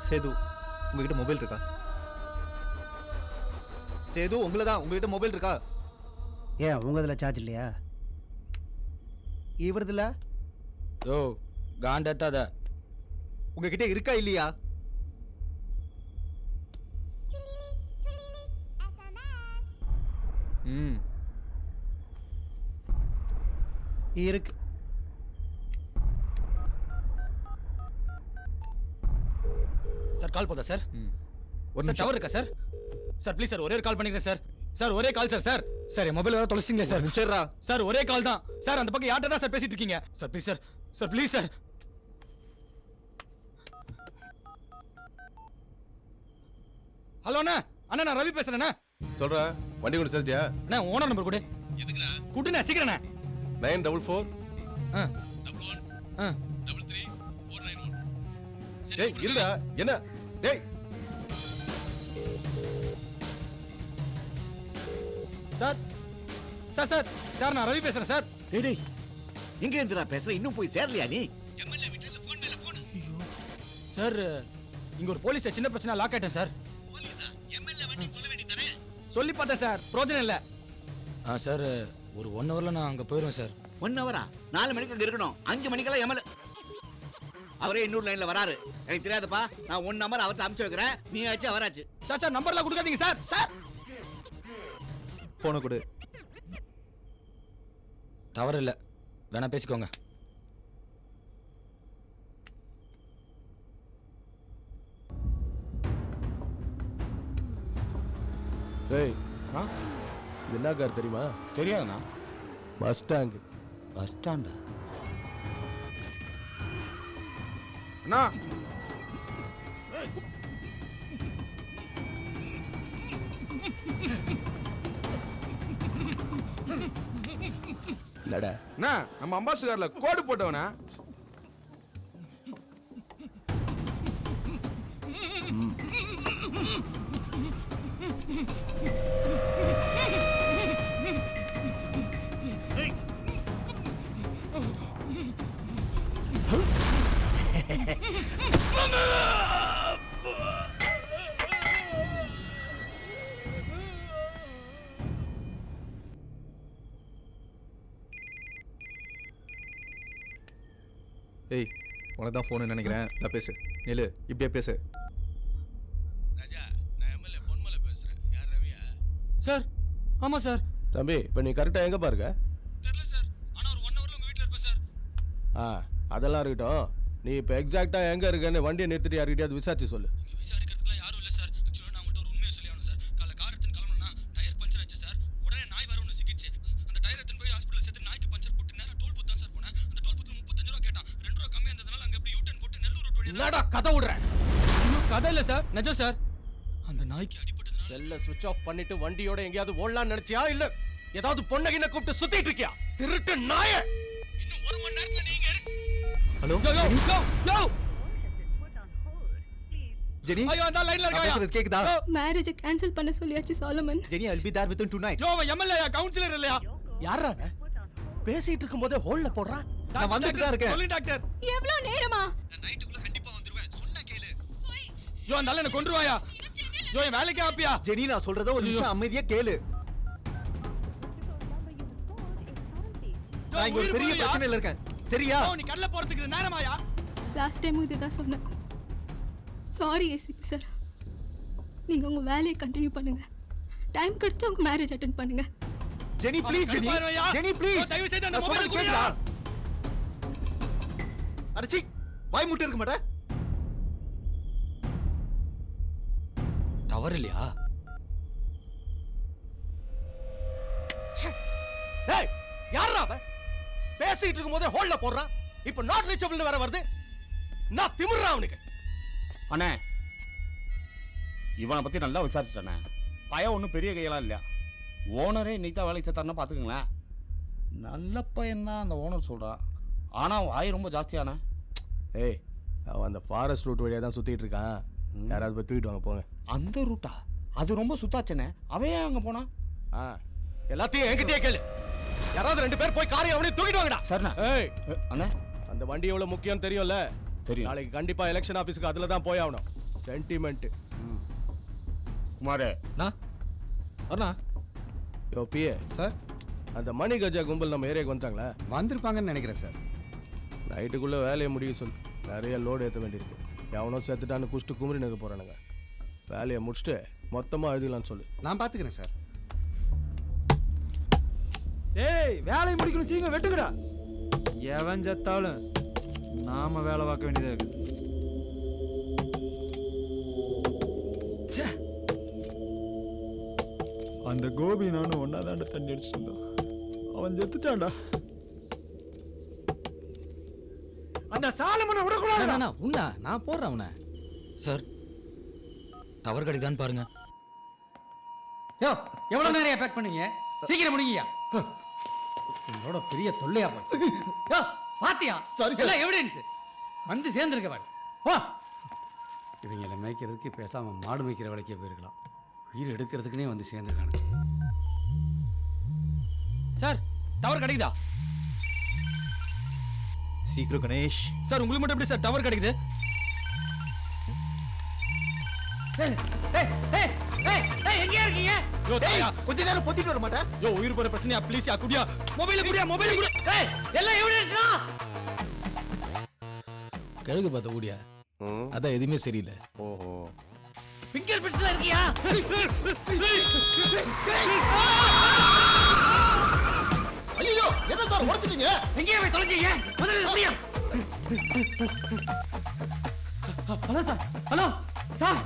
சேது, உங்ககிட்ட மொபைல் இருக்கா? சேது, உங்களை தான். உங்ககிட்ட மொபைல் இருக்கா? ஏன் உங்க இதில் சார்ஜ் இல்லையா? இவரதுல? யோ, காண்டத்தாத. உங்ககிட்ட இருக்கா இல்லையா? இருக்கு. சார் கால் போதா சார்? ஒரு டவர் இருக்கா சார்? சார் ப்ளீஸ் சார், ஒரே கால் பண்ணிக்கிறேன் சார். சார் ஒரே கால் சார். சார் சார் என் மொபைல் வேற தொலைச்சிட்டீங்களே சார். சரிடா சார், ஒரே கால் தான் சார். அந்த பக்கம் யார்கிட்ட தான் சார் பேசிட்டு இருக்கீங்க? Sir please sir. Sir please sir. Hello அண்ணா. அண்ணா, நான் ரவி பேசுறேண்ணா. சொல்றா, வண்டி கொண்டு சேர்த்தியா? அண்ணா, ஓனர் நம்பர் கொடு. எதுக்குடா? குடுண்ணா, சீக்கிரண்ணா. 944 டேய் இல்லடா. என்ன டேய்? சார் சார் சார் சார் நான் ரவி பேசுறேன் சார். டேய், எங்க இருந்துடா பேசுற? இன்னும் போய் சேரலையா நீ? சார், இங்க ஒரு போலீஸ் சின்ன பிரச்சனை, லாக் ஆயிட்டேன் சார். சொல்லி பார்த்தேன் சார், பிரோஜனம் இல்லை. சார், ஒரு 1 ஹவரில் நான் அங்கே போயிடுவேன் சார். 1 ஹவரா? 4 மணிக்கு அங்கே இருக்கணும். 5 மணிக்கெல்லாம் எம்எல்ஏ அவரே இன்னொரு லைன்ல வராரு. எனக்கு தெரியாதுப்பா. நான் 1 நம்பர் அவர்கிட்ட அனுப்பிச்சு வைக்கிறேன். நீ ஆச்சு அவராச்சு. சார் நம்பர்லாம் கொடுக்காதீங்க சார். சார் ஃபோனை கொடு. டவர் இல்லை, வேணா பேசிக்கோங்க. ஏய், இது என்ன கார் தெரியுமா? தெரியாதுண்ணா. Bus stand. பஸ் ஸ்டாண்டா? அண்ணா இல்லடா, அண்ணா நம்ம அம்பாசிடர்ல கோடு போட்டவனா? ஏய், உனக்கு தான் ஃபோனு நினைக்கிறேன். நான் பேசு. நில்லு, இப்படியே பேசு. ராஜா, நான் எம்எல்ஏ பொன்மலை பேசுறேன். யார் ரவியா? சார் ஆமா சார். தம்பி, இப்போ நீ கரெக்டாக எங்கே பாருங்க? தெரியல சார், ஆனா ஒரு 1 ஹவர்ல உங்க வீட்ல இருப்பேன் சார். அதெல்லாம் இருக்கட்டும். நீ இப்போ எக்ஸாக்டாக எங்கே இருக்கேன்னு வண்டியை நிறுத்திட்டு யார்கிட்டயாவது விசாரிச்சு சொல்லு. இங்க விசாரிக்கிறதுக்குலாம் யாரும் இல்ல சார். ஆக்சுவலா நான் உங்கள்ட்ட ஒரு உண்மையை சொல்லி ஆகணும் சார். காலைல கார் எடுத்துன்னு கிளம்பணும்னா டயர் பஞ்சர் ஆச்சு சார். உடனே நாய் வர ஒன்று சிக்கிச்சு. அந்த டயர் எடுத்துன்னு போய் ஹாஸ்பிட்டல் சேர்த்து நாய்க்கு பஞ்சர் போட்டு நேரா டோல் பூத் தான் சார் போனேன். அந்த டோல் பூத்ல 35 ரூபா கேட்டான். 2 ரூபா கம்மியா இருந்ததுனால அங்க எப்படி யூ-டர்ன் போட்டு நெல்லூர் ரோட் வழியா என்னடா கதை விடுறேன்? இன்னும் கதை இல்ல சார், நிஜம் சார். அந்த நாய்க்கு அடிபட்டதுனால செல்ல சுவிட்ச் ஆஃப் பண்ணிட்டு வண்டியோட எங்கேயாவது ஓடலாம்னு நினைச்சியா? இல்ல ஏதாவது பொண்ணகின கூப்பிட்டு சுத்திட்டு இருக்கியா? திருட்டு நாய! இன்னும் 1 மணி நேரத்துல நீங்க ஹலோ யோ ஜெனி, ஐயோ அந்த லைன்ல நான் பேசுறது கேக்குதா? மேரேஜை கேன்சல் பண்ண சொல்லியாச்சு Solomon. Jenny, I'll be there within tonight. யோ அவன் எம்எல்ஏ கவுன்சிலர் இல்லையா? யாரா பேசிட்டு இருக்கும்போதே ஹோல்ல போடுறான். நான் வந்துட்டு தான் இருக்கேன். சொல்லி டாக்டர். எவ்வளவு நேரமா? நைட்டுக்குள்ள கண்டிப்பா வந்துருவேன். சொன்னா கேளு. யோ அந்த என்ன கொன்றுவாயா? யோ என் வேலைக்கு ஆப்பியா? ஜெனி, நான் சொல்றத ஒரு நிமிஷம் அமைதியா கேளு. நான் இங்க ஒரு பெரிய பிரச்சனையில இருக்கேன். சரியா? யோ நீ கடல போறதுக்கு நேரமாயா? லாஸ்ட் டைம் இதுதான் சொன்னேன். Sorry ACP sir. நீங்க உங்க வேலையை கண்டினியூ பண்ணுங்க. டைம் கிடைச்சா உங்க மேரேஜ் அட்டெண்ட் பண்ணுங்க. Jenny please, Jenny. Jenny please. தயவு செய்து அந்த நான் மொபைல் சொல்றது கொடுங்க. கேக்குதா? அடச்சி, வாய் முட்டை இருக்க மாட்டே. டவர் இல்லையா? டேய், யாரா அவன்? பேசிட்டு இருக்கும்போதே ஹோல்ல போடுறான். இப்போ நாட் ரீச்சபிள்னு வேற வருது. நான் திமிர்றா அவனுக்கு. அண்ணே, இவனை பத்தி நல்லா விசாரிச்சுட்டேண்ணே. பையன் ஒன்றும் பெரிய கையெல்லாம் இல்லையா. ஓனரே இன்னைக்கு தான் வேலைக்கு சேர்த்தாருன்னா பார்த்துக்குங்களேன். நல்ல பையன் தான் அந்த ஓனர் சொல்கிறான். ஆனால் வாய் ரொம்ப ஜாஸ்தியானே. ஏய், அவன் அந்த ஃபாரஸ்ட் ரூட் வழியாக தான் சுற்றிட்டு இருக்கான். யாராவது போய் தூக்கிட்டு வாங்க போங்க. அந்த ரூட்டா? அது ரொம்ப சுத்தாச்சனே. அவன் ஏன் அங்கே போனா? எல்லாத்தையும் என்கிட்டயே கேளு. யாராவது 2 பேர் போய் காரை அவனையும் தூக்கிட்டு வாங்கடா. சரிண்ணா. ஏய் அண்ணே, அந்த வண்டி எவ்வளோ முக்கியம் தெரியும்ல? தெரியும். நாளைக்கு கண்டிப்பாக எலெக்ஷன் ஆஃபீஸுக்கு அதில் தான் போய் ஆகணும். சென்டிமெண்ட். குமாரே அண்ணா. யோ பிஏ சார், அந்த மணி கஜா கும்பல் நம்ம ஏரியாவுக்கு வந்துட்டாங்களா? வந்திருப்பாங்கன்னு நினைக்கிறேன் சார். நைட்டுக்குள்ளே வேலையை முடிய சொல்லு. நிறைய லோடு ஏற்ற வேண்டியிருக்கு. எவனோ சேர்த்துட்டான்னு குடிச்சிட்டு குமரி நகர் போகிறானுங்க. வேலையை முடிச்சுட்டு மொத்தமாக எழுதிக்கலான்னு சொல்லு. நான் பார்த்துக்கிறேன் சார். ஏய் வேலையை முடிக்கணும், சீக்கிரம் வெட்டுங்கடா. எவன் செத்தாலும் நாம வேலை பார்க்க வேண்டியதா இருக்கு. அந்த கோபி நானும் ஒன்னாதாண்ட தண்ணி அடிச்சுட்டு இருந்தோம். அவன் செத்துட்டான்டா. அந்த சாலமனை விடக்கூடாது. உண்டா, நான் போடுறேன் அவனை. சார், டவர் கிடைக்குதான்னு பாருங்க. யோ எவ்வளவு நேரம் பேக் பண்ணீங்க? சீக்கிரம் முடிங்கயா. என்னோட பெரிய தொல்லையா போச்சு. யோ பாத்தியா? சாரி எல்லாம் எவிடன்ஸ் வந்து சேர்ந்துருக்க பாரு. வா, இவங்களை மேய்க்கிறதுக்கு பேசாம மாடு மேய்க்கிற வேலைக்கே போயிருக்கலாம். உயிர் எடுக்கிறதுக்குனே வந்து சேர்ந்துருக்கானு. சார் டவர் கிடைக்குதா? சீக்கிரம் கணேஷ். சார் உங்களுக்கு மட்டும் எப்படி சார் டவர் கிடைக்குது? எங்க இருக்கீங்க? யோ தாயா கொஞ்ச நேரம் பொத்திட்டு வர மாட்டேன். யோ உயிர் போற பிரச்சனையா ப்ளீஸ் யா குடியா. மொபைல் குடு. ஏய் எல்லாம் எவிடன்ஸ்டா. கழுகு பார்த்த ஊடியா. அதான் எதுவுமே சரியில்லை. ஓஹோ. ஃபிங்கர் பிரிண்ட்ஸ்ல இருக்கியா? ஐயோ என்ன சார் உடைச்சிட்டீங்க? எங்கேயே போய் தொலைஞ்சீங்க? முதல்ல முடியா. Hello sir. Hello sir.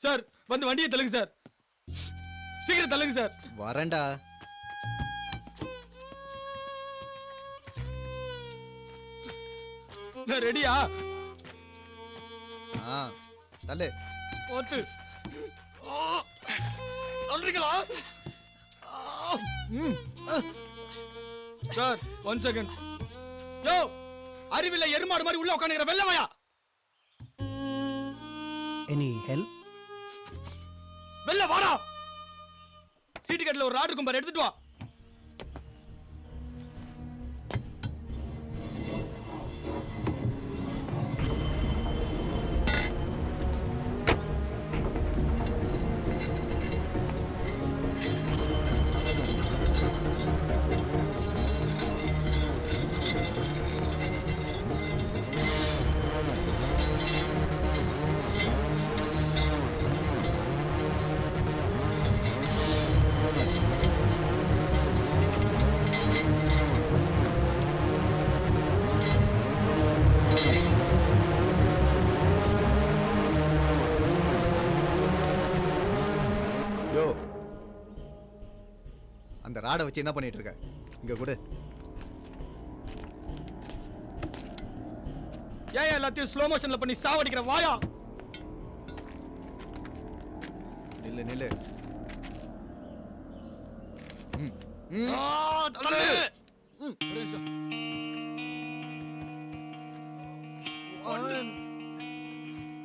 Sir வந்து வண்டியை தள்ளுங்க சார். சீக்கிரம் தள்ளுங்க சார். வரேன்டா. நான் ரெடியா? தள்ளு. ஓட்டு. தள்ளுறீங்களா? Sir 1 second. யோ அறிவில்ல எருமாடு மாதிரி உள்ள உட்காந்துக்கிற வெள்ளமையா. Any help? வெள்ள வாடா. சீட்டு கட்டில ஒரு ராடு இருக்கும் பாரு, எடுத்துட்டு வா. அந்த ராடை வச்சு என்ன பண்ணிட்டு இருக்க? இங்க கூட ஏன் எல்லாத்தையும் ஸ்லோ மோஷன்ல பண்ணி சாவடிக்கிற வாயா? நில்லு நில்லு. தள்ளு. ஒரு நிமிஷம். 1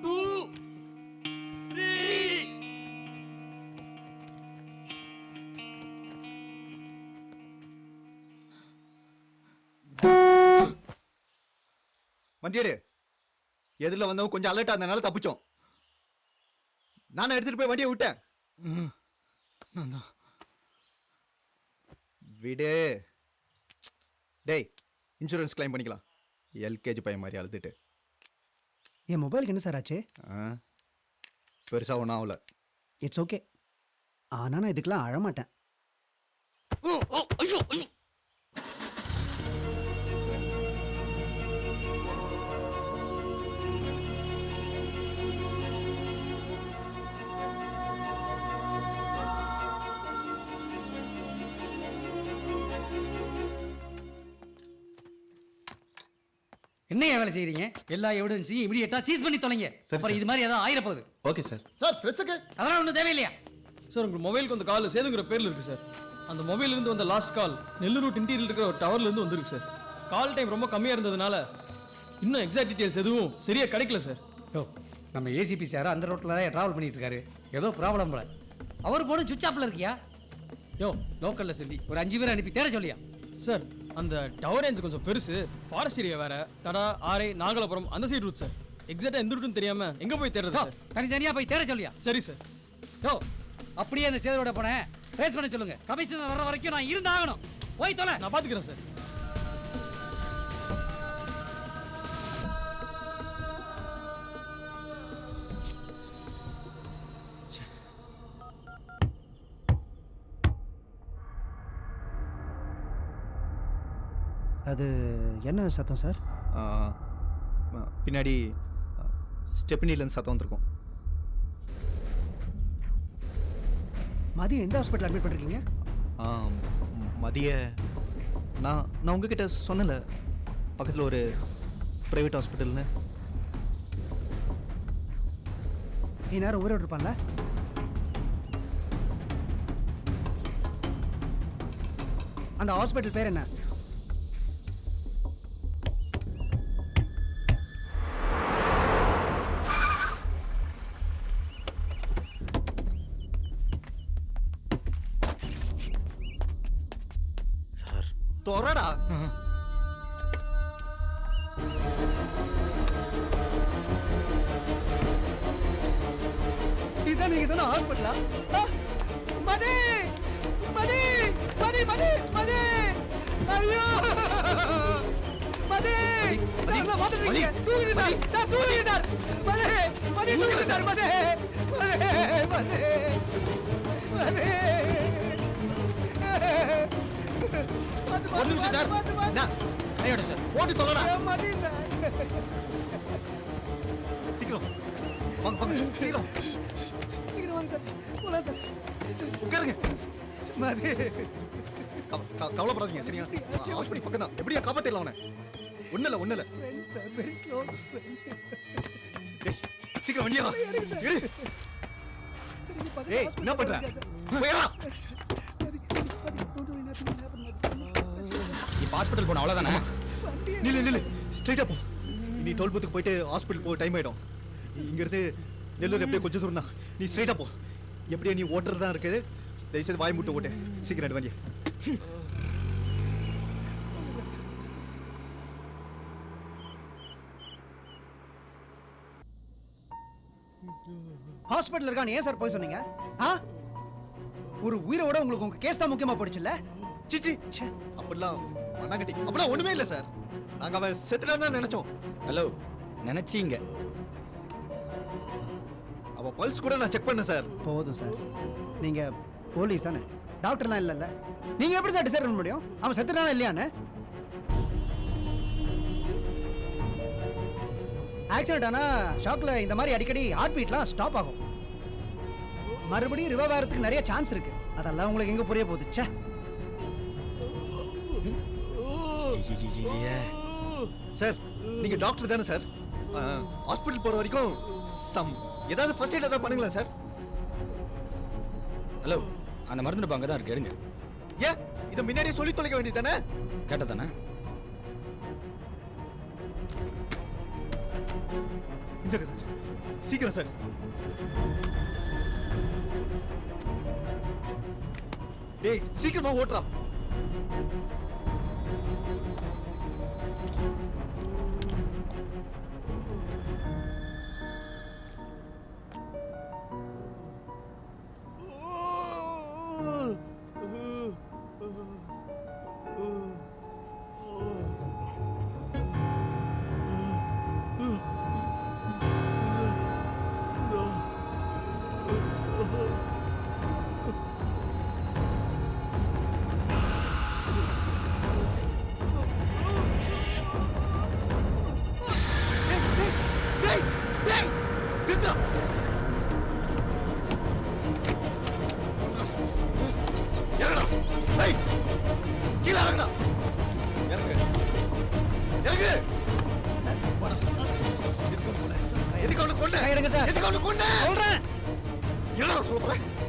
2 3 வண்டியடு. எதிரில் வந்தவங்க கொஞ்சம் அலர்ட் ஆனதுனால தப்பிச்சோம். நானும் எடுத்துட்டு போய் வண்டியை விட்டேன். விடு. டேய் இன்சூரன்ஸ் கிளைம் பண்ணிக்கலாம். எல்கேஜி பையன் மாதிரி அழுதுட்டு. என் மொபைலுக்கு என்ன சார் ஆச்சு? பெருசாக ஒன்றும் ஆகல. It's okay. ஆனால் நான் இதுக்கெல்லாம் அழமாட்டேன். ஐயோ என்னையா வேலை செய்றீங்க? எல்லா எவிடன்ஸையும் இமிடியேட்டா சீஸ் பண்ணி தொலைங்க. அப்புறம் இது மாதிரி ஏதாவது ஆயிர போகுது. Okay sir. சார் பிரஸ்ஸுக்கு அதெல்லாம் ஒன்றும் தேவையில்லையா? சார் உங்க மொபைலுக்கு வந்து கால் சேதுங்கிற பேர்ல இருக்கு சார். அந்த மொபைல்ல இருந்து வந்த லாஸ்ட் கால் நெல்லூர் ரூட் இன்டீரியல் இருக்கிற ஒரு டவர்ல இருந்து வந்திருக்கு சார். கால் டைம் ரொம்ப கம்மியா இருந்ததுனால இன்னும் எக்ஸாக்ட் டீடைல்ஸ் எதுவும் சரியா கிடைக்கல சார். யோ நம்ம ஏசிபி சார் அந்த ரோட்ல தான் டிராவல் பண்ணிட்டு இருக்காரு. ஏதோ ப்ராப்ளம் போல. அவர் போன சுவிட்ச் ஆஃப்ல இருக்கியா? யோ லோக்கல்ல சொல்லி ஒரு 5 பேர் அனுப்பி தேட சொல்லியா? சார் அந்த டவர் ரேஞ்ச் கொஞ்சம் பெருசு, ஃபாரஸ்ட் ஏரியா வேற, தடா ஆரை நாகலாபுரம் அந்த சைடு ரூட் சார். எக்ஸாக்டா எந்த ரூட்னு தெரியாம எங்க போய் தேடுறது சார்? தனித்தனியா போய் தேட சொல்லியா? சரி சார். யோ அப்படியே அந்த சேதரோட போனேன் ட்ரேஸ் பண்ண சொல்லுங்க. கமிஷனர் வர வரைக்கும் நான் இருந்தாகணும். போய் தொலை. நான் பாத்துக்கிறேன் சார். அது என்ன சத்தம் சார்? பின்னாடி ஸ்டெப்னிலேருந்து சத்தம் வந்திருக்கும். மதியம் எந்த ஹாஸ்பிட்டல் அட்மிட் பண்ணிருக்கீங்க? மதிய நான் உங்ககிட்ட சொன்னல பக்கத்தில் ஒரு ப்ரைவேட் ஹாஸ்பிட்டல்னு. நீ நேரம் ஊரோடு இருப்பான்ல? அந்த ஹாஸ்பிட்டல் பேர் என்ன? தொறடா. இதான் நீங்க சொன்ன ஹாஸ்பிட்டலா? மதி மதி மதி மதி மதி ஐயோ மதி நான் பாத்துட்டு இருக்கேன். தூக்குங்க சார், நான் தூக்குங்க சார். மதி மதி தூக்குங்க சார். மதி மதி மதி மதி. ஒரு நிமிஷம் சார். நான் கையோட சார். ஓடி சொல்லடா. மதி சார். சீக்கிரம் வாங்க வாங்க சீக்கிரம். சீக்கிரம் வாங்க சார். போலாம் சார். உட்காருங்க. மதி கவலைப்படாதீங்க சரியா? ஹாஸ்பிட்டல் பக்கம் தான். எப்படியா காப்பாத்திடலாம் அவனை? ஒண்ணு இல்ல சார், வெரி க்ளோஸ். சீக்கிரம் வண்டியா வா. ஏய் என்ன பண்ற? போயடா. இப்போ ஹாஸ்பிட்டல் போன அவ்வளவுதானே? நில்லு ஸ்ட்ரைட்டா போ. நீ டோல் பூத்துக்கு போயிட்டு ஹாஸ்பிட்டல் போ, டைம் ஆயிடும். இங்க இருந்து நெல்லூர் எப்படியே கொஞ்சம் தூரம் தான். நீ ஸ்ட்ரைட்டா போ. எப்படியே நீ ஓட்டுறது தான் இருக்குது. தயவுசெய்து வாய் முட்டு ஓட்டு. சீக்கிரம் வண்டியா. ஹாஸ்பிட்டல் இருக்கான்னு ஏன் சார் போய் சொன்னீங்க? ஒரு உயிரோட உங்களுக்கு உங்க கேஸ் தான் முக்கியமா போடுச்சுல்ல? சிச்சி அப்படிலாம் மண்ணாங்கட்டி அப்படிலாம் ஒண்ணுமே இல்ல சார். நாங்க அவன் செத்துட்டான்னு நினைச்சோம். ஹலோ நினைச்சீங்க? அவன் பல்ஸ் கூட நான் செக் பண்ணேன் சார். போதும் சார். நீங்க போலீஸ் தானே, டாக்டர்லாம் இல்லைல்ல. நீங்க எப்படி சார் டிசைட் பண்ண முடியும் அவன் செத்துட்டானா இல்லையான்னு? ஆக்சிடென்ட் ஆனா ஷாக்ல இந்த மாதிரி அடிக்கடி ஹார்ட் பீட்லாம் ஸ்டாப் ஆகும். மறுபடியும் ரிவைவ் ஆகிறதுக்கு நிறைய சான்ஸ் இருக்கு. அதெல்லாம் உங்களுக்கு எங்க புரிய போகுது? ச்சே. சார் நீங்க டாக்டர் தானே சார்? ஹாஸ்பிட்டல் போற வரைக்கும் ஏதாவது ஃபர்ஸ்ட் எய்ட் ஏதாவது பண்ணுங்களா சார்? ஹலோ அந்த மருந்து டப்பா அங்கே தான் இருக்கு, எடுங்க. ஏன் இதை முன்னாடியே சொல்லி தொலைக்க வேண்டியது தானே? கேட்ட தானே? இந்த சார் சீக்கிரம் சார். டேய் சீக்கிரமா ஓட்டுறா.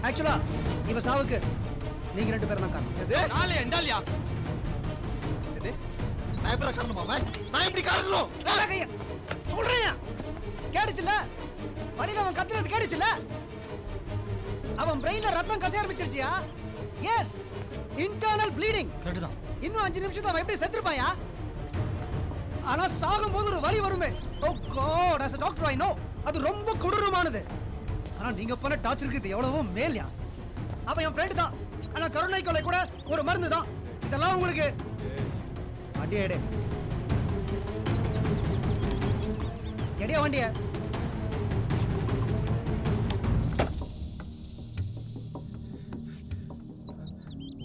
ஆக்சுவலா இவ சாவுக்கு நீங்க ரெண்டு பேரும் தான் காரணம். நாளே எண்டாலியா நான் எப்படி காரணமா? நான் எப்படி காரணம்? சொல்றேன். கேடுச்சுல வழியில அவன் கத்துறது கேடுச்சுல. அவன் பிரெயின்ல ரத்தம் கசிய ஆரம்பிச்சிருச்சியா? Yes, internal bleeding. கரெக்ட் தான். இன்னும் 5 நிமிஷத்துல அவன் எப்படி செத்துருப்பாயா? ஆனா சாகும் போது ஒரு வலி வருமே. ஓ God, as a doctor I know அது ரொம்ப கொடூரமானது. ஆனா நீங்க பண்ண டார்ச்சருக்கு இது எவ்வளவோ மேல்யா. அவன் என் ஃப்ரெண்ட் தான். ஆனா கருணை கொலை கூட ஒரு மருந்து தான். இதெல்லாம் உங்களுக்கு வண்டியா எடு. எடியா வண்டியா.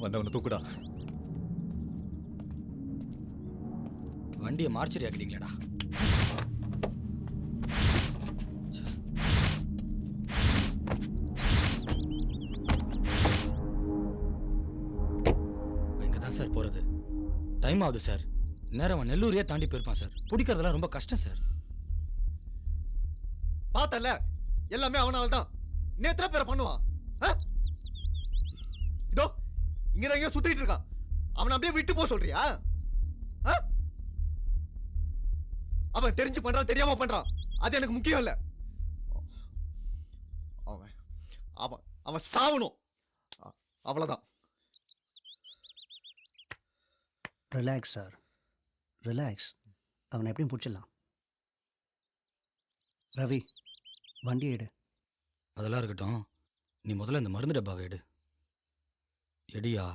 வந்தவனை தூக்குடா. வண்டியை மார்ச்சரி ஆக்கிட்டீங்களாடா. இங்கே தான் சார் போகிறது. டைம் ஆகுது சார். நேரம் அவன் நெல்லூரையே தாண்டி போயிருப்பான் சார். பிடிக்கிறதெல்லாம் ரொம்ப கஷ்டம் சார். பார்த்தல எல்லாமே அவனால தான். இன்னும் எத்தனை பேரை பண்ணுவான்? இதோ இங்கதான் எங்கேயோ சுத்திட்டு இருக்கான். அவனை அப்படியே விட்டு போக சொல்றியா? அவன் தெரிஞ்சு பண்றான் தெரியாம பண்றான், அது எனக்கு முக்கியம் இல்ல. அவன் அவன் அவன் சாவணும், அவ்வளவுதான். Relax sir, relax. அவனை எப்படியும் பிடிச்சிடலாம். ரவி, வண்டி எடு. அதெல்லாம் இருக்கட்டும், நீ முதல்ல இந்த மருந்து டப்பாவை எடு. எடியா.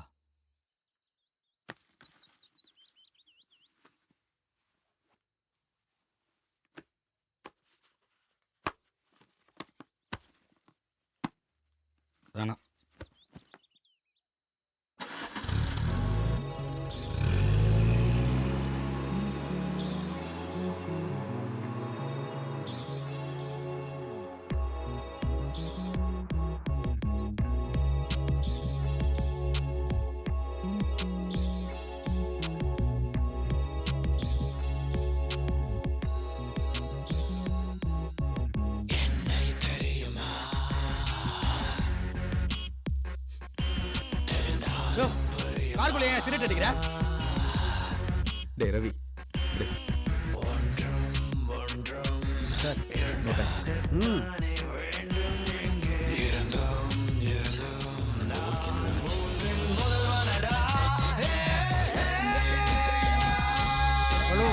வேணாம். கார்குள்ள ஏன் சிகரெட் அடிக்கிற? டேய் Ravi, sir, no thanks. Hello.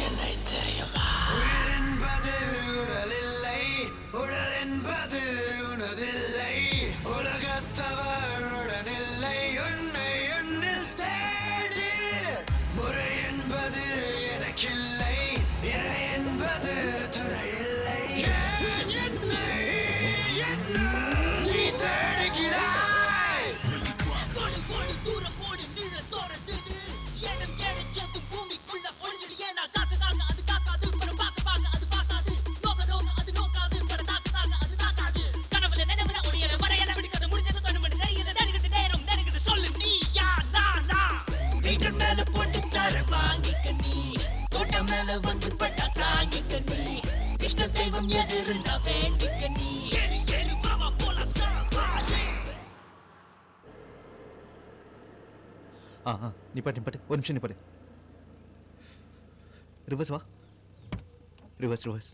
என்னை தெரியுமா? உயிர் என்பது உடல் இல்லை, உடல் என்பது உனதில்லை. உலகத்தவருடன் இல்லை, உன்னை உன்னில் தேடி. முறை என்பது எனக்கில்லை, இறை என்பது துணை இல்லை. ஏன் என்னை நீ தேடுகிறாய்? தெய்வம் எதிர்ந்தா வேண்டிக்க நீ. நிப்பாட்டு, ஒரு நிமிஷம் நிப்பாட்டு. ரிவர்ஸ் வா, ரிவர்ஸ்.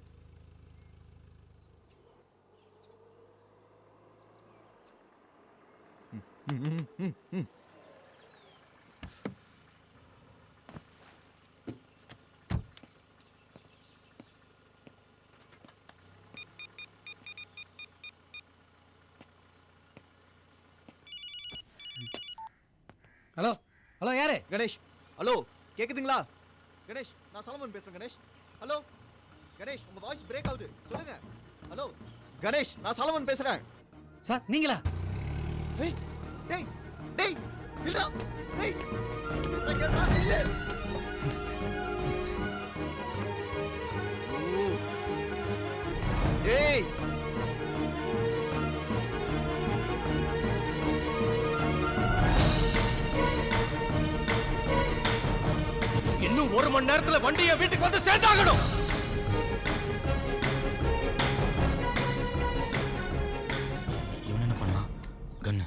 ஹலோ ஹலோ, யாரு? கணேஷ், ஹலோ, கேக்குதுங்களா? கணேஷ், நான் சலமன் பேசுறேன். கணேஷ், ஹலோ. கணேஷ், உங்க வாய்ஸ் பிரேக் ஆகுது, சொல்லுங்க. ஹலோ கணேஷ், நான் சலமன் பேசுறேன். சார், நீங்களா? டேய் டேய் டேய் இல்லடா. டேய் சொல்றேன்டா, இல்ல. டேய் இன்னும் 1 மணி நேரத்துல வண்டியை வீட்டுக்கு வந்து சேர்ந்தாகணும். இவன் என்ன பண்ணா? கண்ணு.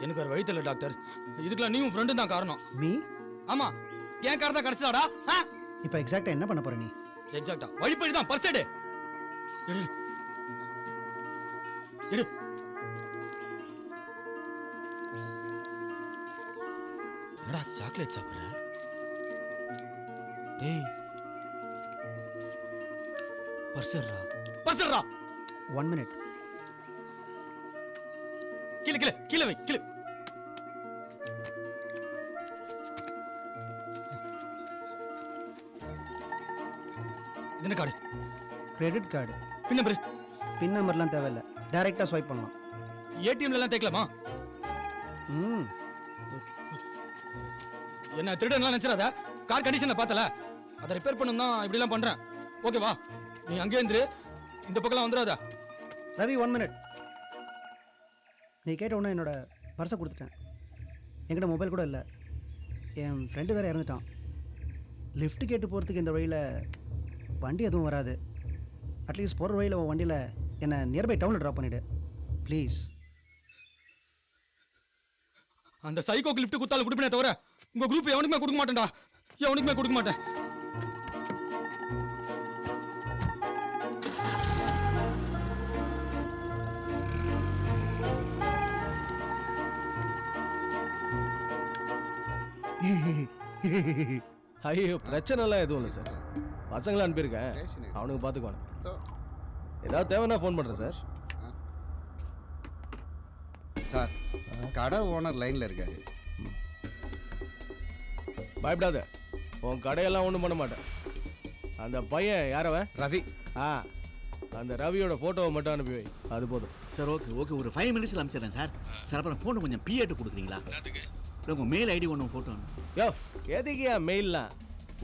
எனக்கு ஒரு வழி தெரியல டாக்டர். இதுக்கெல்லாம் நீயும் ஃப்ரெண்டும் தான் காரணம். மீ? ஆமா, ஏன் காரணம் கிடைச்சதாடா? இப்போ எக்ஸாக்ட்டா என்ன பண்ண போற நீ? எக்ஸாக்ட்டா வழிப்படி தான். பர்ஸ் எடு. எடு. என்னடா சாக்லேட் சாப்பிடுற? டேய், பர்சர்ரா. 1 மினிட். கீழே வை. என்ன கார்டு? Credit card. பின் நம்பர்லாம் தேவையில்லை, டைரக்டா ஸ்வைப் பண்ணலாம். ஏடிஎம்ல எல்லாம் தேக்கலாமா? ம். என்ன திருடன்லாம் நினைச்சிடாத. கார் கண்டிஷனை பார்த்தல, அதை ரிப்பேர் பண்ணணும் தான் இப்படிலாம் பண்றேன். ஓகேவா? நீ அங்கே இருந்து இந்த பக்கம்லாம் வந்துடாத. ரவி 1 மினிட். நீ கேட்ட உடனே என்னோட பர்ஸை கொடுத்துட்டேன். என்கிட்ட மொபைல் கூட இல்லை. என் ஃப்ரெண்டு வேறு இறந்துட்டான். லிஃப்ட் கேட்டு போகிறதுக்கு இந்த வழியில் வண்டி எதுவும் வராது. அட்லீஸ்ட் போகிற வழியில் உன் வண்டியில் என்னை நியர்பை டவுனில் ட்ராப் பண்ணிவிடு ப்ளீஸ். அந்த சைக்கோக்கு லிஃப்ட் குத்தால கொடுப்பேனே தவிர உங்க குரூப் எவனுக்குமே கொடுக்க மாட்டேன்டா. எவனுக்குமே கொடுக்க மாட்டேன். ஐயோ பிரச்சனைலாம் எதுவும் இல்லை சார். பசங்களாம் அனுப்பியிருக்கேன், அவனுக்கு பார்த்துக்குவானு. ஏதாவது தேவைன்னா ஃபோன் பண்ணுறேன் சார். சார் கடை ஓனர் லைனில் இருக்காரு. பயப்படாத, உன் கடையெல்லாம் ஒன்றும் பண்ண மாட்டேன். அந்த பையன் யாரவன்? ரவி. அந்த ரவியோட ஃபோட்டோவை மட்டும் அனுப்பி வை, அது போதும். சார் ஓகே ஓகே, ஒரு 5 மினிட்ஸில் அனுப்பிச்சிடுறேன் சார். சார் அப்புறம் ஃபோனை கொஞ்சம் பிஏட்டு கொடுக்குறீங்களா? உங்கள் மெயில் ஐடி ஒன்று ஃபோட்டோ யோ எதுக்கியா மெயில்லாம்?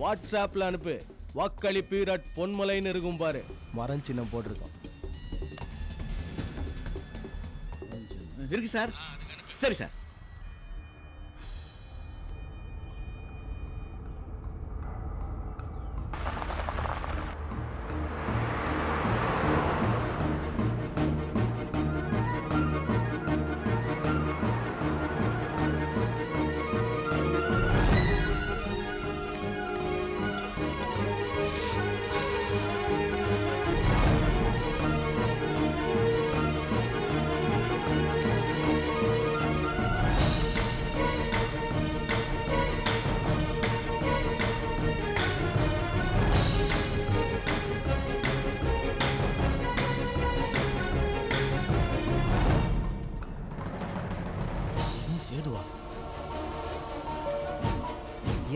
வாட்ஸ்ஆப்பில் அனுப்பு. வாக்களிப்பு.பொன்மலைன்னு இருக்கும் பாரு, மரம் சின்னம் போட்டிருக்கோம். இருக்கு சார். சரி சார். சேதுவா?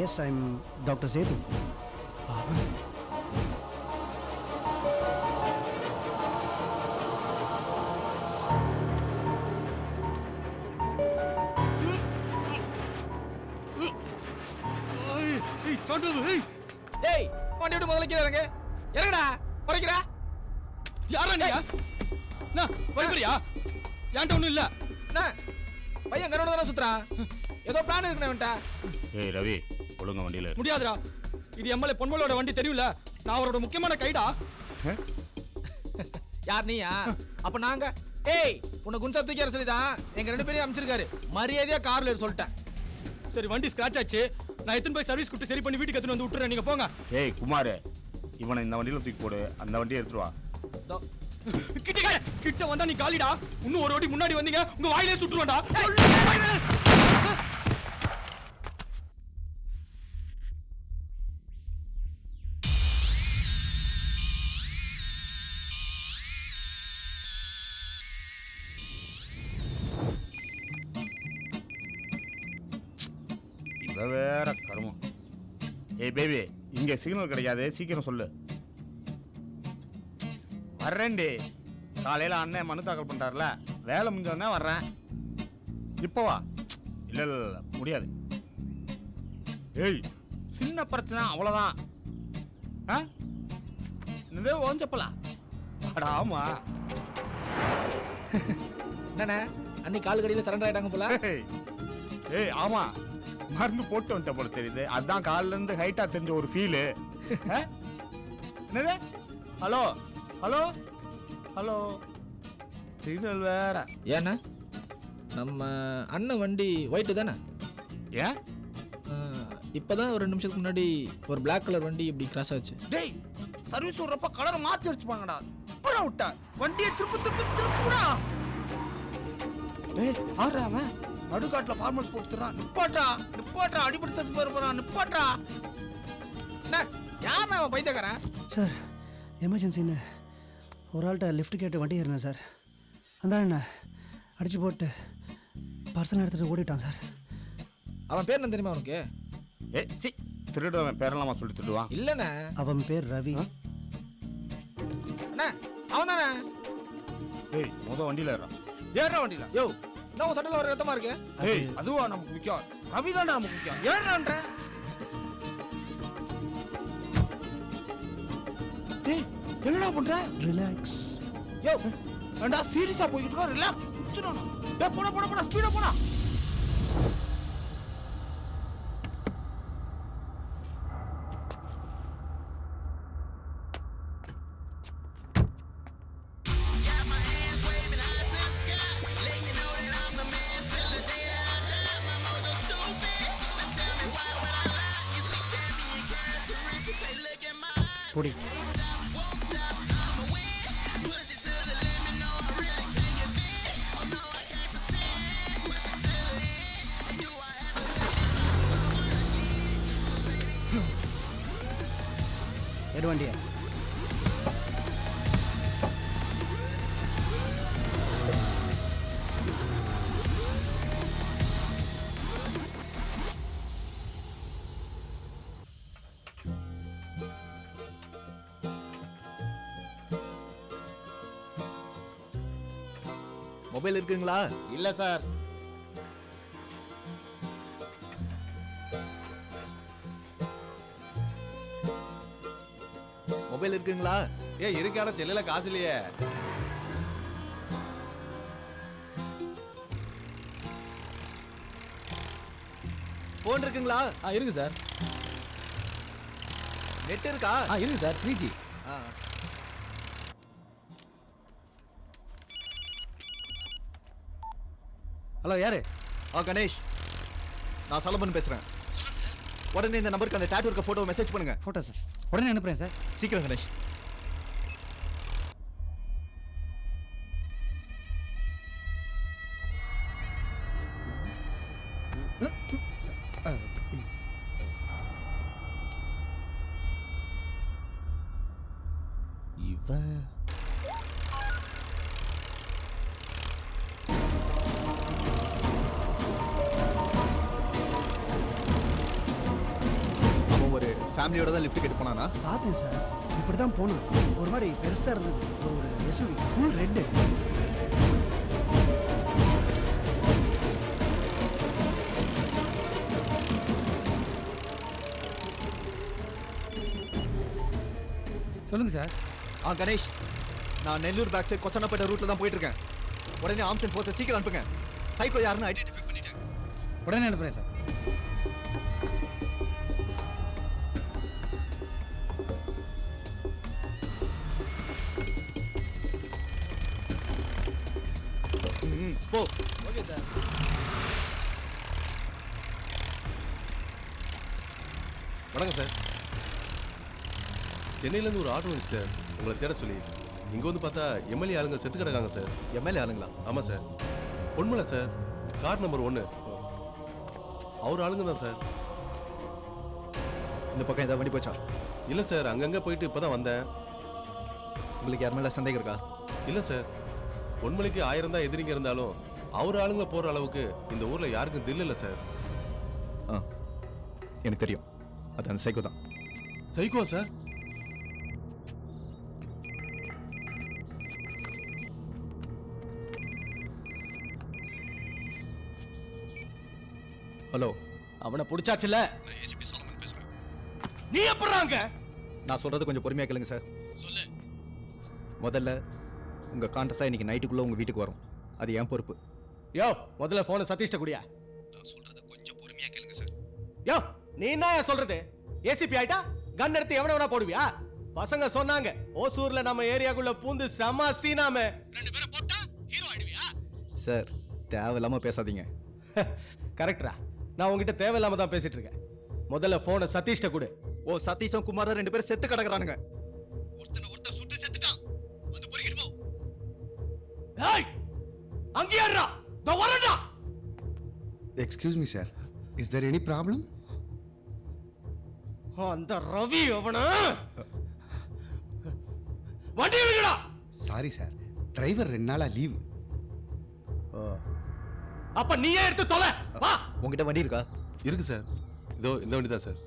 Yes, I am doctor Sethu. ஏய் வண்டி விட்டு முதல்ல கீழே இறங்கு. இறங்குடா. குறைக்கிறா யாரா நீ? குறைக்கிறியா? ஏன்ட்ட ஒன்றும் இல்லை. பையன் கரோட தானே சுத்துறான். ஏதோ பிளான் இருக்குண்ணா. ஏய் ரவி, ஒழுங்கா வண்டியில் முடியாதுடா. இது எம்எல்ஏ பொன்மலோட வண்டி தெரியும்ல, நான் அவரோட முக்கியமான கைடா. யார் நீயா? அப்ப நாங்க ஏய் உன்னை குஞ்சா தூக்கி வர சொல்லிதான் எங்க 2 பேரையும் அமைச்சிருக்காரு. மரியாதையா கார்ல சொல்லிட்டேன். சரி வண்டி ஸ்கிராச் ஆச்சு, நான் எத்தனை போய் சர்வீஸ் கொடுத்து சரி பண்ணி வீட்டுக்கு எடுத்துட்டு வந்து விட்டுறேன், நீங்க போங்க. ஏய் குமார், இவனை இந்த வண்டியில் தூக்கி போடு, அந்த வண்டியை எடுத்துட்டு வா. கிட்ட வந்தா நீ காலிடா. இன்னும் ஒரு வாட்டி முன்னாடி வந்தீங்க உங்க வாயிலே சுட்டுருவாடா. இவ வேற கருமம். ஏய் பேபி, இங்க சிக்னல் கிடைக்காது, சீக்கிரம் சொல்லு. வர்றேன்டி. காலையில் அண்ணன் மனு தாக்கல் பண்ணுறாருல, வேலை முடிஞ்சோடனே வர்றேன். இப்போ வா. இல்லை இல்லை இல்லை முடியாது. ஏய் சின்ன பிரச்சனை அவ்வளோதான். ஆ என்னது ஓஞ்சப்பலா? அடா ஆமா. என்னண்ணே அன்னைக்கு கால் கடியில் சரண்டர் ஆகிட்டாங்க போல. ஏய் ஆமா, மருந்து போட்டு வந்துட்ட போல தெரியுது. அதுதான் காலில் இருந்து ஹைட்டாக தெரிஞ்ச ஒரு ஃபீலு. என்னது? ஹலோ ஹலோ ஹலோ, சிக்னல் வேற. ஏண்ணா நம்ம அண்ணன் வண்டி ஒயிட்டு தானே? ஏன் இப்போதான் ஒரு 2 நிமிஷத்துக்கு முன்னாடி ஒரு பிளாக் கலர் வண்டி இப்படி கிராஸ் ஆச்சு. டேய் சர்வீஸ் விடுறப்ப கலரை மாற்றி வச்சுப்பாங்கடா. அப்புறம் விட்டா வண்டியை திருப்புடா. டேய் ஆடுறா அவன் நடுக்காட்டில் ஃபார்மல்ஸ் போட்டுறான். நிப்பாட்டா நிப்பாட்டா, அடிபடுத்தது போறான். நிப்பாட்டா. யார் அவன் பைத்தியக்காரன்? சார் எமர்ஜென்சின்னு ஒரு ஆள்கிட்ட லிஃப்ட் கேட்டு வண்டி ஏறினேன் சார். அந்த என்ன அடிச்சு போட்டு பர்சனல் எடுத்துகிட்டு ஓடிட்டான் சார். அவன் பேர் என்ன தெரியுமா உனக்கு? ஏ சி, திருடுவன் பேரெல்லாமா சொல்லி திருடுவான்? இல்லைண்ணே, அவன் பேர் ரவி. அண்ணா அவன் தானே. ஏய் முத வண்டியில் ஏறான். ஏறா வண்டியில். யோ நான் சட்டத்தில் ஒரு ரத்தமாக இருக்கு. ஏய் அதுவா நமக்கு முக்கியம். ரவி தான்டா முக்கியம். ஏன்றான்ற டேய் என்னடா பண்ற? ரிலாக்ஸ். யோ ஏன்டா சீரியஸா போயிட்டு இருக்க? ரிலாக்ஸ். குத்துறடா. டேய் போடா ஸ்பீடா போடா. பொடி வண்டியா மொபைல் இருக்குங்களா? இல்ல சார். மொபைல் இருக்குங்களா? ஏன் இருக்கான செல்லுல காசு இல்லையே. போன் இருக்குங்களா? இருக்கு சார். நெட் இருக்கா? இருக்கு சார். 3G. ஹலோ யாரு? கணேஷ், நான் சலமன் பேசுறேன். உடனே இந்த நம்பருக்கு அந்த டாட்டூ இருக்க போட்டோ மெசேஜ் பண்ணுங்க. ஃபோட்டோ சார் உடனே அனுப்புறேன் சார். சீக்கிரம் கணேஷ். இவன் ஒரு ஃபேமிலியோட தான் லிஃப்ட் கேட்டு போனானா? பார்த்தேன் சார். இப்படி தான் போனோம். ஒரு மாதிரி பெருசா இருந்தது. ஒரு எஸ்யூவி ஃபுல் ரெட். சொல்லுங்க சார். கணேஷ், நான் நெல்லூர் பேக் சைடு கொச்சனப்பேட்டை ரூட்ல தான் போயிட்டு இருக்கேன். உடனே ஆர்ம்ஸ் அண்ட் ஃபோர்ஸை சீக்கிரம் அனுப்புங்க. சைக்கோ யாருன்னு ஐடென்டிஃபை பண்ணிட்டேன். உடனே அனுப்புறேன் சார். போ. Okay sir. வணக்கம் சார். சென்னையிலேருந்து ஒரு ஆர்டர் வந்துச்சு சார், உங்களை தேட சொல்லி. இங்கே வந்து பார்த்தா எம்எல்ஏ ஆளுங்க செத்து கிடக்காங்க சார். எம்எல்ஏ ஆளுங்களா? ஆமாம் sir. Ponmalai sir, car number 1. அவர் ஆளுங்க தான் சார். இந்த பக்கம் ஏதாவது வண்டி போச்சா? இல்லை சார், அங்கங்கே போயிட்டு இப்போ தான் வந்தேன். உங்களுக்கு யார் மேலே சந்தேகம் இருக்கா? இல்லை சார், பொன்மலைக்கு 1000 தான் எதிரிங்க இருந்தாலும் அவர் ஆளுங்க போகிற அளவுக்கு இந்த ஊரில் யாருக்கும் தில் இல்லை சார். எனக்கு தெரியும், அது அந்த சைக்கோ தான். Psycho sir? ஹலோ, அவனை பிடிச்சாச்சுல? நீ எப்பறாங்க? நான் சொல்றது கொஞ்சம் பொறுமையா கேளுங்க சார். சொல்லு. முதல்ல உங்க கான்டஸா இன்னைக்கு நைட்டுக்குள்ள உங்க வீட்டுக்கு வரும். அது என் பொறுப்பு. யோ முதல்ல போனை சதீஷ்ட குடியா. நான் சொல்றது கொஞ்சம் பொறுமையா கேளுங்க சார். யோ நீ என்ன சொல்றது? ஏசிபி ஆயிட்டா கன் எடுத்து எவன வேணா போடுவியா? பசங்க சொன்னாங்க ஓசூர்ல நம்ம ஏரியாக்குள்ள பூந்து செம சீனாமே. 2 பேரை போட்டா ஹீரோ ஆயிடுவியா? சார் தேவையில்லாம பேசாதீங்க. கரெக்டா? நான் உங்ககிட்ட தேவையில்லாம தான் பேசிட்டு இருக்கேன். முதல்ல போனை சதீஷ்ட குடு. ஓ சதீஷும் குமாரும் 2 பேரும் செத்து கிடக்குறானுங்க. ஒருத்தன் சுட்டு செத்துட்டான். வந்து பொறுக்கிட்டு போ. ஏய் அங்க யாரா? தோ வரடா. Excuse me sir, is there any problem? அந்த ரவி அவன வண்டி எடுங்கடா. சாரி சார், டிரைவர் 2 நாளா லீவ். அப்ப நீயே எடுத்து தொலை. வா. உங்ககிட்ட வண்டி இருக்கா? இருக்கு சார். இதோ இந்த வண்டி தான் சார்.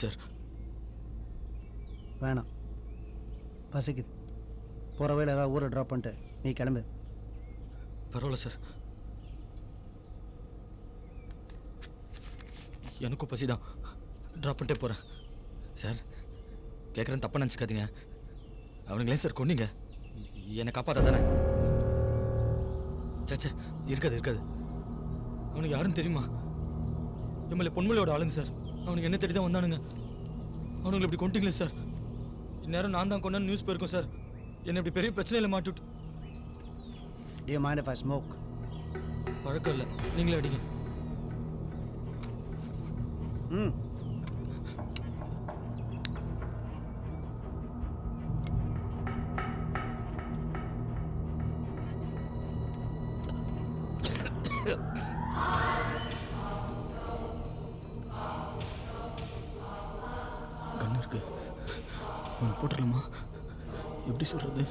சார். வேணாம், பசிக்குது. போகிற வேலை ஏதாவது ஊரை ட்ராப் பண்ணிட்டு நீ கிளம்பு. பரவாயில்ல சார், எனக்கும் பசி தான். ட்ராப் பண்ணிட்டே போகிறேன் சார். கேட்குறேன், தப்பாக நினச்சிக்காதீங்க. அவனுங்களே சார் கொன்னீங்க, என்னை காப்பாற்ற தானே? சே இருக்காது. அவனுக்கு யாருன்னு தெரியுமா? எம்எல்ஏ பொன்மலையோட ஆளுங்க சார். அவனுக்கு என்ன தேடி தான் வந்தானுங்க. அவனுங்களை இப்படி கொண்டீங்களே சார். இந்நேரம் நான் தான் கொண்டான்னு நியூஸ் போயிருக்கோம் சார். என்னை இப்படி பெரிய பிரச்சனையில் மாட்டிவிட்டு. Do you mind if I smoke? பழக்கம் இல்லை, நீங்களே அடிங்க. ம். கண்ணு இருக்கு, போட்டுடலாமா? எப்படி சொல்றது?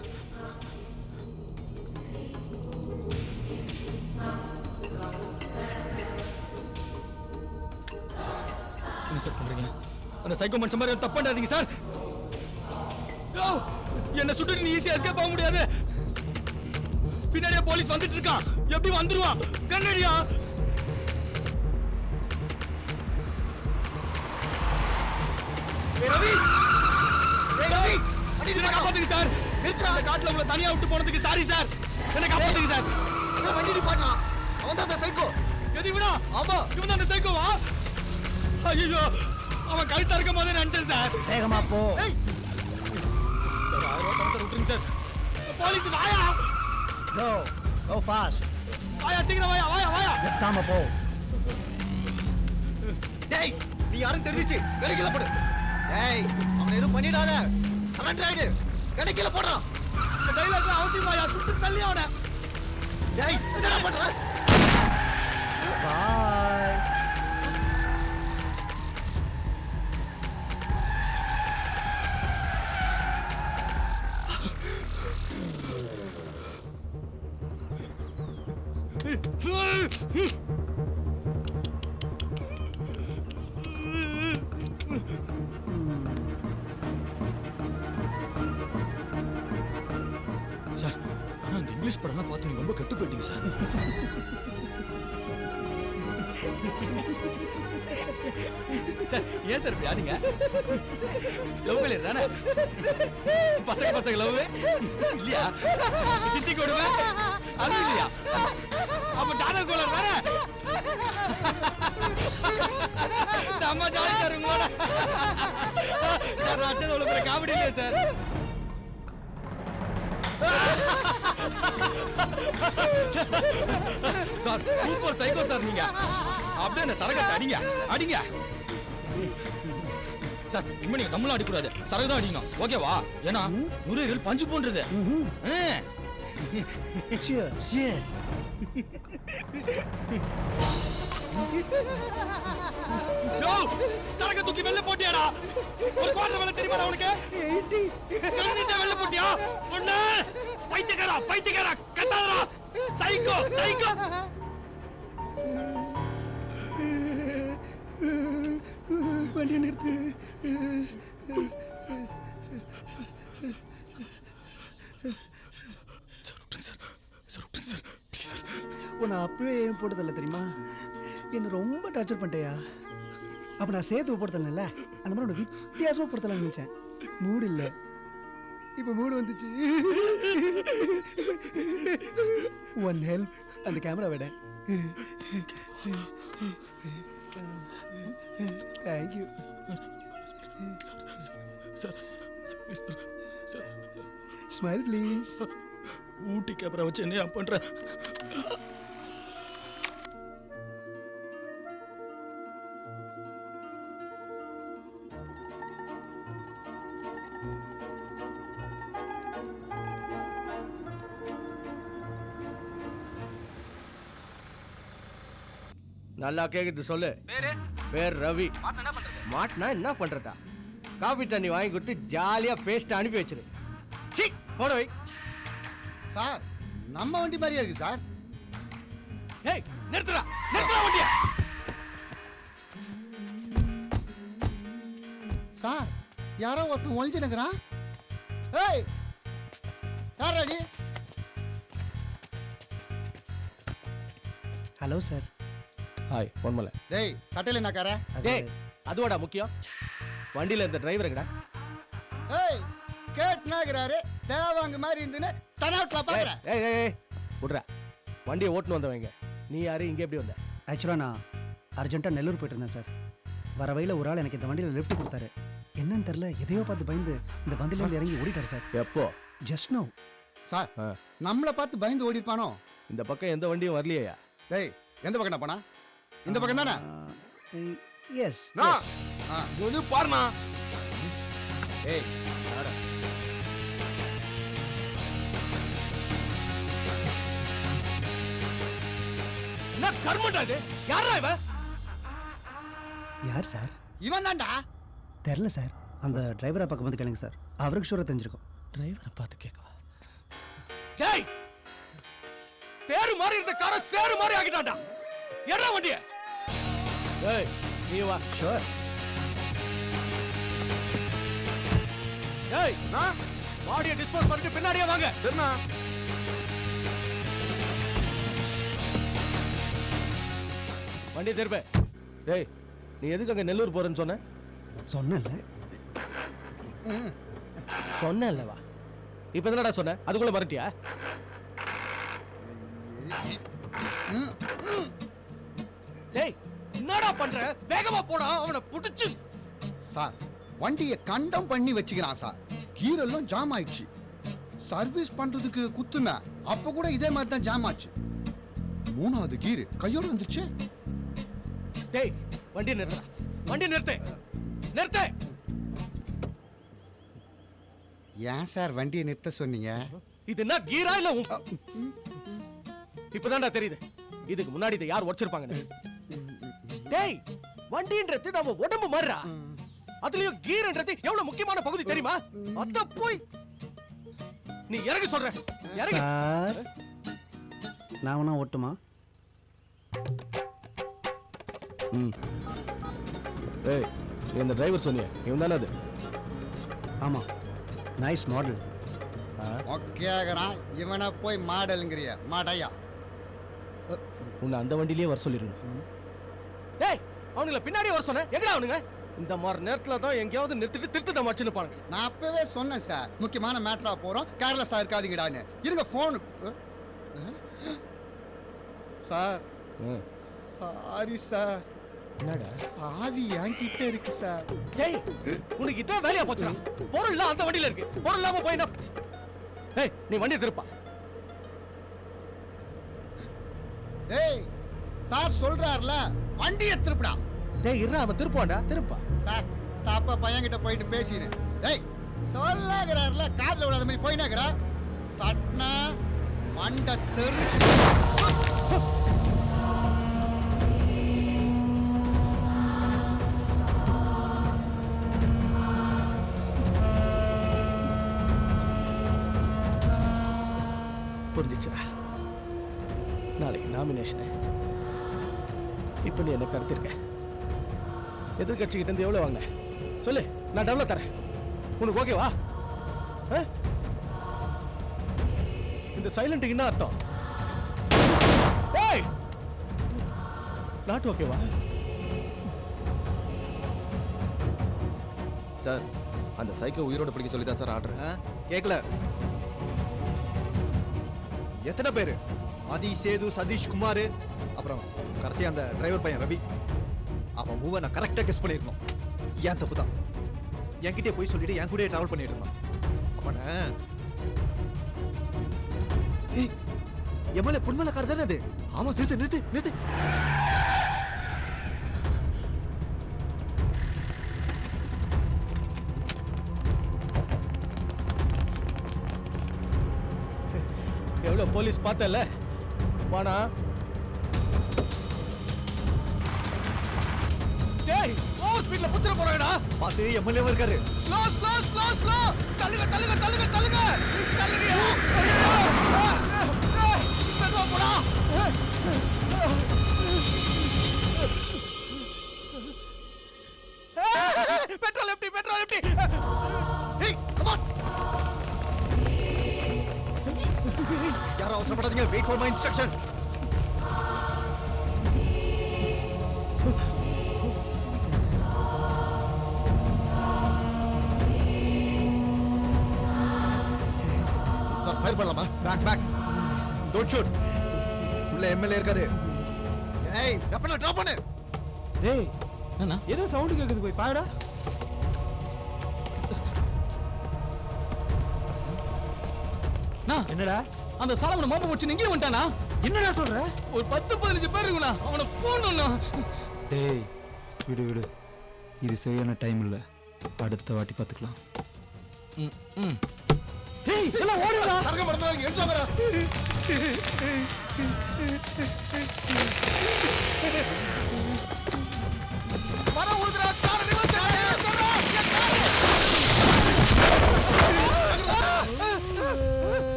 என்ன சார் பண்றீங்க? அந்த சைக்கோ மனுஷன் மாதிரி தப்பு பண்ணாதீங்க சார். என்ன சுட்டு நீ ஈஸியா எஸ்கேப் ஆக முடியாது. பின்னாடியே போலீஸ் வந்துட்டு இருக்கான். எப்படி வந்துருவான்? கண்ணடியா? ரவி, ரவி, என்ன காப்பாத்துங்க சார். இந்த காட்டுல உங்களை தனியா விட்டு போனதுக்கு சாரி சார். என்ன காப்பாத்துங்க சார். வண்டி நிப்பாட்டலாம். அவன் தான் அந்த சைக்கோ. எது இவனா? ஆமா, இவன் தான் அந்த சைக்கோவா? ஐயோ, அவன் கழுத்தா இருக்கும் போதே நினைச்சேன் சார். வேகமா போ. சார் 1000 ரூபாய் பணத்தை விட்டுருங்க சார். போலீஸ் வாயா. Go fast. வாயா, சீக்கிரம் வாயா. ஜெத்தாம போ. டேய், நீ யாரும் தெரிஞ்சிச்சு கடைக்கில போடு. டேய், அவனை எதுவும் பண்ணிடாத. சரண்டர் ஆயிடு. கடைக்கில போடா. இந்த டைலாக்ல அவசியம் வாயா, சுட்டு தள்ளி அவனை. டேய், என்னடா பண்ற? Bye. சார், ஆனா இந்த இங்கிலீஷ் படம்லாம் பார்த்து நீங்க ரொம்ப கெட்டு போயிட்டீங்க சார். சார் ஏன் சார் இப்படி ஆனீங்க? லவ் ஃபெயிலியர் தானே? பசங்க லவ் இல்லையா? சித்தி கொடுமை அது இல்லையா? அப்ப ஜாதக கோளாறு தானே? செம்ம ஜாலி சார் உங்களோட. சார் நான் அச்சது அவ்வளோ பெரிய காமெடி இல்லையா sir? Sir super psycho sir நீங்க. அப்படியே அந்த சரகத்தை அடிங்க. சார் இனிமே நீங்க தமிழ்ல அடிக்கூடாது, சரகு தான் அடிக்கணும். ஓகேவா? ஏன்னா நுரையீரல் பஞ்சு போன்றது. Cheers. யோ, சரக தூக்கி வெளில போட்டியாடா? ஒரு குவார்டர் வெளில தெரியுமாடா உனக்கு? 80 வெளில போட்டியா? பொண்ணு பைத்தியக்காரா கத்தாதடா. சைக்கோ. வண்டியை நிறுத்து. Sir please sir. உன்னை அப்பவே ஏன் போட்டதில்ல தெரியுமா? என்னை ரொம்ப டார்ச்சர் பண்ணிட்டேயா. அப்போ நான் சேர்த்து போடுறதில்ல, அந்த மாதிரி உன்னை வித்தியாசமாக போடுறதில்ல நினச்சேன். மூடு இல்லை, இப்போ மூடு வந்துச்சு. ஒன் ஹெல்ப், அந்த கேமரா விட. Thank you sir. Smile please. Ooty camera வச்சு என்ன பண்ற? நல்லா கேக்குது, சொல்லு. பேர் ரவி. மாட்டினா என்ன பண்றதா? காபி தண்ணி வாங்கி கொடுத்து ஜாலியா பேஸ்ட் அனுப்பி வச்சிரு. போட வை. சார், நம்ம வண்டி மாதிரியா இருக்கு சார். ஏய், நிறுத்துடா வண்டிய. சார் யாரோ ஒருத்தன் ஒழிஞ்சுனுக்குறான். ஏய் யார் அடி? Hello sir. ஹாய் பொன்மலை. டேய் சட்டையில என்ன கார? டேய் அதுவாடா முக்கியம். வண்டியில இந்த டிரைவர் எங்கடா? ஏய் கேட்னாகிறாரு தேவாங்க மாதிரி இருந்துன்னு தனாட்ல பாக்குற. ஏய் ஏய் ஏய் விட்றா. வண்டியை ஓட்டுன்னு வந்தவங்க. நீ யாரு இங்கே எப்படி வந்த? ஆக்சுவலாக நான் அர்ஜென்ட்டாக நெல்லூர் போயிட்டு இருந்தேன் சார். வர வழியில் ஒரு ஆள் எனக்கு இந்த வண்டியில் லிஃப்ட் கொடுத்தாரு. என்னன்னு தெரில எதையோ பார்த்து பயந்து இந்த வண்டியிலேருந்து இறங்கி ஓடிட்டார் சார். எப்போ? Just no. சார் நம்மளை பார்த்து பயந்து ஓடிப்பானோ? இந்த பக்கம் எந்த வண்டியும் வரலையா? டேய் எந்த பக்கம் போனா? இந்த பக்கம் தானே? எஸ். இது பாருண்ணா. ஏய் என்ன கர்மண்டா இது? யாரா இவன்? யார் சார்? இவன் தான்டா. தெரில சார். அந்த டிரைவரை பக்கம் வந்து கேளுங்க சார். அவருக்கு ஷூராக தெரிஞ்சிருக்கும். டிரைவரை பார்த்து கேட்கவா? டேய் தேரு மாதிரி இருந்த காரை சேரு மாதிரி ஆக்கிட்டான்டா. ஏறா வண்டியை. ஏய் நீ வா. ஷூர். ஏய் பாடியை டிஸ்போஸ் பண்ணிட்டு பின்னாடியே வாங்க. சரிண்ணா. வண்டியை திருப்ப. டேய் நீ எதுக்கு அங்கே நெல்லூர் போறேன்னு சொன்ன? சொன்னல சொன்னல்லவா? இப்போ என்னடா சொன்ன? அதுக்குள்ள மறட்டியா? டேய் என்னடா பண்ற? வேகமா போடா. அவனை புடிச்சு. சார் வண்டியை கண்டம் பண்ணி வச்சுக்கிறான் சார். கீரெல்லாம் ஜாம் ஆயிடுச்சு. சர்வீஸ் பண்றதுக்கு குத்துன அப்ப கூட இதே மாதிரி தான் ஜாம் ஆச்சு. 3வது கீர் கையோட வந்துச்சு. டேய் வண்டியை நிறுத்துடா. வண்டியை நிறுத்து. நிறுத்து. ஏன் சார் வண்டியை நிறுத்த சொன்னீங்க? இது என்ன கீரா இல்ல? இப்பதான்டா தெரியுது இதுக்கு முன்னாடி இதை யார் உடைச்சிருப்பாங்க. டேய் வண்டின்றது நம்ம உடம்பு மாறுறா. அதுலயும் கீர்ன்றது எவ்வளவு முக்கியமான பகுதி தெரியுமா? அத போய் நீ இறங்கி சொல்ற. இறங்கி. சார் நான் வேணா ஓட்டுமா? ஏய் நீ இந்த டிரைவர் சொன்னியே இவன் தானே அது? ஆமாம். Nice model. ஓகேங்கிறான். இவனை போய் மாடலுங்கிறிய மாடையா? உன்னை அந்த வண்டியிலேயே வர சொல்லிருக்கணும். டேய் அவனுங்களை பின்னாடியே வர சொன்ன. எங்கடா அவனுங்க? இந்த மாதிரி நேரத்துல தான் எங்கேயாவது நிறுத்திட்டு திட்டு மச்சுன்னு பாருங்க. நான் அப்பவே சொன்னேன் சார் முக்கியமான மேட்டரா போறோம் கேர்லெஸ்ஸா இருக்காதீங்கடான்னு. இருங்க போன். Sir sorry sir. என்னடா? சாவி என்கிட்ட இருக்கு சார். டேய் உனக்கு இதான் வேலையா போச்சுடா. பொருள் அந்த வண்டியில இருக்கு. பொருள் இல்லாம போயினா. டேய் நீ வண்டியை திருப்பா. டேய் சார் சொல்றாருல வண்டியை திருப்படா. டேய் இருடா அவன் திருப்பான்டா. திருப்பா. சார் சாப்பா பையன்கிட்ட போயிட்டு பேசினேன். டேய் சொல்லாகிறாருல காதுல விடாத மாதிரி போயினாக்கிறா. தட்னா மண்ட தெரு. புரிஞ்சிச்சுடா. நாளைக்கு நாமினேஷனு. இப்போ நீ என்ன கருத்திருக்க? எதிர்கட்சிக்கிட்ட இருந்து எவ்வளோ வாங்க சொல்லு. நான் டெவலப் தரேன். உனக்கு ஓகேவா? இந்த சைலண்ட்டுக்கு என்ன அர்த்தம்? ஏய் நாட் ஓகேவா? சார் அந்த சைக்கோ உயிரோட பிடிக்க சொல்லி தான் சார் ஆர்டர். கேட்கல. எத்தனை பேரு? ஆதி, சேது, சதீஷ், குமார், அப்புறம் கடைசி அந்த டிரைவர் பையன் ரவி. அவன் மூவ நான் கரெக்டாக கெஸ் பண்ணியிருக்கணும். ஏன் தப்பு தான். என்கிட்டே போய் சொல்லிட்டு என் கூட டிராவல் பண்ணிட்டு இருந்தான். அப்பன எம்எல்ஏ பொன்மலைக்காரர் தானே அது? ஆமா நிறுத்து நிறுத்து நிறுத்து. எவ்வளோ போலீஸ் பார்த்தல வானா. டேய் ஓவர் ஸ்பீட்ல புடிச்சற போறாடா. பாத்து எம்எல்ஏ இருக்காரு. Slow slow slow slow. தள்ளுங்க தள்ளுங்க தள்ளுங்க தள்ளுங்க. தள்ளுங்கயா. மெதுவா போடா. பெட்ரோல் எப்படி? பெட்ரோல் பேசாதீங்க. Wait for my instruction. Sir fire பண்ணலாமா? பேக். Don't shoot. உள்ள எம்எல்ஏ இருக்காரு. ஏய், வெப்பனை டிராப் பண்ணு. டேய் என்ன ஏதோ சவுண்ட் கேக்குது, போய் பாருடா. என்னடா அந்த சாலமனை மாப்ப வச்சு நீங்க வந்துட்டானா? என்னடா சொல்ற? ஒரு 10-15 பேர் இருக்குண்ணா, அவனை போடணும்ண்ணா. டேய் விடு, இது சரியான டைம் இல்லை, அடுத்த வாட்டி பார்த்துக்கலாம். டேய் எல்லாம் ஓடுடா. சரக மறந்தாங்க, எடுத்து வாங்கடா. வர ஊதுடா, கார ரிவர்ஸ்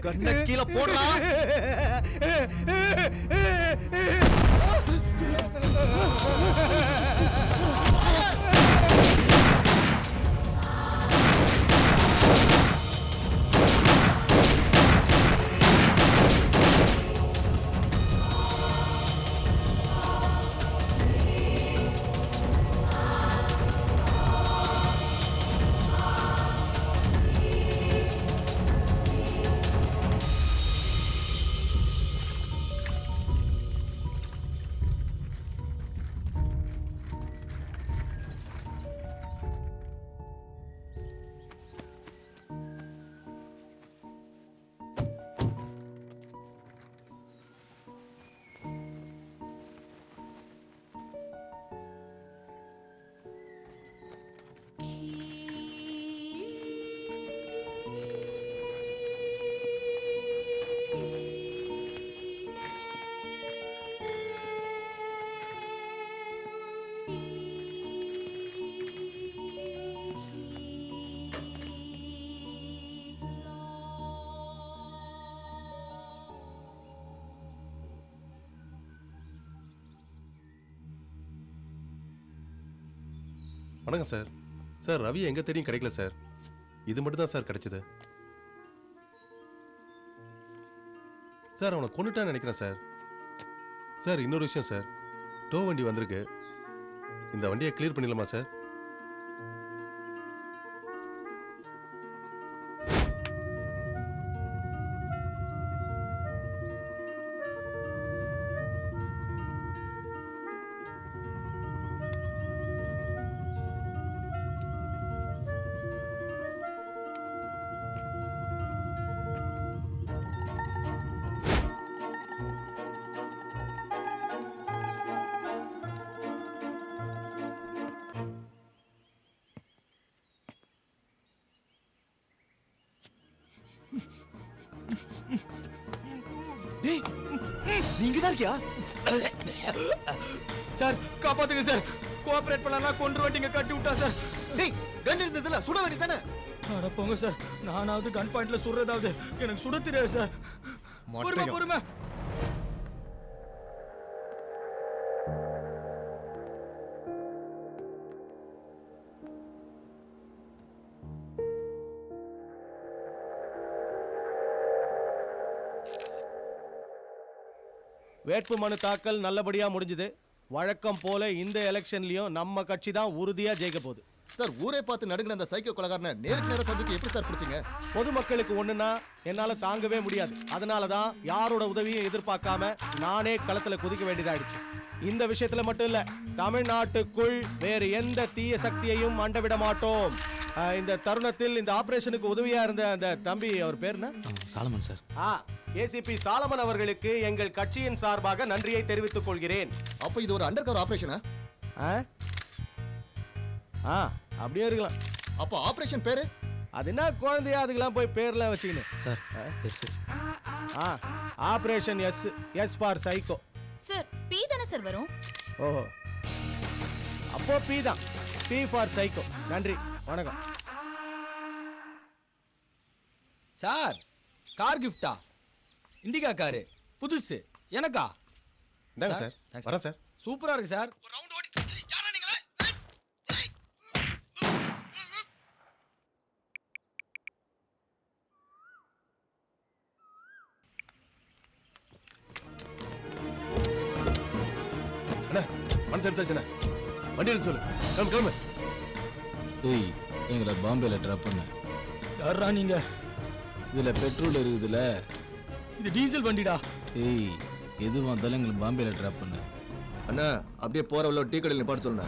கண்ண கீழே போடுறா. வணக்கம் சார். சார் ரவி எங்கே தெரியும் கிடைக்கல சார். இது மட்டும் தான் சார் கிடைச்சது. சார் அவனை கொண்டுட்டான்னு நினைக்கிறேன் சார். சார் இன்னொரு விஷயம் சார், டோ வண்டி வந்திருக்கு, இந்த வண்டியை கிளியர் பண்ணிடலாமா சார்? டேய் நீங்க தான் இருக்கியா? சார் காப்பாத்துங்க சார், கோஆபரேட் பண்ணலனா கொன்று வண்டிங்க கட்டி விட்டா சார். டேய் கன் இருந்ததுல சுட வேண்டி தானே. அட போங்க சார், நானாவது கன் பாயிண்ட்ல சுடுறதாவது, எனக்கு சுட தெரியாது சார். பொறுமை. வேட்புமனு தாக்கல் நல்லபடியா முடிஞ்சது. வழக்கம் போல இந்த எலெக்ஷன்லயும் நம்ம கட்சி தான் உறுதியா ஜெயிக்க போகுது. சார் ஊரே பார்த்து நடுங்கிற அந்த சைக்கோ கொலைகாரனை நேருக்கு நேரம் சந்திச்சு எப்படி சார் பிடிச்சிங்க? பொதுமக்களுக்கு ஒண்ணுன்னா என்னால தாங்கவே முடியாது. அதனாலதான் யாரோட உதவியும் எதிர்பார்க்காம நானே களத்துல குதிக்க வேண்டியதாயிடுச்சு. இந்த விஷயத்துல மட்டும் இல்ல, தமிழ்நாட்டுக்குள் வேறு எந்த தீய சக்தியையும் அண்ட விட மாட்டோம். இந்த தருணத்தில் இந்த ஆபரேஷனுக்கு உதவியா இருந்த அந்த தம்பி, அவர் பேர் என்ன? சாலமன் சார். ஏசிபி சாலமன் அவர்களுக்கு எங்கள் கட்சியின் சார்பாக நன்றியை தெரிவித்துக் கொள்கிறேன். அப்ப இது ஒரு அண்டர் கவர் ஆபரேஷனா? அப்படியே இருக்கலாம். அப்ப ஆபரேஷன் பேரு அது என்ன குழந்தையா அதுக்கெல்லாம் போய் பேர்லாம் வச்சுக்கணும் sir. S operation S for psycho. Sir B தானே சார் வரும்? ஓஹோ, அப்போ பி தான், பி ஃபார் சைக்கோ. நன்றி, வணக்கம் சார். கார் கிஃப்டா? இண்டிகா காரு புதுசு எனக்கா இந்தாங்க சார் வரேன் சார் சூப்பரா இருக்கு சார் அண்ணா பணத்தை எடுத்தாச்சுண்ணா வண்டி எடுத்து சொல்லு கிளம்பு கிளம்பு ஏய் எங்களை பாம்பேல ட்ராப் பண்ண யாரா நீங்க இதுல பெட்ரோல் இருக்குதுல இது டீசல் வண்டிடா ஏய் எது வந்தாலும் எங்களை பாம்பேல ட்ராப் பண்ண அண்ணா அப்படியே போற உள்ள டீ கடையில் நிப்பாட்டு சொல்லுண்ணா